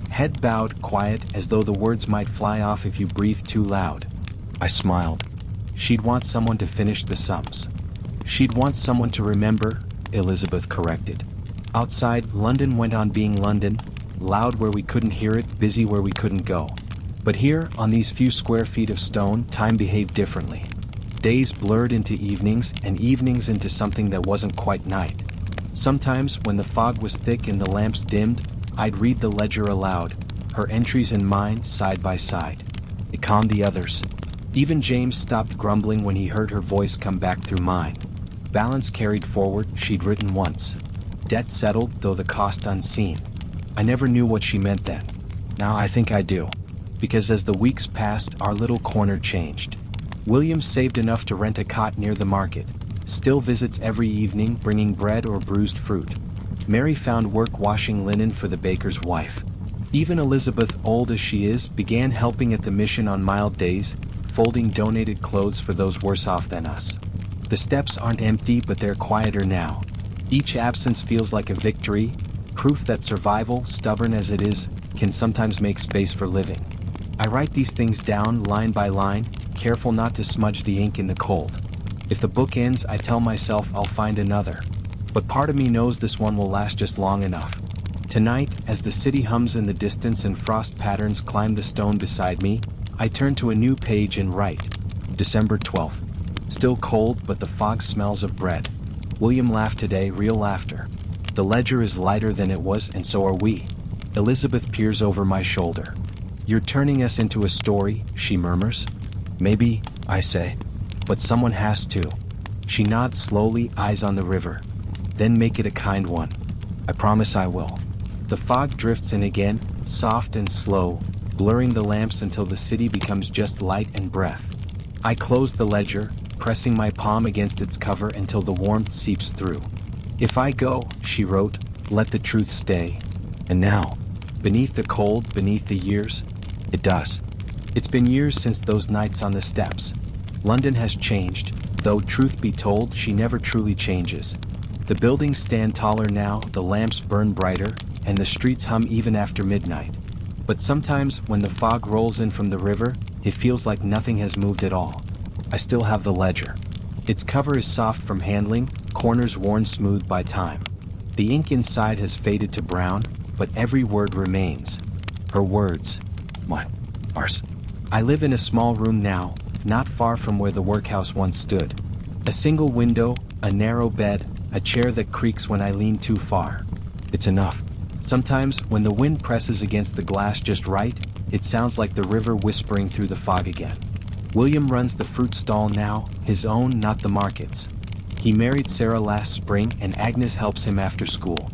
[SPEAKER 1] Head bowed, quiet, as though the words might fly off if you breathed too loud. I smiled. She'd want someone to finish the sums. She'd want someone to remember, Elizabeth corrected. Outside, London went on being London, loud where we couldn't hear it, busy where we couldn't go. But here, on these few square feet of stone, time behaved differently. Days blurred into evenings, and evenings into something that wasn't quite night. Sometimes, when the fog was thick and the lamps dimmed, I'd read the ledger aloud, her entries and mine side by side. It calmed the others. Even James stopped grumbling when he heard her voice come back through mine. Balance carried forward, she'd written once. Debt settled, though the cost unseen. I never knew what she meant then. Now I think I do. Because as the weeks passed, our little corner changed. William saved enough to rent a cot near the market. Still visits every evening, bringing bread or bruised fruit. Mary found work washing linen for the baker's wife. Even Elizabeth, old as she is, began helping at the mission on mild days, folding donated clothes for those worse off than us. The steps aren't empty, but they're quieter now. Each absence feels like a victory, proof that survival, stubborn as it is, can sometimes make space for living. I write these things down line by line, careful not to smudge the ink in the cold. If the book ends, I tell myself I'll find another. But part of me knows this one will last just long enough. Tonight, as the city hums in the distance and frost patterns climb the stone beside me, I turn to a new page and write. December 12th. Still cold, but the fog smells of bread. William laughed today, real laughter. The ledger is lighter than it was, and so are we. Elizabeth peers over my shoulder. "You're turning us into a story," she murmurs. "Maybe," I say. "But someone has to." She nods slowly, eyes on the river. "Then make it a kind one." "I promise I will." The fog drifts in again, soft and slow, blurring the lamps until the city becomes just light and breath. I close the ledger, pressing my palm against its cover until the warmth seeps through. "If I go," she wrote, "let the truth stay." And now, beneath the cold, beneath the years, it does. It's been years since those nights on the steps. London has changed, though truth be told, she never truly changes. The buildings stand taller now, the lamps burn brighter, and the streets hum even after midnight. But sometimes, when the fog rolls in from the river, it feels like nothing has moved at all. I still have the ledger. Its cover is soft from handling, corners worn smooth by time. The ink inside has faded to brown, but every word remains. Her words. Mine. Ours. I live in a small room now, not far from where the workhouse once stood. A single window, a narrow bed, a chair that creaks when I lean too far. It's enough. Sometimes, when the wind presses against the glass just right, it sounds like the river whispering through the fog again. William runs the fruit stall now, his own, not the market's. He married Sarah last spring, and Agnes helps him after school.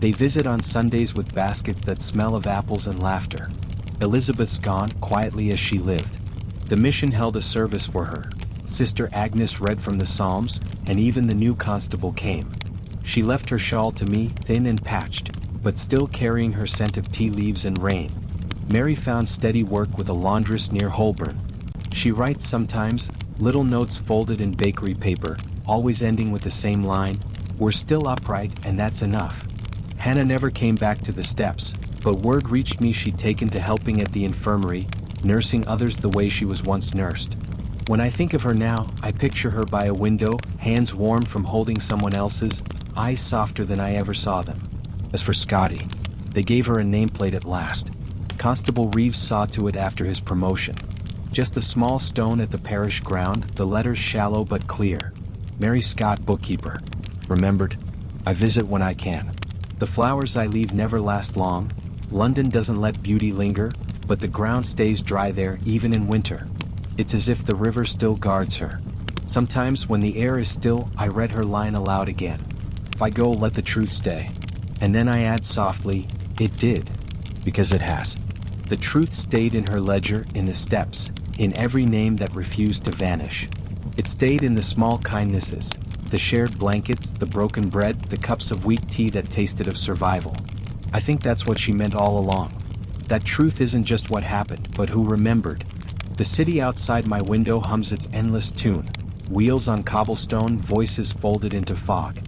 [SPEAKER 1] They visit on Sundays with baskets that smell of apples and laughter. Elizabeth's gone, quietly as she lived. The mission held a service for her. Sister Agnes read from the Psalms, and even the new constable came. She left her shawl to me, thin and patched, but still carrying her scent of tea leaves and rain. Mary found steady work with a laundress near Holborn. She writes sometimes, Little notes folded in bakery paper, always ending with the same line, "We're still upright and that's enough." Hannah never came back to the steps, but word reached me she'd taken to helping at the infirmary, nursing others the way she was once nursed. When I think of her now, I picture her by a window, hands warm from holding someone else's, eyes softer than I ever saw them. As for Scotty, they gave her a nameplate at last. Constable Reeves saw to it after his promotion. Just a small stone at the parish ground, the letters shallow but clear. Mary Scott, bookkeeper. Remembered. I visit when I can. The flowers I leave never last long. London doesn't let beauty linger, but the ground stays dry there even in winter. It's as if the river still guards her. Sometimes when the air is still, I read her line aloud again. If I go, let the truth stay. And then I add softly, it did. Because it has. The truth stayed in her ledger, in the steps, in every name that refused to vanish. It stayed in the small kindnesses, the shared blankets, the broken bread, the cups of weak tea that tasted of survival. I think that's what she meant all along. That truth isn't just what happened, but who remembered. The city outside my window hums its endless tune. Wheels on cobblestone, voices folded into fog.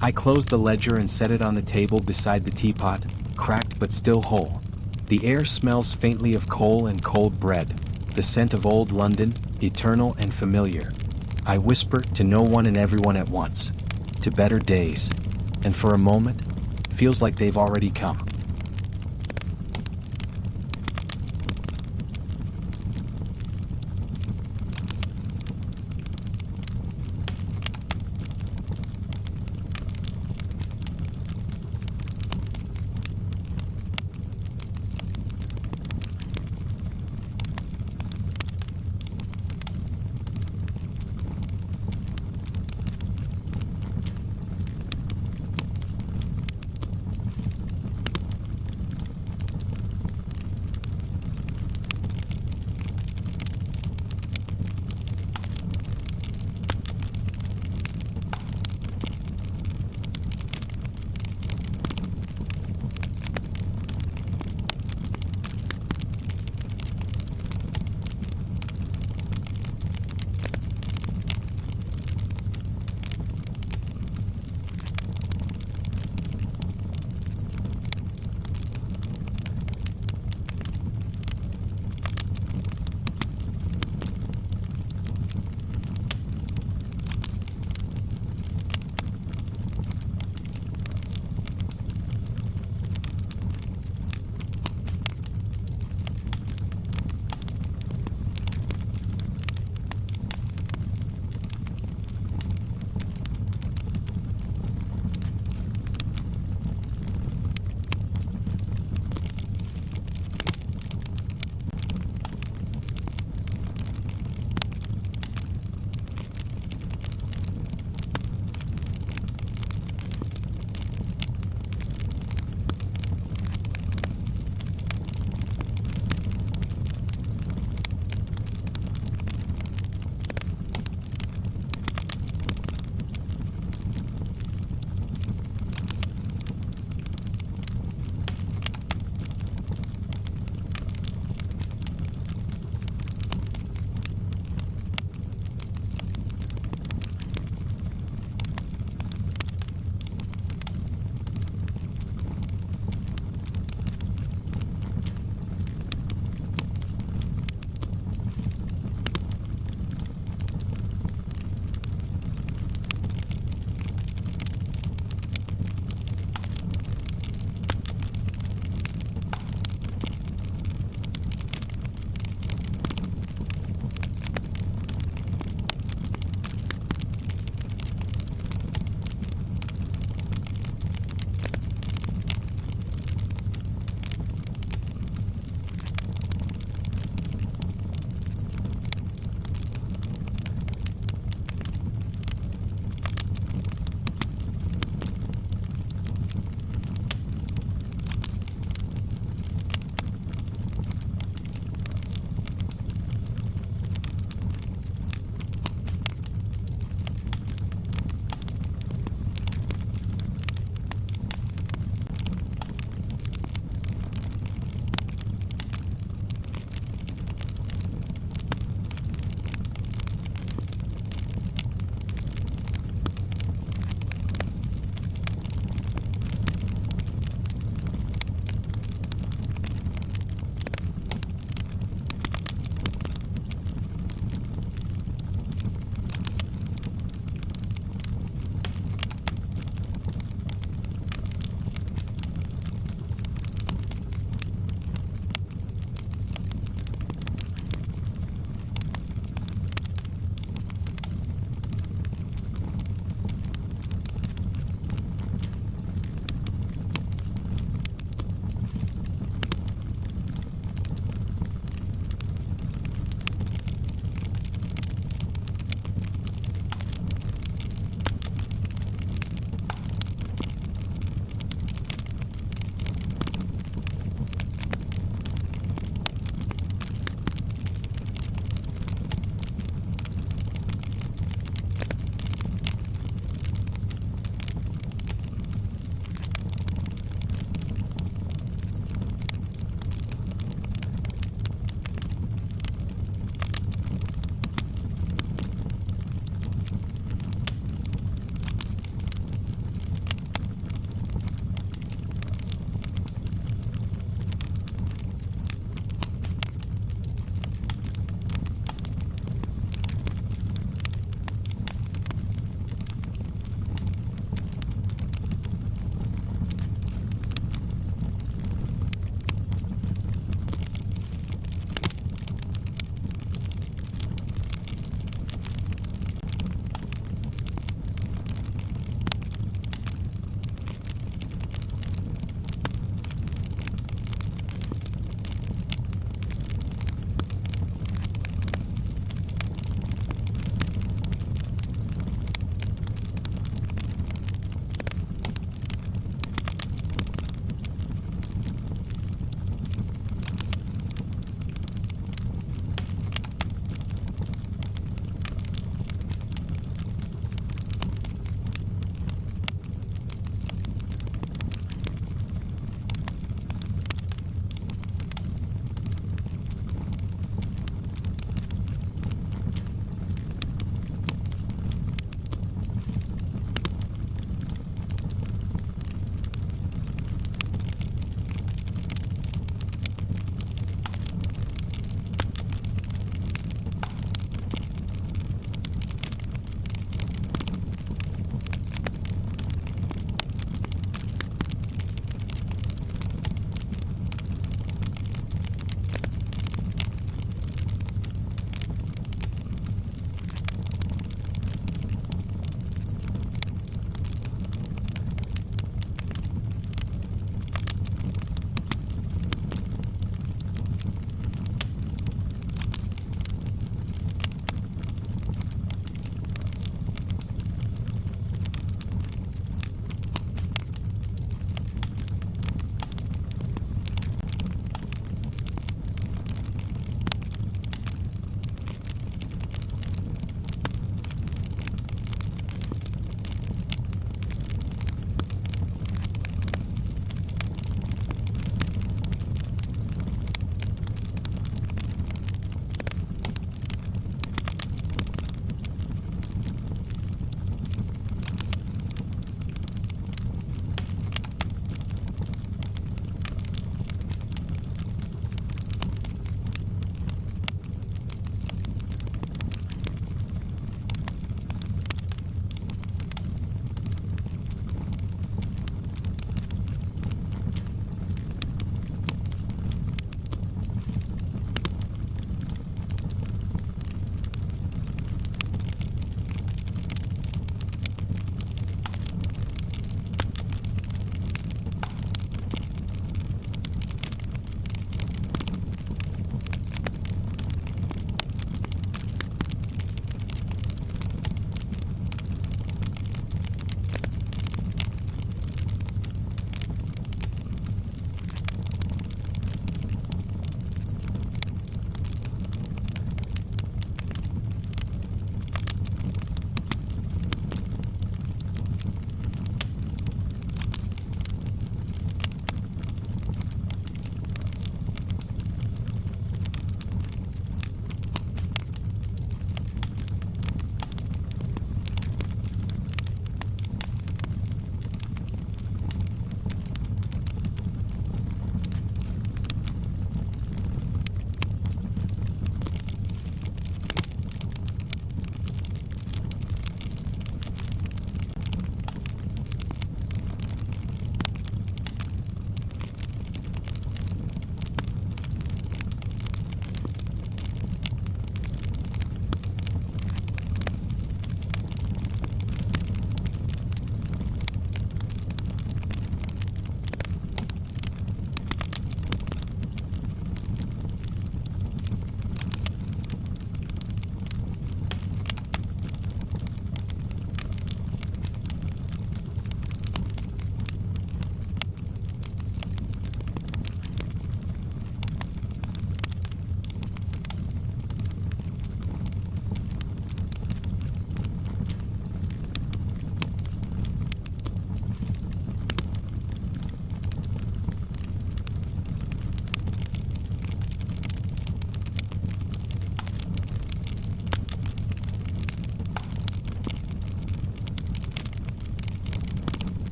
[SPEAKER 1] I close the ledger and set it on the table beside the teapot, cracked but still whole. The air smells faintly of coal and cold bread, the scent of old London, eternal and familiar. I whisper to no one and everyone at once, to better days. And for a moment, feels like they've already come.